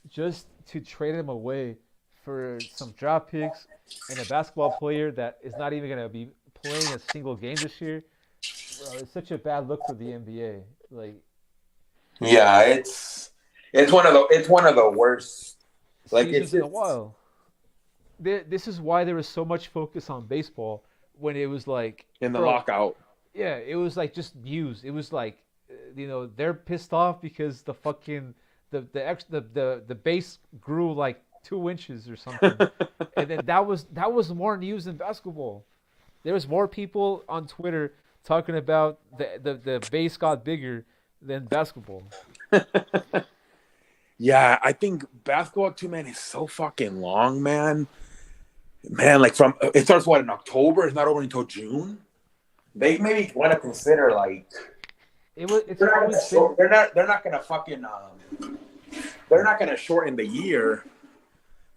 Speaker 2: just to trade him away for some draft picks and a basketball player that is not even gonna be playing a single game this year? Bro, it's such a bad look for the NBA. Like
Speaker 1: Yeah, it's one of the worst. Like
Speaker 2: seasons in a while. This is why there was so much focus on baseball when it was like,
Speaker 1: in the
Speaker 2: bro,
Speaker 1: lockout.
Speaker 2: yeah, it was like just news. It was like, they're pissed off because the fucking the base grew like 2 inches or something, and then that was more news than basketball. There was more people on Twitter talking about the base got bigger than basketball.
Speaker 1: Yeah, I think basketball too, man, is so fucking long, man. Man, like from it starts what in October, it's not over until June. They maybe want to consider like
Speaker 2: It's always been
Speaker 1: they're not gonna fucking they're not gonna shorten the year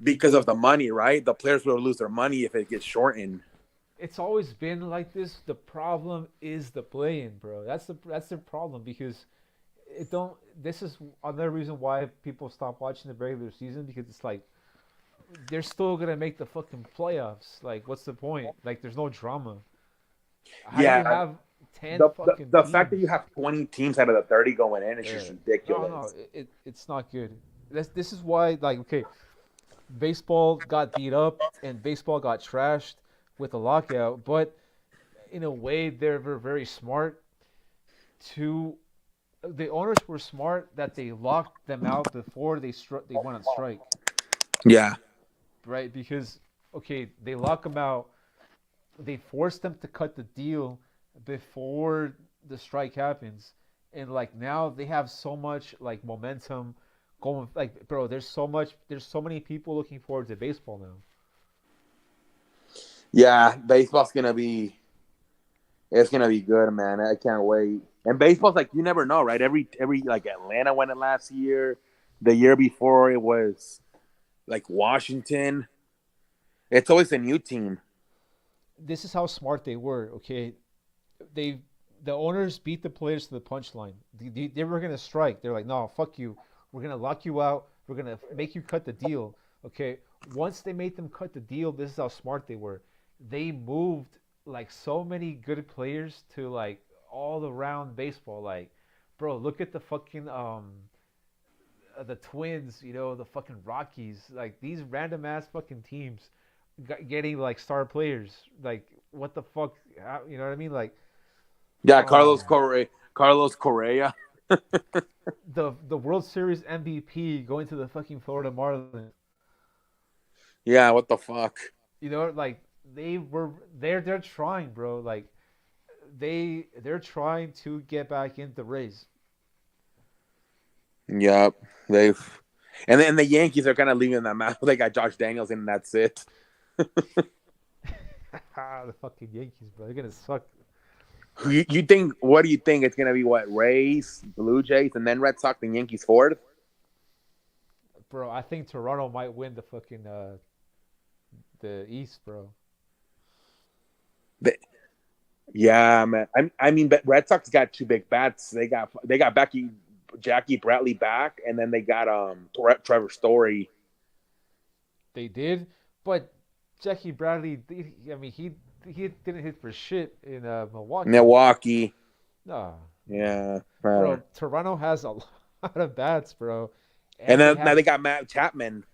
Speaker 1: because of the money, right? The players will lose their money if it gets shortened.
Speaker 2: it's always been like this. The problem is the play-in, bro. That's the problem because it don't. This is another reason why people stop watching the regular season because it's like they're still gonna make the fucking playoffs. Like, what's the point? Like, there's no drama. How do you
Speaker 1: Yeah,
Speaker 2: have 10 fucking
Speaker 1: the fact that you
Speaker 2: teams?
Speaker 1: have 20 teams out of the 30 going in is
Speaker 2: Yeah.
Speaker 1: just
Speaker 2: No, no,
Speaker 1: ridiculous.
Speaker 2: it's not good. This is why, like, okay, baseball got beat up and baseball got trashed with the lockout, but in a way they were very smart to the owners were smart that they locked them out before they went on strike,
Speaker 1: Yeah.
Speaker 2: right? Because okay, they lock them out, they force them to cut the deal before the strike happens, and like now they have so much like momentum going. Like, bro, there's so many people looking forward to baseball now.
Speaker 1: Yeah, baseball's gonna be it's gonna be good, man. I can't wait. And baseball's like you never know, right? Every like Atlanta won it last year. The year before it was like Washington. It's always a new team.
Speaker 2: This is how smart they were. Okay, they the owners beat the players to the punchline. They were gonna strike. They're like, no, fuck you. We're gonna lock you out. We're gonna make you cut the deal. Okay. Once they made them cut the deal, this is how smart they were. They moved like so many good players to like all around baseball. Like, bro, look at the fucking the Twins. The fucking Rockies. Like these random ass fucking teams getting like star players. Like, what the fuck? You know what I mean? Like,
Speaker 1: Yeah,
Speaker 2: um,
Speaker 1: Carlos Correa.
Speaker 2: the World Series MVP going to the fucking Florida Marlins.
Speaker 1: Yeah, what the fuck?
Speaker 2: Like they're trying, bro. Like they're trying to get back into the race.
Speaker 1: Yep. They've and then the Yankees are kind of leaving that mouth. They got Josh Daniels and that's it.
Speaker 2: The fucking Yankees, bro. They're gonna suck.
Speaker 1: You think what do you think it's gonna be what Rays, Blue Jays, and then Red Sox and Yankees fourth?
Speaker 2: Bro, I think Toronto might win the fucking the East, bro.
Speaker 1: Yeah, man. I mean, but Red Sox got two big bats. They got Jackie Bradley back, and then they got Trevor Story.
Speaker 2: They did, but Jackie Bradley, I mean, he didn't hit for shit in Milwaukee.
Speaker 1: Milwaukee.
Speaker 2: No, no,
Speaker 1: Yeah.
Speaker 2: bro. Toronto has a lot of bats, bro,
Speaker 1: And
Speaker 2: and
Speaker 1: then now they got Matt Chapman.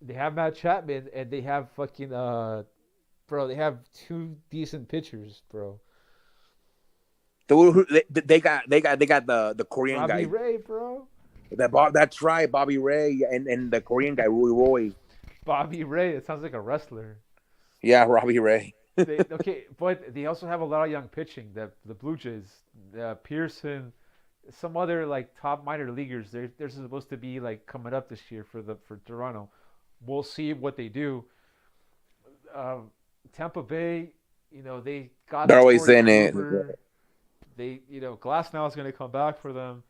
Speaker 2: they have Matt Chapman, and they have fucking bro. They have two decent pitchers, bro.
Speaker 1: They got the Korean
Speaker 2: Robbie
Speaker 1: guy.
Speaker 2: Ray, bro.
Speaker 1: That's right, Bobby Ray, and the Korean guy Roy.
Speaker 2: Bobby Ray. It sounds like a wrestler.
Speaker 1: Yeah, Robbie Ray.
Speaker 2: They okay, but they also have a lot of young pitching. The Blue Jays, Pearson, some other like top minor leaguers. They're supposed to be like coming up this year for Toronto. We'll see what they do. Tampa Bay, they got
Speaker 1: They're always
Speaker 2: Corey
Speaker 1: in it.
Speaker 2: Kluber. They Glass now is going to come back for them.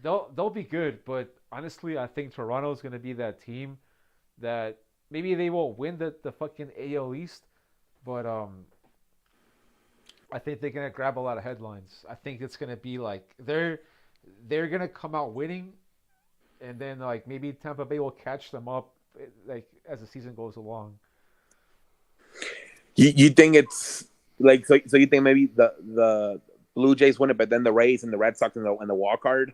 Speaker 2: They'll be good, but honestly, I think Toronto is going to be that team that maybe they won't win the fucking AL East, but I think they're gonna grab a lot of headlines. I think it's gonna be like they're gonna come out winning, and then like maybe Tampa Bay will catch them up like as the season goes along.
Speaker 1: You think it's like so you think maybe the Blue Jays win it, but then the Rays and the Red Sox and the wild card?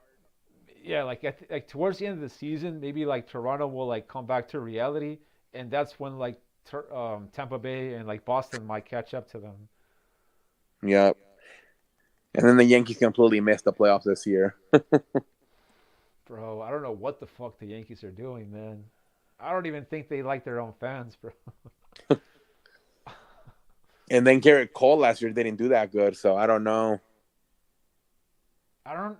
Speaker 2: Yeah, like towards the end of the season, maybe like Toronto will like come back to reality, and that's when like Tampa Bay and like Boston might catch up to them.
Speaker 1: Yeah. And then the Yankees completely missed the playoffs this year.
Speaker 2: Bro, I don't know what the fuck the Yankees are doing, man. I don't even think they like their own fans, bro.
Speaker 1: And then Garrett Cole last year didn't do that good, so I don't know.
Speaker 2: I don't.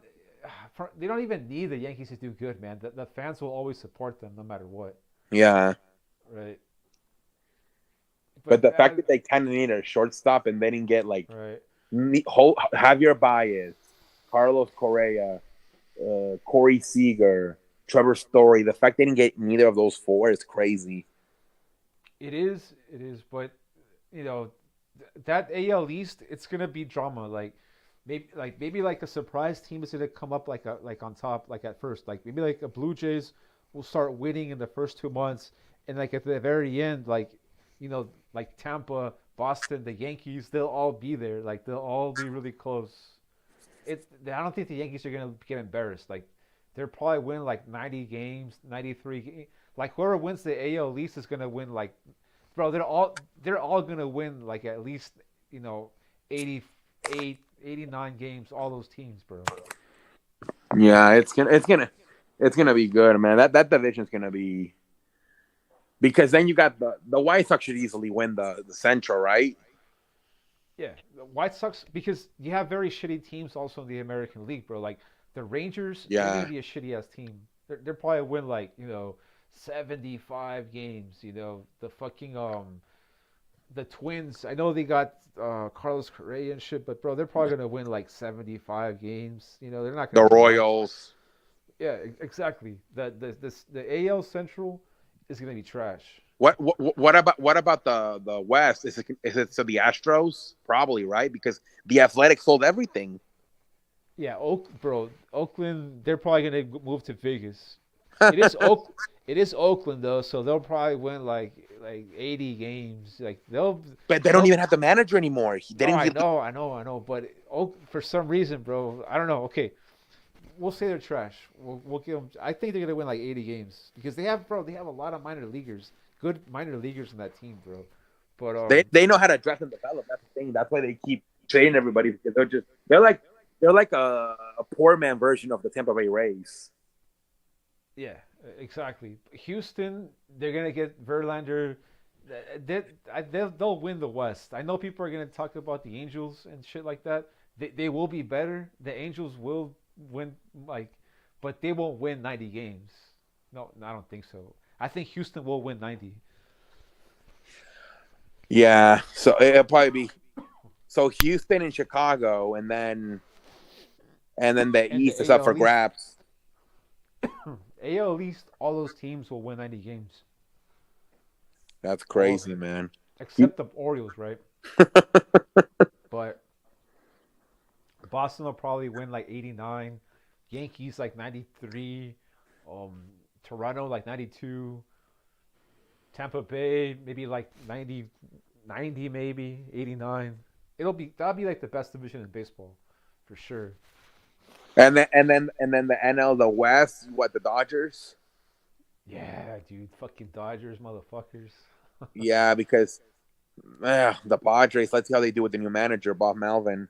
Speaker 2: They don't even need the Yankees to do good, man. The fans will always support them no matter what.
Speaker 1: Yeah.
Speaker 2: Right.
Speaker 1: But the fact that they kind of need a shortstop and they didn't get like
Speaker 2: right.
Speaker 1: Javier Baez, Carlos Correa, Corey Seager, Trevor Story, the fact they didn't get neither of those four is crazy.
Speaker 2: It is, but that AL East, it's gonna be drama. Maybe like a surprise team is gonna come up like on top like at first. Like maybe like a Blue Jays will start winning in the first 2 months, and like at the very end, like Tampa, Boston, the Yankees, they'll all be there. Like they'll all be really close. I don't think the Yankees are gonna get embarrassed. Like they'll probably win like 90 games, 93 games. Like whoever wins the AL East is gonna win like, bro. They're all gonna win like at least 88, 89 games. All those teams, bro.
Speaker 1: Yeah, it's gonna be good, man. That division's gonna be, because then you got the White Sox should easily win the Central, right?
Speaker 2: Yeah, the White Sox, because you have very shitty teams also in the American League, bro. Like the Rangers, they're
Speaker 1: Yeah.
Speaker 2: gonna be a shitty ass team. They're probably win like 75 games. The fucking the Twins. I know they got Carlos Correa and shit, but bro, they're probably gonna win like 75 games. They're not
Speaker 1: The
Speaker 2: gonna win much.
Speaker 1: Royals.
Speaker 2: Yeah, exactly. The AL Central is gonna be trash.
Speaker 1: What about the West? Is it so the Astros? Probably, right? Because the Athletics sold everything.
Speaker 2: Yeah, bro, Oakland. They're probably gonna move to Vegas. It is It is Oakland though, so they'll probably win like 80 games. Like
Speaker 1: But they don't even have the manager anymore. They
Speaker 2: No,
Speaker 1: didn't
Speaker 2: I
Speaker 1: give,
Speaker 2: know, I know, I know. But for some reason, bro, I don't know. Okay, we'll say they're trash. We'll give them. I think they're gonna win like 80 games because they have a lot of minor leaguers, good minor leaguers in that team, bro. But
Speaker 1: they know how to draft and develop. That's the thing. That's why they keep trading everybody, because they're like a poor man version of the Tampa Bay Rays.
Speaker 2: yeah, exactly. Houston, they're gonna get Verlander. They'll win the West. I know people are gonna talk about the Angels and shit like that. They will be better. The Angels will win, but they won't win 90 games. No, I don't think so. I think Houston will win 90.
Speaker 1: Yeah, so it'll probably be Houston and Chicago, and then the
Speaker 2: And
Speaker 1: East
Speaker 2: the
Speaker 1: is up for
Speaker 2: AL East,
Speaker 1: grabs.
Speaker 2: AL East, all those teams will win 90 games.
Speaker 1: That's
Speaker 2: All of
Speaker 1: crazy,
Speaker 2: them.
Speaker 1: man.
Speaker 2: Except the Orioles, right? Boston will probably win like 89. Yankees like 93. Um, Toronto like 92. Tampa Bay maybe like 90, 90 maybe 89. That'll be like the best division in baseball, for sure.
Speaker 1: And then the NL, the West, what, the Dodgers?
Speaker 2: Yeah, dude, fucking Dodgers, motherfuckers.
Speaker 1: Yeah, because the Padres. Let's see how they do with the new manager, Bob Melvin.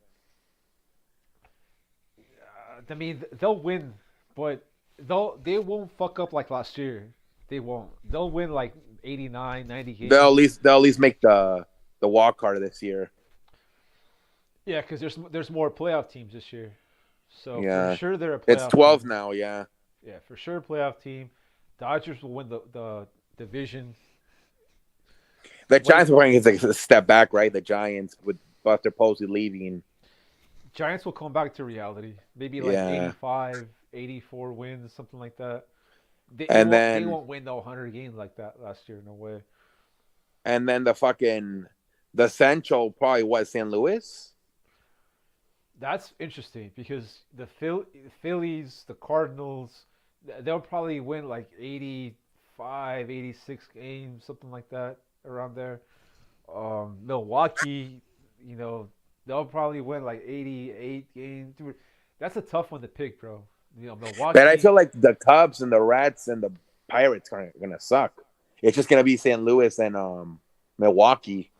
Speaker 2: I mean, they'll win, but they won't fuck up like last year. They won't. They'll win like 89, 90 games.
Speaker 1: They'll at least make the wild card this year.
Speaker 2: Yeah, because there's more playoff teams this year, so for
Speaker 1: Yeah,
Speaker 2: sure they're a
Speaker 1: it's
Speaker 2: playoff
Speaker 1: 12
Speaker 2: team.
Speaker 1: now. Yeah,
Speaker 2: Yeah, for sure playoff team. Dodgers will win the division.
Speaker 1: the
Speaker 2: What
Speaker 1: Giants were going to take a step back, right? The Giants with Buster Posey leaving.
Speaker 2: Giants will come back to reality. Maybe like
Speaker 1: Yeah,
Speaker 2: 85, 84 wins, something like that.
Speaker 1: and
Speaker 2: They
Speaker 1: then
Speaker 2: won't win no 100 games like that last year. No way.
Speaker 1: the Central probably what, St. Louis.
Speaker 2: That's interesting because Phillies, the Cardinals, they'll probably win like 85, 86 games, something like that, around there. Milwaukee, you know, they'll probably win like 88 games. Dude, that's a tough one to pick, bro.
Speaker 1: But I
Speaker 2: Milwaukee.
Speaker 1: feel like the Cubs and the Reds and the Pirates are gonna suck. It's just gonna be St. Louis and Milwaukee.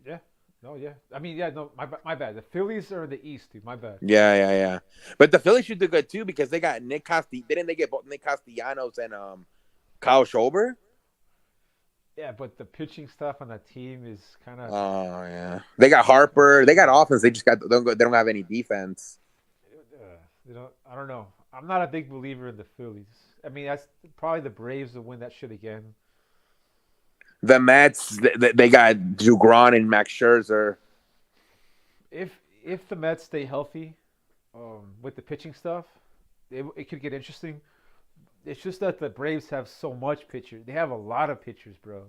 Speaker 2: Yeah. No, yeah. I mean, yeah, no, my bad. The Phillies are in the East, dude. My bad.
Speaker 1: Yeah. But the Phillies should do good too because they got Nick Casti. Didn't they get both Nick Castellanos and Kyle Schober?
Speaker 2: Yeah, but the pitching stuff on that team is kind of.
Speaker 1: Oh yeah, they got Harper. They got offense. They just got they don't have any defense.
Speaker 2: I don't know. I'm not a big believer in the Phillies. I mean, that's probably the Braves will win that shit again.
Speaker 1: The Mets. They got Degrom and Max Scherzer.
Speaker 2: If the Mets stay healthy, with the pitching stuff, it could get interesting. It's just that the Braves have so much pitchers. They have a lot of pitchers, bro.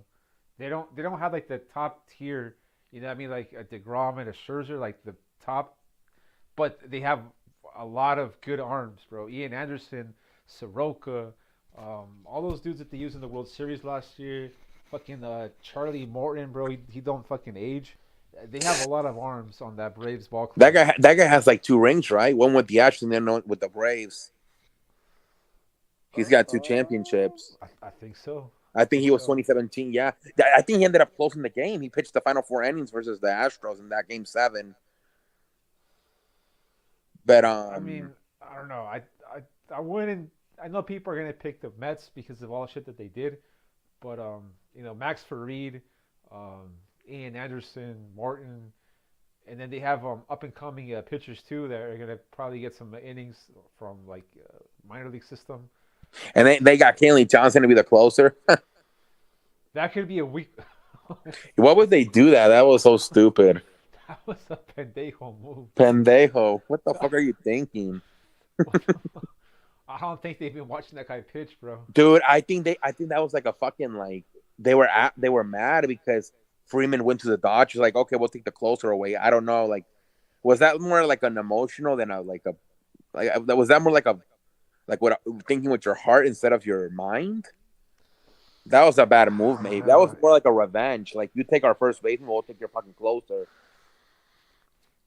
Speaker 2: They don't have like the top tier. You know what I mean? Like a Degrom and a Scherzer, like the top. But they have a lot of good arms, bro. Ian Anderson, Soroka, all those dudes that they used in the World Series last year. Fucking Charlie Morton, bro. He don't fucking age. They have a lot of arms on that Braves ball club.
Speaker 1: That guy has like 2 rings, right? One with the Astros and then one with the Braves. He's got 2 championships.
Speaker 2: I think so.
Speaker 1: I think he was 2017. Yeah, I think he ended up closing the game. He pitched the final 4 innings versus the Astros in that game 7. But
Speaker 2: I mean, I don't know. I wouldn't. I know people are gonna pick the Mets because of all the shit that they did, but Max Farid, um, Ian Anderson, Martin, and then they have up and coming pitchers too that are gonna probably get some innings from like minor league system.
Speaker 1: and they got Kenley Johnson to be the closer.
Speaker 2: That could be a weak.
Speaker 1: What would they do that? That was so stupid.
Speaker 2: That was a pendejo move.
Speaker 1: Pendejo. What the fuck are you thinking?
Speaker 2: I don't think they've been watching that guy pitch, bro.
Speaker 1: Dude, I think that was like a fucking like they were mad because Freeman went to the Dodgers. Like, okay, we'll take the closer away. I don't know. Like, was that more like an emotional than was that more like what thinking with your heart instead of your mind? That was a bad move, maybe. That was more like a revenge. Like, you take our first baseman, we'll take your fucking closer.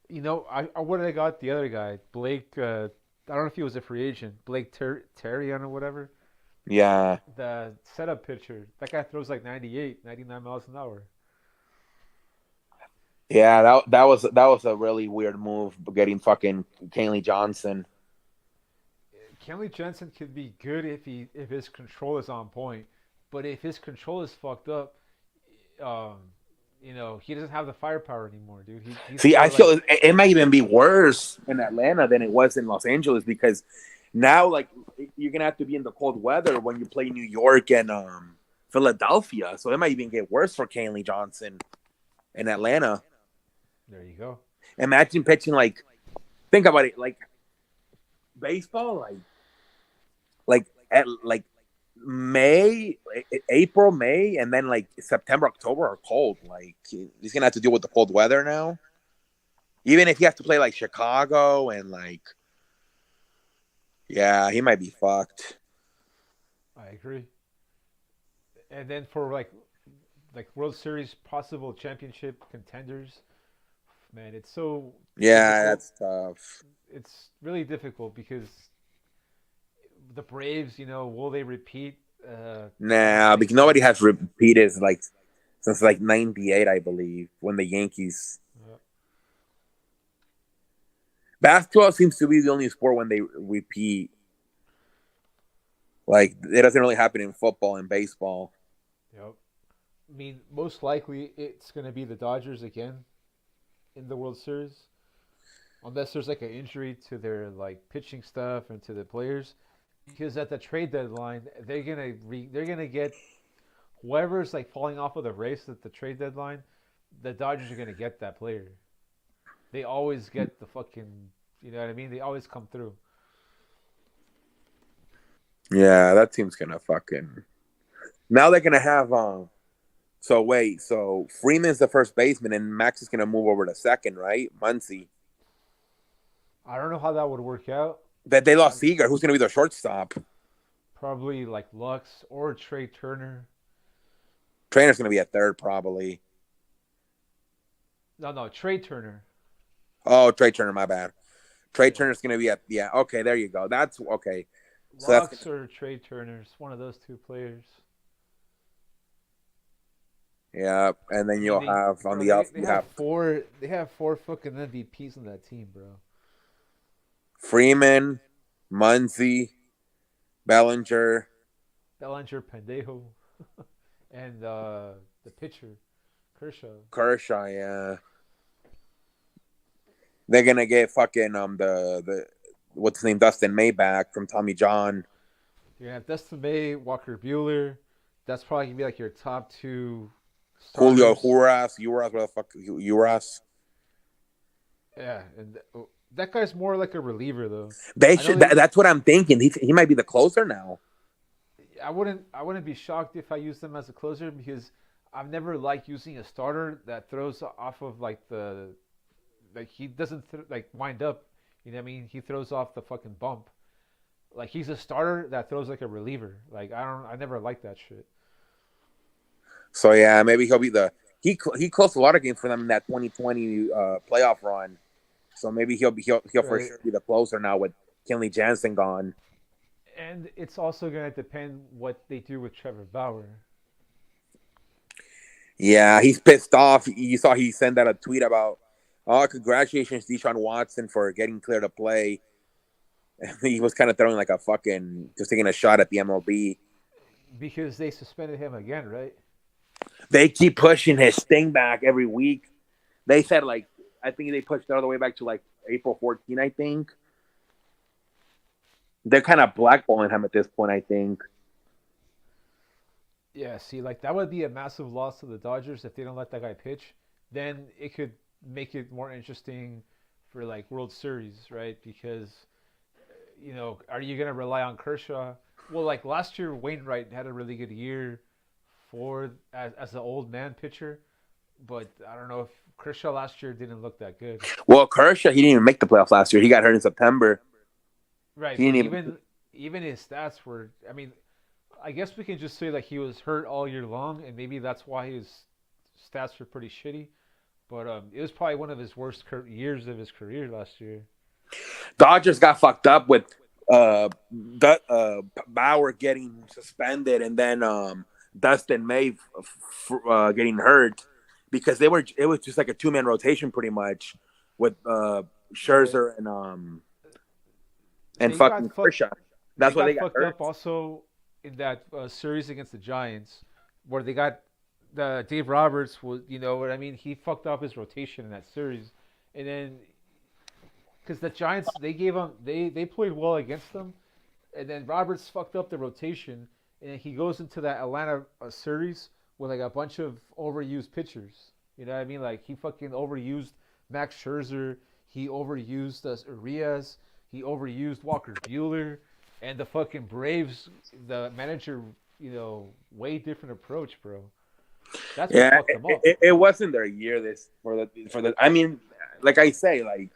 Speaker 2: I would have got the other guy, Blake. I don't know if he was a free agent, Blake Terrian or whatever.
Speaker 1: Yeah.
Speaker 2: The setup pitcher. That guy throws like 98, 99 miles an hour.
Speaker 1: Yeah, that was a really weird move, getting fucking Kenley Johnson.
Speaker 2: Kenley Jensen could be good if his control is on point, but if his control is fucked up, um, he doesn't have the firepower anymore, dude. He's
Speaker 1: See,
Speaker 2: more
Speaker 1: I feel
Speaker 2: like
Speaker 1: it might even be worse in Atlanta than it was in Los Angeles because now, like, you're gonna have to be in the cold weather when you play New York and Philadelphia, so it might even get worse for Kenley Johnson in Atlanta.
Speaker 2: there you go.
Speaker 1: Imagine pitching think about it, like baseball, like at like May, April, May, and then like September, October are cold. Like, he's gonna have to deal with the cold weather now. Even if he has to play like Chicago and like, yeah, he might be fucked.
Speaker 2: I agree. And then for like World Series possible championship contenders, man, it's so
Speaker 1: Yeah,
Speaker 2: difficult.
Speaker 1: that's tough.
Speaker 2: It's really difficult because the Braves, will they repeat? I don't
Speaker 1: Nah,
Speaker 2: think
Speaker 1: because
Speaker 2: so.
Speaker 1: nobody has repeated like since like '98, I believe, when the Yankees.
Speaker 2: Uh,
Speaker 1: Basketball seems to be the only sport when they repeat. Like it doesn't really happen in football and baseball.
Speaker 2: yep. I mean, most likely it's going to be the Dodgers again in the World Series, unless there's like an injury to their like pitching stuff and to the players. Because at the trade deadline, they're gonna get whoever's like falling off of the race at the trade deadline. The Dodgers are gonna get that player. They always get the fucking, you know what I mean? They always come through.
Speaker 1: Yeah, that team's gonna fucking. Now they're gonna have. So wait, so Freeman's the first baseman, and Max is gonna move over to second, right? Muncy.
Speaker 2: I don't know how that would work out.
Speaker 1: That they
Speaker 2: I
Speaker 1: lost Seager. Who's gonna be the shortstop?
Speaker 2: Probably like Lux or Trey Turner.
Speaker 1: Trainer's gonna be at third, probably.
Speaker 2: No, no, Trey Turner.
Speaker 1: Oh, Trey Turner, my bad. Trey
Speaker 2: Yeah,
Speaker 1: Turner's gonna be at yeah. Okay, there you go. That's okay. So that's
Speaker 2: Lux or Trey Turner. It's one of those two players.
Speaker 1: yeah. And
Speaker 2: I
Speaker 1: then
Speaker 2: mean,
Speaker 1: you'll
Speaker 2: they
Speaker 1: have on
Speaker 2: bro,
Speaker 1: the
Speaker 2: they
Speaker 1: off
Speaker 2: they
Speaker 1: you
Speaker 2: have
Speaker 1: have
Speaker 2: four they have four fucking MVPs on that team, bro.
Speaker 1: Freeman, Muncy, Bellinger,
Speaker 2: Bellinger, Pendejo, and the pitcher Kershaw.
Speaker 1: Kershaw. Yeah, they're gonna get fucking the what's his name Dustin May back from Tommy John.
Speaker 2: You're gonna have Dustin May, Walker Bueller. That's probably gonna be like your top two
Speaker 1: Julio
Speaker 2: starters.
Speaker 1: Uras, what the fuck, Uras?
Speaker 2: Yeah, and that guy's more like a reliever though.
Speaker 1: They
Speaker 2: I know
Speaker 1: should.
Speaker 2: they.
Speaker 1: That's what I'm thinking. He might be the closer now.
Speaker 2: I wouldn't be shocked if I used him as a closer because I've never liked using a starter that throws off of like the like he doesn't like wind up. You know what I mean? He throws off the fucking bump. Like he's a starter that throws like a reliever. Like I never liked that shit.
Speaker 1: So yeah, maybe he'll be the he closed a lot of games for them in that 2020 playoff run. So maybe he'll for
Speaker 2: Right.
Speaker 1: sure be the closer now with Kenley Jansen gone.
Speaker 2: And it's also gonna depend what they do with Trevor Bauer.
Speaker 1: Yeah, he's pissed off. You saw he sent out a tweet about, "Oh, congratulations, Deshaun Watson, for getting clear to play." He was kind of throwing like a fucking just taking a shot at the MLB.
Speaker 2: Because they suspended him again, right?
Speaker 1: They keep pushing his thing back every week. They said like I think they pushed it all the way back to like April 14. I think they're kind of blackballing him at this point. I think.
Speaker 2: Yeah, see, like that would be a massive loss to the Dodgers if they don't let that guy pitch. Then it could make it more interesting for like World Series, right? Because are you gonna rely on Kershaw? Well, like last year, Wainwright had a really good year for as the old man pitcher, but I don't know if Kershaw last year didn't look that good.
Speaker 1: Well, Kershaw, he didn't even make the playoffs last year. He got hurt in September.
Speaker 2: Right,
Speaker 1: He
Speaker 2: but
Speaker 1: didn't even.
Speaker 2: even his stats were. I mean, I guess we can just say like he was hurt all year long, and maybe that's why his stats were pretty shitty. But it was probably one of his worst years of his career last year.
Speaker 1: Dodgers got fucked up with Bauer getting suspended and then Dustin May getting hurt because they were. It was just like a two-man rotation pretty much with
Speaker 2: Right.
Speaker 1: Scherzer and
Speaker 2: They got
Speaker 1: fucking
Speaker 2: fucked.
Speaker 1: Kershaw.
Speaker 2: They
Speaker 1: That's why they
Speaker 2: got
Speaker 1: got
Speaker 2: fucked
Speaker 1: hurt.
Speaker 2: up also in that series against the Giants, where they got the Dave Roberts was. You know what I mean? He fucked up his rotation in that series, and then because the Giants they played well against them, and then Roberts fucked up the rotation, and he goes into that Atlanta series with like a bunch of overused pitchers. You know what I mean? Like he fucking overused Max Scherzer, he overused Urias, he overused Walker Bueller, and the fucking Braves, the manager, way different approach, bro. That's what
Speaker 1: Yeah,
Speaker 2: fucked them up.
Speaker 1: it wasn't their year this for the. I mean, like I say, like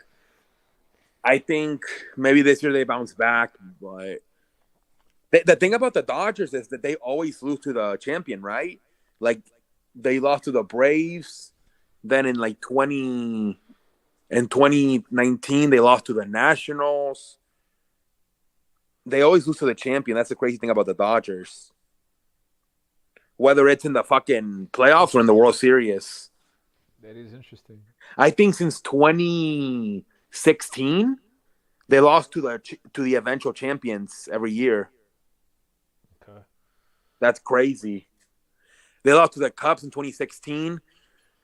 Speaker 1: I think maybe this year they bounce back, but the thing about the Dodgers is that they always lose to the champion, right? Like they lost to the Braves. Then in like 2019 they lost to the Nationals. They always lose to the champion. That's the crazy thing about the Dodgers. Whether it's in the fucking playoffs or in the World Series.
Speaker 2: That is interesting.
Speaker 1: I think since 2016 they lost to the eventual champions every year.
Speaker 2: Okay.
Speaker 1: That's crazy. They lost to the Cubs in 2016,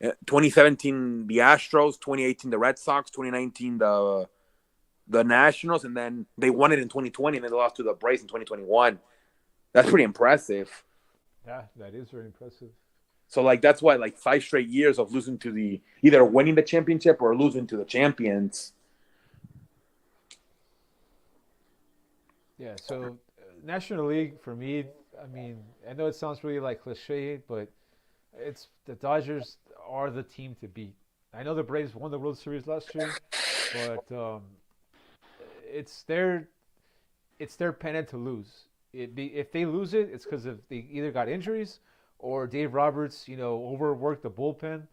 Speaker 1: 2017 the Astros, 2018 the Red Sox, 2019 the Nationals, and then they won it in 2020, and then they lost to the Braves in 2021. That's pretty impressive.
Speaker 2: Yeah, that is very impressive.
Speaker 1: So like that's why like 5 straight years of losing to the either winning the championship or losing to the champions.
Speaker 2: Yeah, so National League for me, I mean, I know it sounds really like cliche, but it's the Dodgers are the team to beat. I know the Braves won the World Series last year, but it's their pennant to lose. If they lose it, it's because of they either got injuries or Dave Roberts, overworked the bullpen.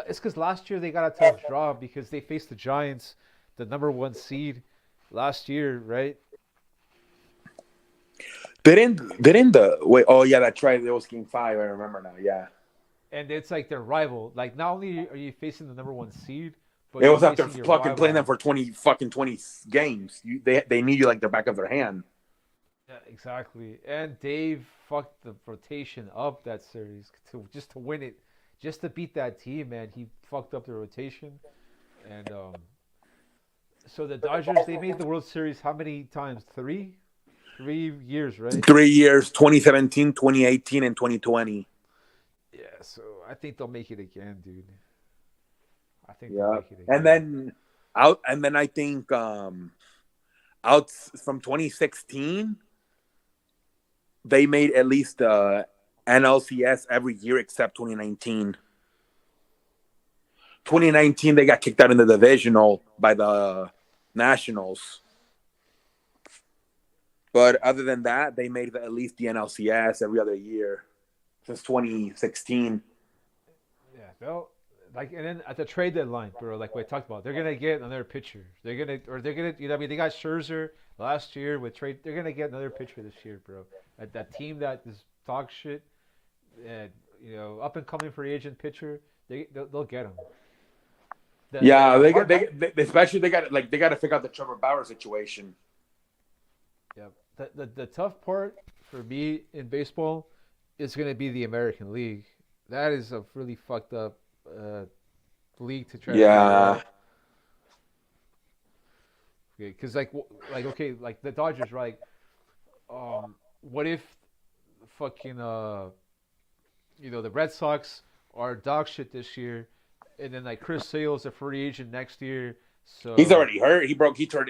Speaker 2: It's because last year they got a tough draw because they faced the Giants, the number one seed last year, right?
Speaker 1: Didn't the wait? Oh yeah, that's right. It was Game 5. I remember now. Yeah,
Speaker 2: And it's like their rival. Like not only are you facing the number one seed, but
Speaker 1: it
Speaker 2: you're
Speaker 1: was after
Speaker 2: facing your
Speaker 1: fucking playing them
Speaker 2: rival.
Speaker 1: for 20 games. They need you like the back of their hand.
Speaker 2: Yeah, exactly. And Dave fucked the rotation up that series just to win it, just to beat that team. Man, he fucked up the rotation, and so the Dodgers they made the World Series how many times? 3 years, right?
Speaker 1: 3 years: 2017, 2018, and 2020.
Speaker 2: Yeah. So I think they'll make it again, dude. I think they'll
Speaker 1: Yeah,
Speaker 2: make it
Speaker 1: and
Speaker 2: again.
Speaker 1: then out, and then I think out from 2016 they made at least NLCS every year except 2019. 2019 they got kicked out in the divisional by the Nationals. But other than that, they made at least the NLCS every other year since 2016.
Speaker 2: Yeah, they'll like, and then at the trade deadline, bro, like we talked about, they're gonna get another pitcher. I mean, they got Scherzer last year with trade. They're gonna get another pitcher this year, bro. That team that is dog shit, and up and coming free agent pitcher, they'll get him.
Speaker 1: Yeah,
Speaker 2: The hard,
Speaker 1: they especially they got to figure out the Trevor Bauer situation.
Speaker 2: yeah, the tough part for me in baseball is gonna be the American League. That is a really fucked up league to try to figure
Speaker 1: Yeah,
Speaker 2: out. Because like okay, like the Dodgers, right? What if fucking the Red Sox are dog shit this year, and then like Chris Sale's a free agent next year,
Speaker 1: he's
Speaker 2: so
Speaker 1: already hurt. He turned.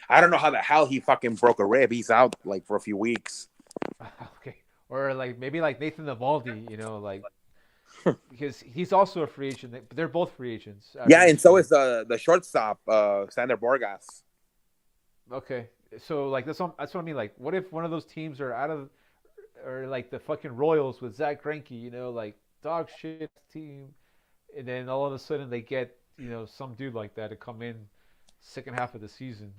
Speaker 1: I don't know how the hell he fucking broke a rib. He's out like for a few weeks.
Speaker 2: okay, or like maybe like Nathan Eovaldi, like because he's also a free agent. They're both free agents after
Speaker 1: Yeah, and
Speaker 2: this
Speaker 1: so
Speaker 2: year.
Speaker 1: is the shortstop Sander Borgas.
Speaker 2: Okay, so like that's what I mean. Like, what if one of those teams are out of, or like the fucking Royals with Zach Greinke, like dog shit team, and then all of a sudden they get some dude like that to come in second half of the season.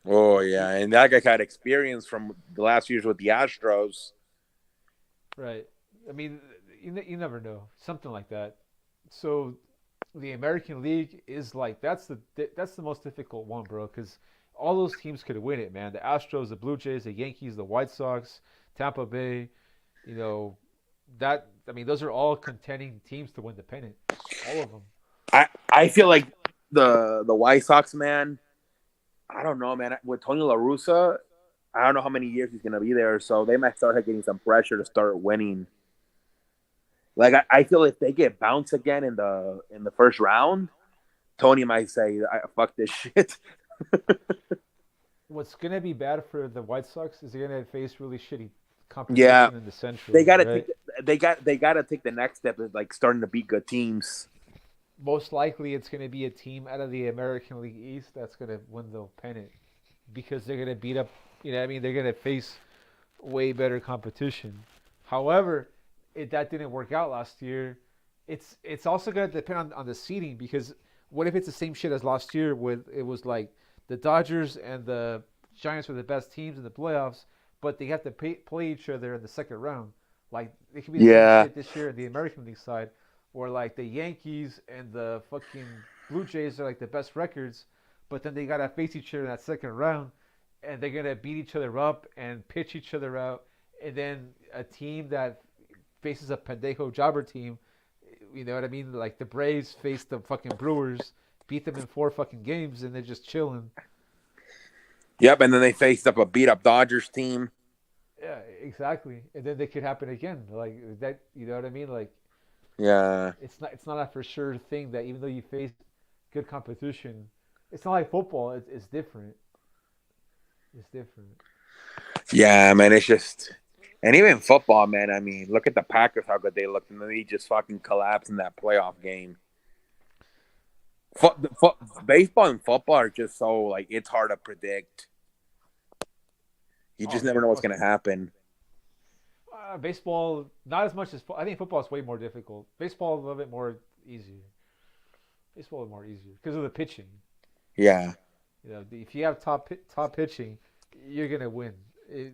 Speaker 1: Oh yeah, and that guy had experience from the last years with the Astros.
Speaker 2: Right. I mean, you never know. Something like that. So the American League is like that's the most difficult one, bro, because all those teams could win it, man. The Astros, the Blue Jays, the Yankees, the White Sox, Tampa Bay, you know, I mean those are all contending teams to win the pennant. All of them.
Speaker 1: I feel like the White Sox, man. I don't know, man. With Tony La Russa, I don't know how many years he's gonna be there, so they might start getting some pressure to start winning. Like I feel if they get bounced again in the first round, Tony might say, "Fuck this shit."
Speaker 2: What's gonna be bad for the White Sox is they're gonna face really shitty
Speaker 1: Yeah,
Speaker 2: competition in the
Speaker 1: they
Speaker 2: Central,
Speaker 1: gotta take
Speaker 2: right?
Speaker 1: they gotta take the next step of like starting to beat good teams.
Speaker 2: most likely it's going to be a team out of the American League East that's going to win the pennant because they're going to beat up. You know, what I mean, they're going to face way better competition. However, if that didn't work out last year, it's also going to depend on the seeding because what if it's the same shit as last year with it was like the Dodgers and the Giants were the best teams in the playoffs, but they have to play each other in the second round. Like it could be the same
Speaker 1: Yeah.
Speaker 2: shit this year in the American League side, where like the Yankees and the fucking Blue Jays are like the best records, but then they gotta face each other in that second round, and they're gonna beat each other up and pitch each other out, and then a team that faces a pendejo jobber team, you know what I mean? Like the Braves face the fucking Brewers, beat them in 4 fucking games, and they're just chilling.
Speaker 1: Yep, and then they faced up a beat up Dodgers team.
Speaker 2: Yeah, exactly. And then they could happen again. Like that, you know what I mean? Like
Speaker 1: Yeah.
Speaker 2: it's not a for sure thing that even though you face good competition, it's not like football. It's different. It's different.
Speaker 1: Yeah, man, it's just and even football, man. I mean, look at the Packers, how good they looked, and then they just fucking collapsed in that playoff game. Baseball and football are just so like it's hard to predict. You
Speaker 2: Oh
Speaker 1: just never
Speaker 2: man,
Speaker 1: know what's
Speaker 2: fuck.
Speaker 1: gonna happen.
Speaker 2: Baseball not as much as I think football is way more difficult. Baseball a little bit more easier. Baseball is more easier because of the pitching.
Speaker 1: Yeah,
Speaker 2: You know, if you have top pitching, you're gonna win.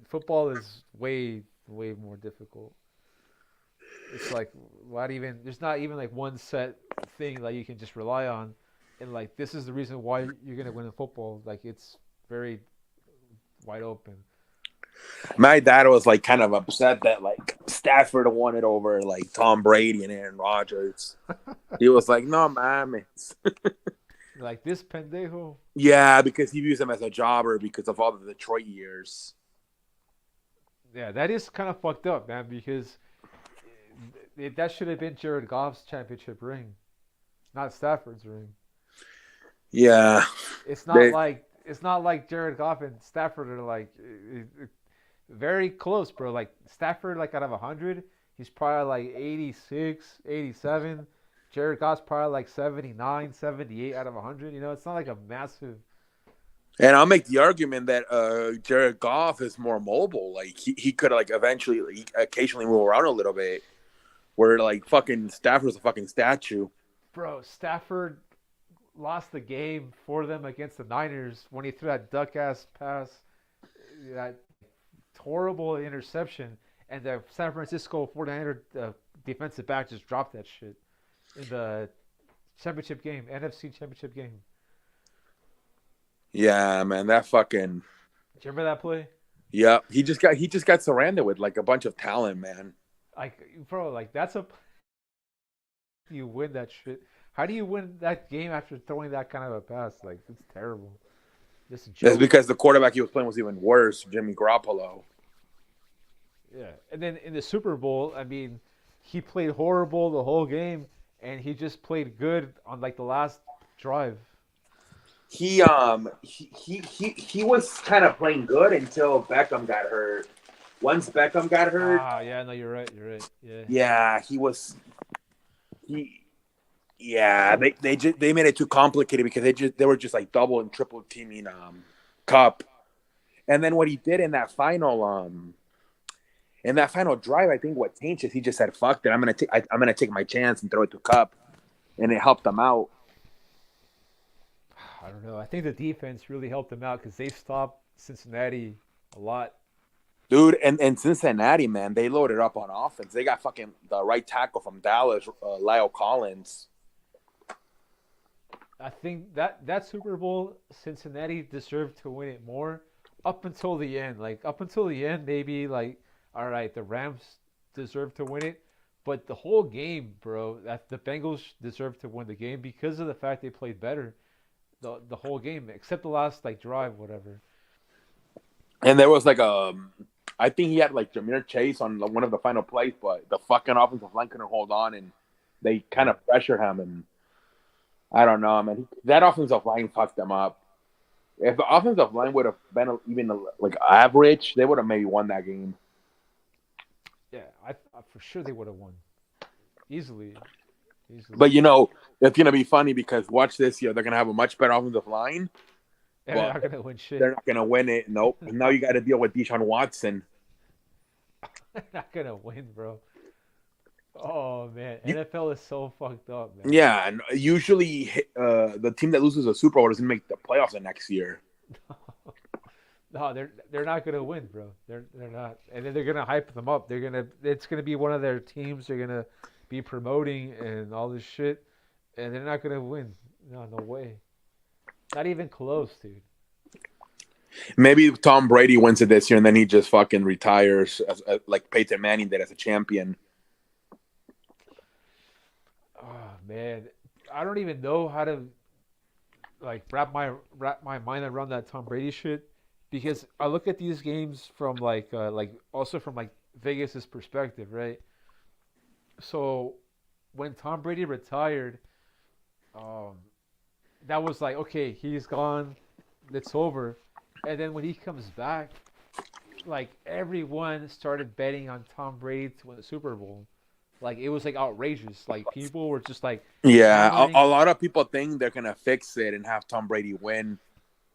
Speaker 2: Football is way more difficult. It's like not even there's not even like one set thing that you can just rely on, and like this is the reason why you're gonna win in football. Like it's very wide open.
Speaker 1: my dad was like kind of upset that like Stafford won it over like Tom Brady and Aaron Rodgers. He was like, "No, man."
Speaker 2: Like this pendejo.
Speaker 1: Yeah, because he views him as a jobber because of all the Detroit years.
Speaker 2: Yeah, that is kind of fucked up, man. Because that should have been Jared Goff's championship ring, not Stafford's ring.
Speaker 1: Yeah,
Speaker 2: It's not
Speaker 1: they,
Speaker 2: like Jared Goff and Stafford are like very close, bro. Like Stafford, like out of 100, he's probably like 86, 87. Jared Goff's probably like 79, 78 out of 100. You know, it's not like a massive.
Speaker 1: and I'll make the argument that Jared Goff is more mobile. Like he could like eventually, like, occasionally move around a little bit. Where like fucking Stafford's a fucking statue.
Speaker 2: Bro, Stafford lost the game for them against the Niners when he threw that duck ass pass, that horrible interception, and the San Francisco 49er defensive back just dropped that shit in the championship game, NFC championship game.
Speaker 1: Yeah, man, that fucking
Speaker 2: Do you remember that play?
Speaker 1: yeah. He just got surrounded with like a bunch of talent, man.
Speaker 2: Like, bro, like that's a you win that shit. How do you win that game after throwing that kind of a pass? Like, it's terrible. Just a
Speaker 1: That's
Speaker 2: joke.
Speaker 1: because the quarterback he was playing was even worse, Jimmy Garoppolo.
Speaker 2: Yeah. And then in the Super Bowl, I mean, he played horrible the whole game, and he just played good on like the last drive.
Speaker 1: He was kind of playing good until Beckham got hurt. Once Beckham got hurt,
Speaker 2: Ah, yeah, no, you're right. You're right. Yeah.
Speaker 1: yeah, he yeah, they made it too complicated because they were just like double and triple teaming Cup. And then what he did in that final drive, I think what changed is he just said, "Fuck it, I'm gonna take my chance and throw it to Cup," and it helped them out.
Speaker 2: I don't know. I think the defense really helped them out because they stopped Cincinnati a lot.
Speaker 1: Dude, and Cincinnati, man, they loaded up on offense. They got fucking the right tackle from Dallas, Lyle Collins.
Speaker 2: I think that Super Bowl, Cincinnati deserved to win it more up until the end. Like up until the end, maybe like all right, the Rams deserved to win it, but the whole game, bro, that the Bengals deserved to win the game because of the fact they played better the whole game, except the last like drive, whatever.
Speaker 1: And there was like I think he had like Jameer Chase on one of the final plays, but the fucking offensive line couldn't hold on, and they kind of pressured him. And I don't know, man. That offensive line fucked them up. If the offensive line would have been even like average, they would have maybe won that game.
Speaker 2: Yeah, I for sure they would have won easily. easily.
Speaker 1: But it's gonna be funny because watch this year. They're gonna have a much better offensive line,
Speaker 2: And they're
Speaker 1: but
Speaker 2: not gonna win
Speaker 1: they're
Speaker 2: shit.
Speaker 1: not gonna win it. Nope. And now you got to deal with Deshaun Watson.
Speaker 2: They're not gonna win, bro. Oh man,
Speaker 1: You,
Speaker 2: NFL is so fucked up, man.
Speaker 1: yeah, and usually the team that loses a Super Bowl doesn't make the playoffs the next year.
Speaker 2: No, they're not gonna win, bro. They're not, and then they're gonna hype them up. It's gonna be one of their teams. They're gonna be promoting and all this shit, and they're not gonna win. No, no way. Not even close, dude.
Speaker 1: Maybe Tom Brady wins it this year, and then he just fucking retires, like Peyton Manning did as a champion.
Speaker 2: Oh man, I don't even know how to like wrap my mind around that Tom Brady shit because I look at these games from like also from like Vegas's perspective, right? So when Tom Brady retired, um, that was like okay, he's gone, it's over, and then when he comes back, like everyone started betting on Tom Brady to win the Super Bowl. Like it was like outrageous. Like people were just like
Speaker 1: Yeah, a
Speaker 2: hammering.
Speaker 1: lot of people think they're gonna fix it and have Tom Brady win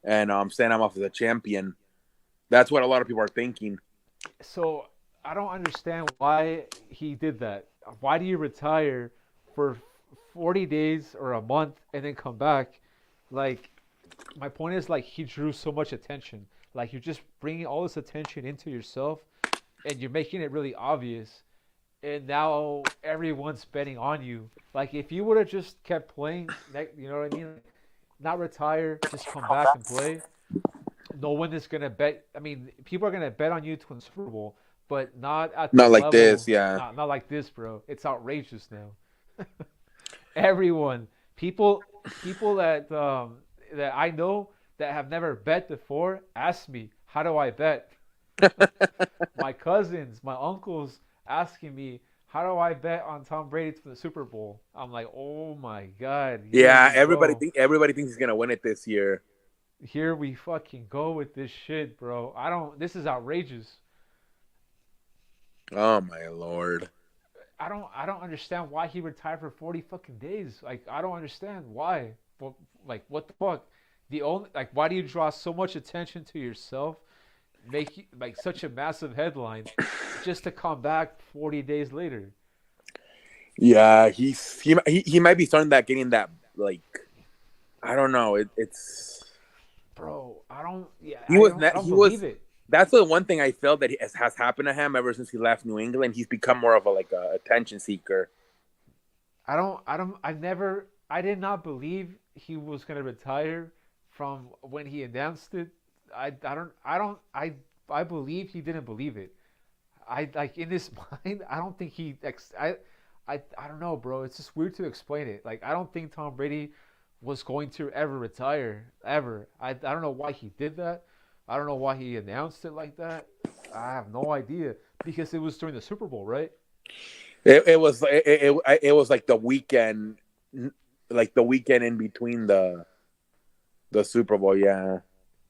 Speaker 1: and send him off as a champion. That's what a lot of people are thinking.
Speaker 2: So I don't understand why he did that. Why do you retire for 40 days or a month and then come back? Like my point is like he drew so much attention. Like you're just bringing all this attention into yourself and you're making it really obvious. And now everyone's betting on you. Like if you would have just kept playing, you know what I mean? Like, not retire, just come back and play. No one is gonna bet. I mean, people are gonna bet on you to win Super Bowl, but not at the
Speaker 1: Not like this,
Speaker 2: level.
Speaker 1: yeah.
Speaker 2: Not like this, bro. It's outrageous now. Everyone, people that I know that have never bet before, ask me, how do I bet? My cousins, my uncles asking me, how do I bet on Tom Brady to the Super Bowl? I'm like, oh my god, here
Speaker 1: Yeah,
Speaker 2: we go.
Speaker 1: everybody thinks he's gonna win it this year.
Speaker 2: Here we fucking go with this shit, bro. I don't. This is outrageous.
Speaker 1: Oh my lord.
Speaker 2: I don't understand why he retired for 40 fucking days. Like I don't understand why. Well, like what the fuck? The only like why do you draw so much attention to yourself? Make like such a massive headline just to come back 40 days later.
Speaker 1: Yeah, he might be starting that getting that like I don't know. It's
Speaker 2: Bro, I don't yeah,
Speaker 1: he was
Speaker 2: I
Speaker 1: not
Speaker 2: don't
Speaker 1: he
Speaker 2: believe
Speaker 1: was.
Speaker 2: it.
Speaker 1: That's the one thing I felt that has happened to him ever since he left New England. He's become more of a attention seeker.
Speaker 2: I did not believe he was going to retire from when he announced it. I believe he didn't believe it. I like in his mind, I don't think I don't know, bro. It's just weird to explain it. Like I don't think Tom Brady was going to ever retire ever. I don't know why he did that. I don't know why he announced it like that. I have no idea because it was during the Super Bowl, right?
Speaker 1: It was like the weekend in between the Super Bowl. Yeah,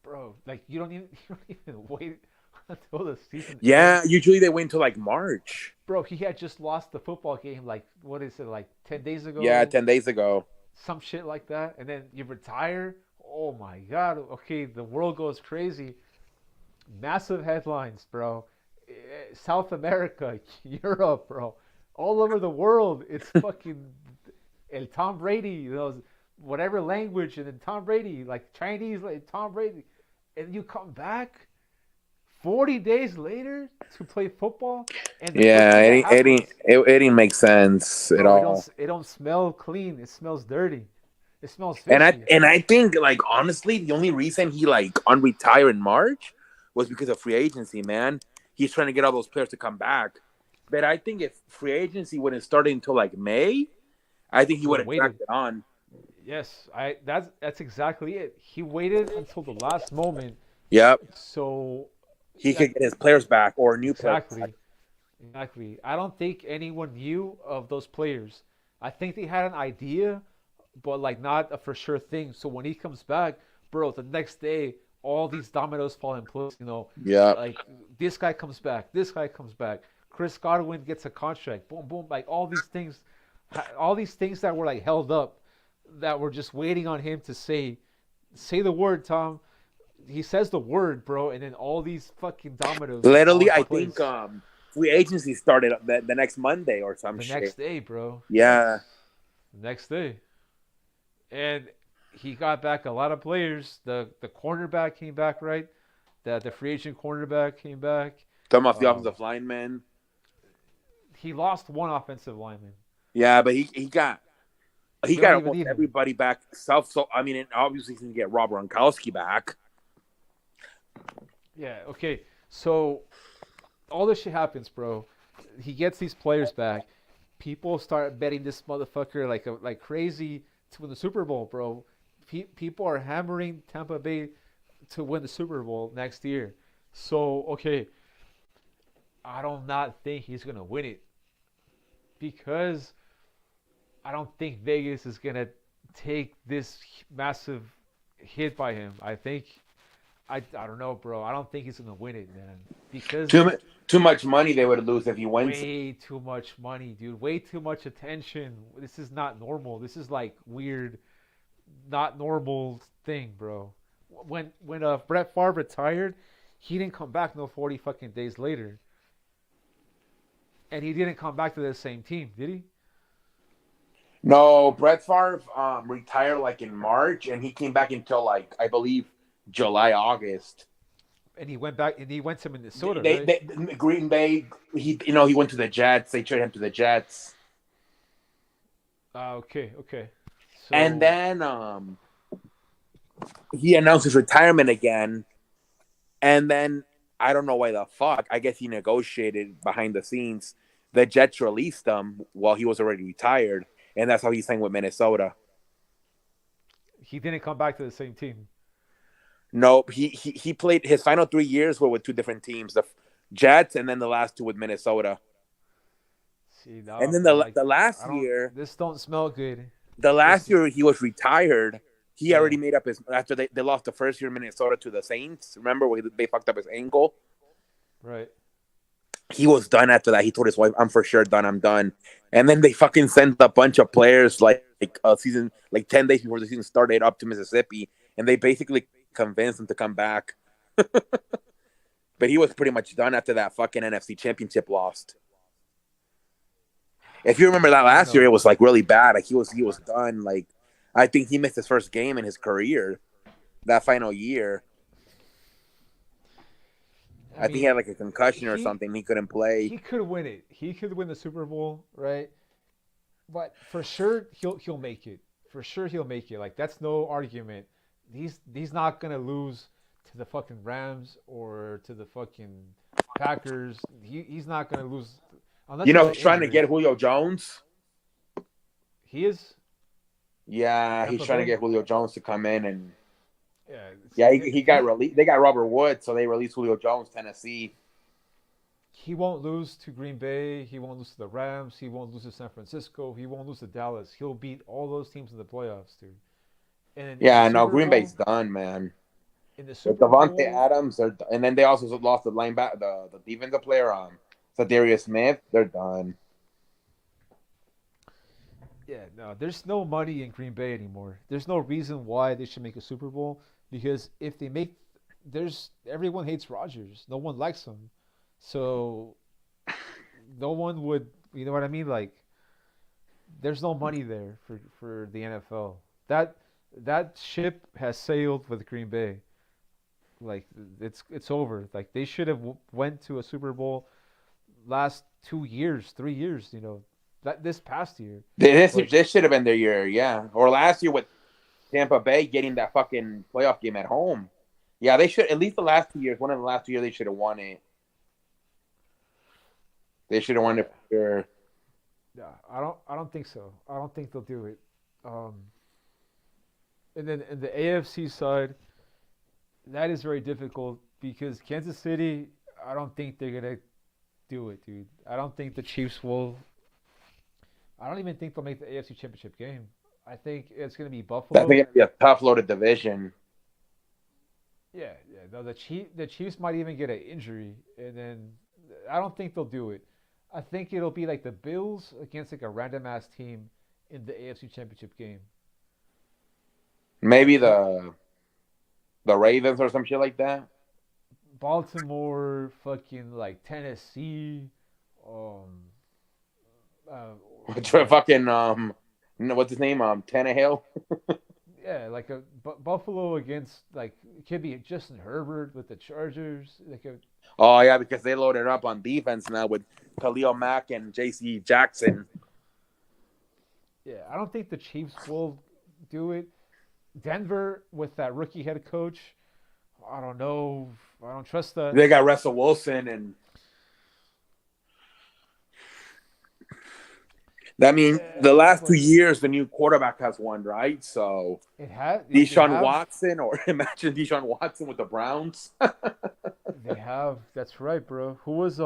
Speaker 2: Bro, like you don't even wait until the season
Speaker 1: yeah.
Speaker 2: ends.
Speaker 1: Usually they wait until like March.
Speaker 2: Bro, he had just lost the football game like what is it like 10 days
Speaker 1: Yeah,
Speaker 2: ago,
Speaker 1: 10 days ago.
Speaker 2: some shit like that, and then you retire. Oh my god. Okay, the world goes crazy. Massive headlines, bro. South America, Europe, bro. All over the world, it's fucking El Tom Brady, those whatever language, and then Tom Brady, like Chinese, like Tom Brady, and you come back 40 days later to play football, and the first
Speaker 1: Yeah,
Speaker 2: thing that happens,
Speaker 1: it didn't make sense at
Speaker 2: bro,
Speaker 1: all.
Speaker 2: it don't smell clean. It smells dirty. It smells
Speaker 1: And I
Speaker 2: fishy.
Speaker 1: and I think like honestly, the only reason he like unretired in March was because of free agency. Man, he's trying to get all those players to come back. But I think if free agency wouldn't start until like May, I think he
Speaker 2: He
Speaker 1: would
Speaker 2: would have
Speaker 1: have dragged
Speaker 2: waited.
Speaker 1: it on.
Speaker 2: Yes, I that's exactly it. He waited until the last moment,
Speaker 1: Yep,
Speaker 2: so
Speaker 1: he
Speaker 2: like
Speaker 1: could get his players back or new players back.
Speaker 2: exactly, exactly. I don't think anyone knew of those players. I think they had an idea, but like not a for sure thing. So when he comes back, bro, the next day, all these dominoes fall in place. You know,
Speaker 1: Yep.
Speaker 2: like this guy comes back, this guy comes back. Chris Godwin gets a contract. Boom, boom. Like all these things All these things that were like held up, that were just waiting on him to say the word, Tom. He says the word, bro, and then all these fucking dominoes just fall
Speaker 1: Literally,
Speaker 2: into
Speaker 1: I think
Speaker 2: place.
Speaker 1: free agency started the next Monday or some
Speaker 2: The
Speaker 1: shit.
Speaker 2: next day, bro.
Speaker 1: Yeah.
Speaker 2: Yes, the next day, and he got back a lot of players. The cornerback came back, right? The free agent cornerback came back.
Speaker 1: Some of the
Speaker 2: Um,
Speaker 1: offensive linemen.
Speaker 2: he lost one offensive lineman.
Speaker 1: Yeah, but he
Speaker 2: We don't
Speaker 1: got
Speaker 2: even
Speaker 1: almost
Speaker 2: need him.
Speaker 1: everybody back. So I mean, and obviously he's gonna get Rob Gronkowski back.
Speaker 2: Yeah. Okay. So all this shit happens, bro. He gets these players back. People start betting this motherfucker like crazy to win the Super Bowl, bro. People are hammering Tampa Bay to win the Super Bowl next year. So okay, I don't not think he's gonna win it because I don't think Vegas is gonna take this massive hit by him. I don't know, bro. I don't think he's gonna win it, man, because
Speaker 1: Too much money they would lose if he wins.
Speaker 2: way too much money, dude. Way too much attention. This is not normal. This is like weird, not normal thing, bro. When Brett Favre retired, he didn't come back no 40 fucking days later, and he didn't come back to the same team, did he?
Speaker 1: No, Brett Favre retired like in March, and he came back until like I believe July, August.
Speaker 2: And he went back and he went to Minnesota,
Speaker 1: They,
Speaker 2: right?
Speaker 1: they Green Bay. He went to the Jets. They traded him to the Jets,
Speaker 2: Okay, okay.
Speaker 1: and
Speaker 2: So
Speaker 1: then he announced his retirement again. And then I don't know why the fuck. I guess he negotiated behind the scenes. The Jets released him while he was already retired, and that's how he signed with Minnesota.
Speaker 2: he didn't come back to the same team.
Speaker 1: Nope, he played his final 3 years were with two different teams, the Jets, and then the last two with Minnesota.
Speaker 2: See,
Speaker 1: And
Speaker 2: no,
Speaker 1: then
Speaker 2: man. Like,
Speaker 1: the last
Speaker 2: I don't.
Speaker 1: year,
Speaker 2: This don't smell good.
Speaker 1: the
Speaker 2: This,
Speaker 1: last year he was retired. He
Speaker 2: yeah,
Speaker 1: already made up his after they lost the first year in Minnesota to the Saints. Remember where they fucked up his ankle?
Speaker 2: right.
Speaker 1: He was done after that. He told his wife, "I'm for sure done. I'm done." And then they fucking sent a bunch of players like a season, like 10 days before the season started, up to Mississippi, and they basically convinced him to come back. But he was pretty much done after that fucking NFC Championship lost. If you remember that
Speaker 2: I don't
Speaker 1: last year,
Speaker 2: know.
Speaker 1: it was like really bad. Like he was done. Like I think he missed his first game in his career that final year.
Speaker 2: I
Speaker 1: I think he
Speaker 2: mean,
Speaker 1: had like a concussion or
Speaker 2: he
Speaker 1: something. He couldn't play.
Speaker 2: he could win it. He could win the Super Bowl, right? But for sure he'll make it. For sure he'll make it. Like that's no argument. He's not gonna lose to the fucking Rams or to the fucking Packers. He's not gonna lose unless there's an
Speaker 1: He's trying to
Speaker 2: injury.
Speaker 1: get Julio Jones.
Speaker 2: He is
Speaker 1: Yeah, he's
Speaker 2: Tampa
Speaker 1: trying to
Speaker 2: Bay.
Speaker 1: get Julio Jones to come in, and
Speaker 2: Yeah,
Speaker 1: yeah, he got released. They got Robert Woods, so they released Julio Jones, Tennessee.
Speaker 2: he won't lose to Green Bay. He won't lose to the Rams. He won't lose to San Francisco. He won't lose to Dallas. He'll beat all those teams in the playoffs, dude. And in the
Speaker 1: Yeah, no,
Speaker 2: Super
Speaker 1: Green Bay's
Speaker 2: Bowl,
Speaker 1: done, man.
Speaker 2: in the
Speaker 1: With
Speaker 2: Super
Speaker 1: Devontae
Speaker 2: Bowl,
Speaker 1: Adams, and then they also lost the linebacker, the defensive player, Zadarius Smith. They're done.
Speaker 2: yeah, no, there's no money in Green Bay anymore. There's no reason why they should make a Super Bowl because if they make, there's everyone hates Rodgers. No one likes him, so no one would. You know what I mean? Like, there's no money there for the NFL. That that ship has sailed with Green Bay. Like it's over. Like they should have went to a Super Bowl last 2 years, 3 years. That this past year,
Speaker 1: This
Speaker 2: but
Speaker 1: this should have been their year, yeah. Or last year with Tampa Bay getting that fucking playoff game at home. Yeah, they should at least the last 2 years. One of the last 2 years, they should have won it. They should have won
Speaker 2: yeah,
Speaker 1: it for sure.
Speaker 2: yeah, I don't think so. I don't think they'll do it. Um, and then in the AFC side, that is very difficult because Kansas City, I don't think they're gonna do it, dude. I don't think the Chiefs will. I don't even think they'll make the AFC Championship game. I think it's gonna be
Speaker 1: That's
Speaker 2: Buffalo.
Speaker 1: going to be a tough loaded division.
Speaker 2: Yeah, yeah. No, the Chiefs might even get an injury, and then I don't think they'll do it. I think it'll be like the Bills against like a random ass team in the AFC Championship game.
Speaker 1: Maybe
Speaker 2: Like
Speaker 1: the Ravens or some shit like that.
Speaker 2: Baltimore, fucking like Tennessee, um, uh, like
Speaker 1: Fucking what's his name? Tannehill.
Speaker 2: yeah, like a Buffalo against like it could be Justin Herbert with the Chargers. Like a
Speaker 1: Oh yeah, because they loaded up on defense now with Khalil Mack and J.C. Jackson.
Speaker 2: yeah, I don't think the Chiefs will do it. Denver with that rookie head coach, I don't know. I don't trust that.
Speaker 1: They got Russell Wilson, and that means the
Speaker 2: Yeah,
Speaker 1: last two
Speaker 2: but
Speaker 1: years the new quarterback has won, right? So
Speaker 2: it has they
Speaker 1: Deshaun
Speaker 2: have
Speaker 1: Watson, or imagine Deshaun Watson with the Browns.
Speaker 2: they have that's right, bro. Who was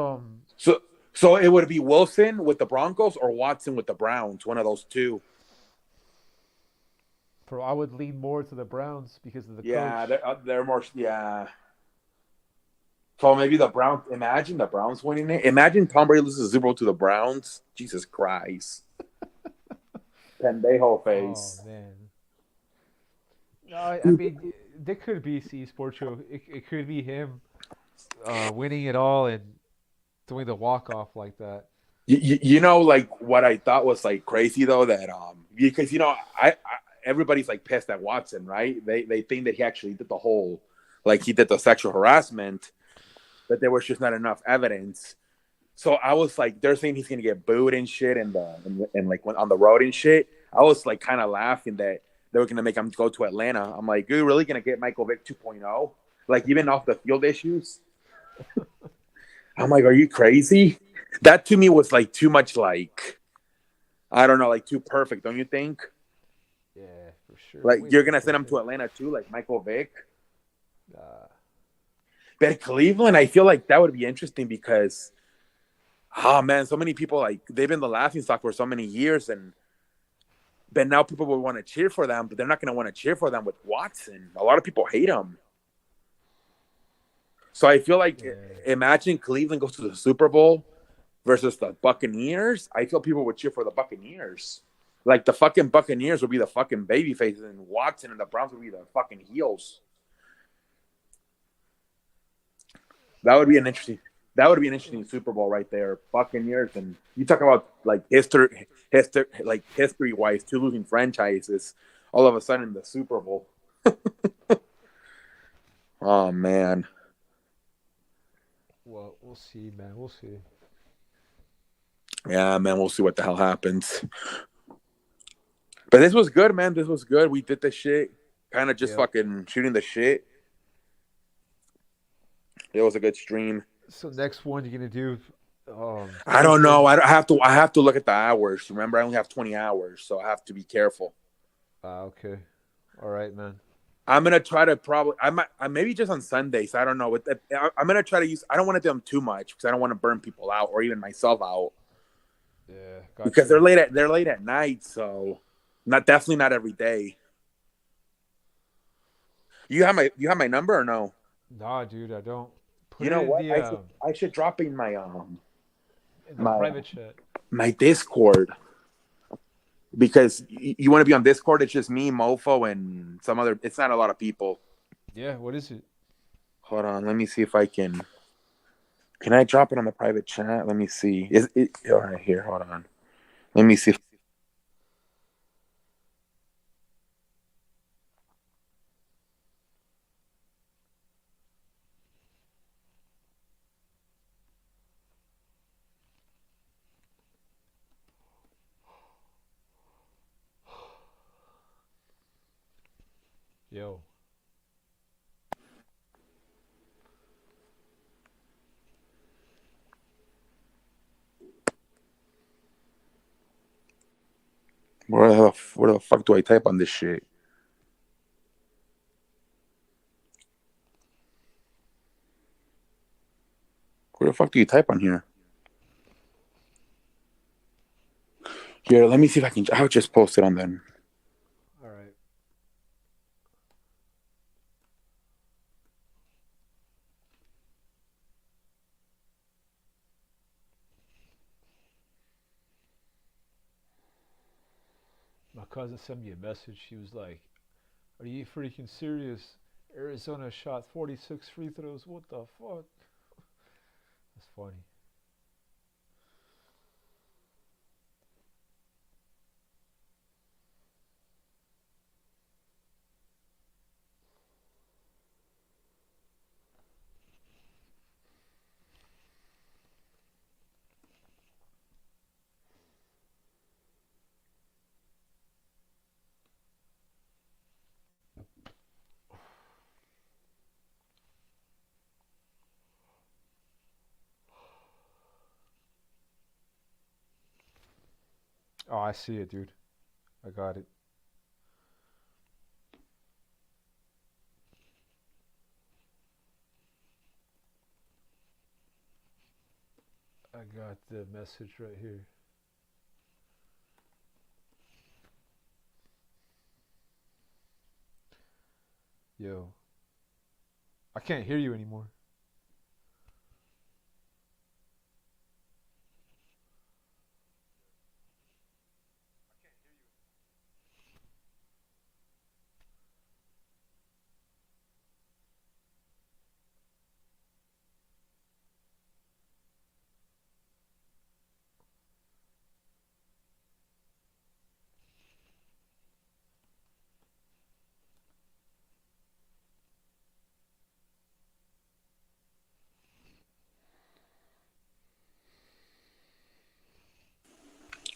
Speaker 1: so so it would be Wilson with the Broncos or Watson with the Browns, one of those two.
Speaker 2: bro? I would lean more to the Browns because of the coach.
Speaker 1: Yeah, they're more yeah. So maybe the Browns. Imagine the Browns winning it. Imagine Tom Brady loses the Super Bowl to the Browns. Jesus Christ, pendejo
Speaker 2: Oh
Speaker 1: face.
Speaker 2: man. No, I mean, there could be C Sports Show. It could be him winning it all and doing the walk off like that.
Speaker 1: You know, like what I thought was like crazy though, that because I everybody's like pissed at Watson, right? They think that he actually did the whole, like he did the sexual harassment, but there was just not enough evidence. So I was like, they're saying he's gonna get booed and shit, and like when on the road and shit. I was like kind of laughing that they were gonna make him go to Atlanta. I'm like, you're really gonna get Michael Vick 2.0, like even off the field issues? I'm like, are you crazy? That to me was like too much, like I don't know, like too perfect, don't you think?
Speaker 2: Yeah, for sure.
Speaker 1: Like
Speaker 2: Way
Speaker 1: you're
Speaker 2: too
Speaker 1: gonna send him to
Speaker 2: perfect.
Speaker 1: Atlanta too, like Michael Vick.
Speaker 2: Uh,
Speaker 1: But Cleveland, I feel like that would be interesting because, oh man, so many people like they've been the laughing stock for so many years, and but now people will want to cheer for them, but they're not going to want to cheer for them with Watson. A lot of people hate him. So I feel like
Speaker 2: yeah.
Speaker 1: imagine Cleveland goes to the Super Bowl versus the Buccaneers. I feel people would cheer for the Buccaneers. Like the fucking Buccaneers would be the fucking baby faces, and Watson and the Browns would be the fucking heels. That would be an interesting. That would be an interesting Super Bowl right there. Buccaneers, and you talk about like history wise, two losing franchises. All of a sudden, the Super Bowl. Oh man,
Speaker 2: Well, we'll see, man. We'll see.
Speaker 1: yeah, man. We'll see what the hell happens. But this was good, man. This was good. We did the shit. Kind of just
Speaker 2: Yep.
Speaker 1: fucking shooting the shit. It was a good stream.
Speaker 2: So next one you're gonna do
Speaker 1: I don't
Speaker 2: Thursday.
Speaker 1: know. I have to look at the hours. Remember, I only have 20 hours, so I have to be careful.
Speaker 2: Ah, okay. All right, man.
Speaker 1: I'm gonna try to probably. I maybe just on Sundays. I don't know. I'm gonna try to use. I don't want to do them too much because I don't want to burn people out or even myself out
Speaker 2: Yeah, got
Speaker 1: because
Speaker 2: you.
Speaker 1: they're late at night. So, not definitely not every day. You have my number or no?
Speaker 2: Nah, dude, I don't. Put
Speaker 1: You
Speaker 2: it
Speaker 1: know
Speaker 2: in
Speaker 1: what?
Speaker 2: the
Speaker 1: I should drop
Speaker 2: in the
Speaker 1: my
Speaker 2: private chat.
Speaker 1: my Discord because you want to be on Discord. It's just me, Mofo, and some other. It's not a lot of people.
Speaker 2: Yeah, what is it?
Speaker 1: Hold on. Let me see if I can. Can I drop it on the private chat? Let me see. Is it all right here? Hold on. Let me see.
Speaker 2: Yo.
Speaker 1: Where the fuck do I type on this shit? Where the fuck do you type on here? Here, let me see if I can. I'll just post it on then.
Speaker 2: All right. cousin sent me a message. She was like, "Are you freaking serious? Arizona shot 46 free throws. What the fuck?" That's funny. Oh, I see it, dude. I got it. I got the message right here. Yo, I can't hear you anymore.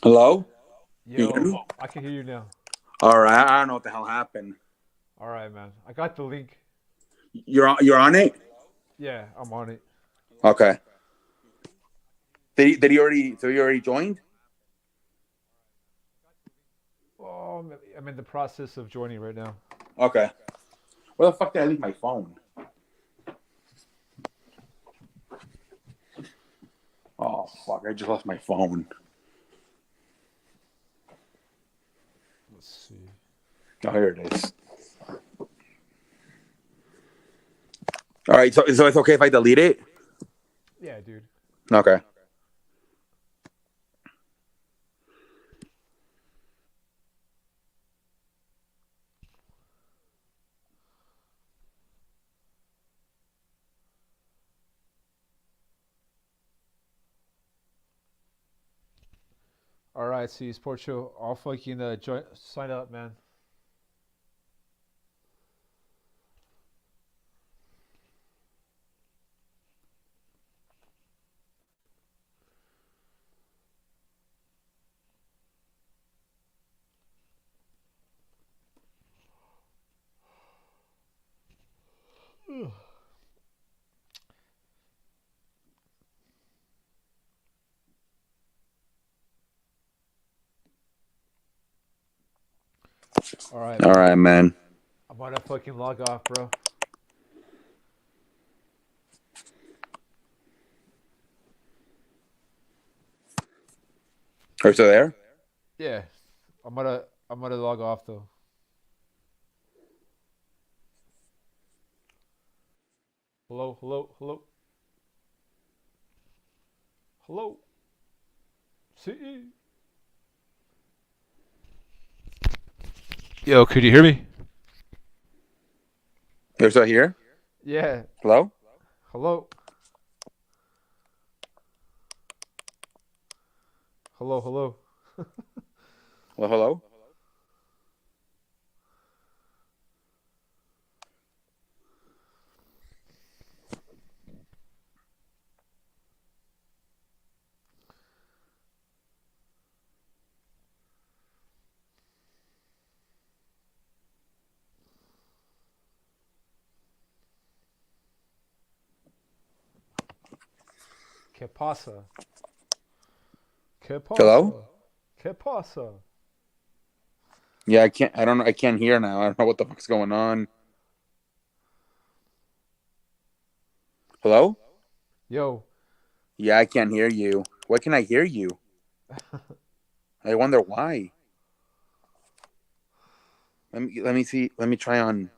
Speaker 1: Hello? Can you hear
Speaker 2: Yo,
Speaker 1: me?
Speaker 2: I can hear you now.
Speaker 1: All right. I don't know what the hell happened.
Speaker 2: All right, man. I got the link.
Speaker 1: You're on it?
Speaker 2: Yeah, I'm on it.
Speaker 1: Okay. Did he already joined?
Speaker 2: Oh, I'm in the process of joining right now.
Speaker 1: Okay. Where the fuck did I leave my phone? Oh fuck! I just lost my phone.
Speaker 2: Let's see.
Speaker 1: Oh, here it is. All right. So it's okay if I delete it?
Speaker 2: Yeah, dude.
Speaker 1: Okay.
Speaker 2: All right, see, Sports Show. I'll fucking join, sign up, man. All right,
Speaker 1: All
Speaker 2: man.
Speaker 1: right, man.
Speaker 2: I'm gonna fucking log off, bro.
Speaker 1: Are you still there?
Speaker 2: Yeah, I'm gonna log off though. Hello, hello, hello, hello. See. Yo, could you hear me?
Speaker 1: You're still here?
Speaker 2: Yeah.
Speaker 1: Hello?
Speaker 2: Hello. Hello, hello.
Speaker 1: Hello? Hello?
Speaker 2: ¿Qué pasa? ¿Qué
Speaker 1: Hello?
Speaker 2: pasa? ¿Qué pasa?
Speaker 1: Yeah, I can't. I don't know. I can't hear now. I don't know what the fuck's going on. Hello?
Speaker 2: Yo.
Speaker 1: Yeah, I can't hear you. Why can I hear you? I wonder why. Let me see. Let me try on.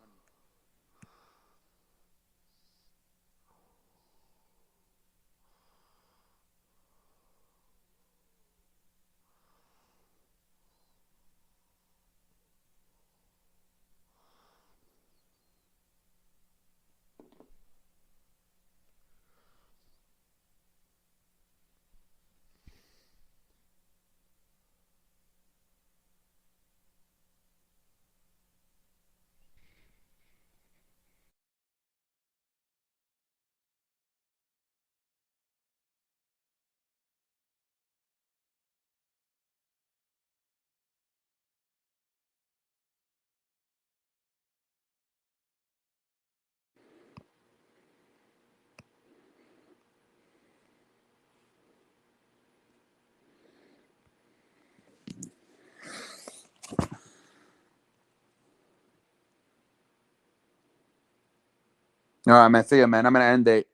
Speaker 1: All right, man. See ya, man. I'm gonna end it.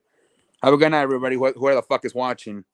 Speaker 1: Have a good night, everybody. Whoever the fuck is watching.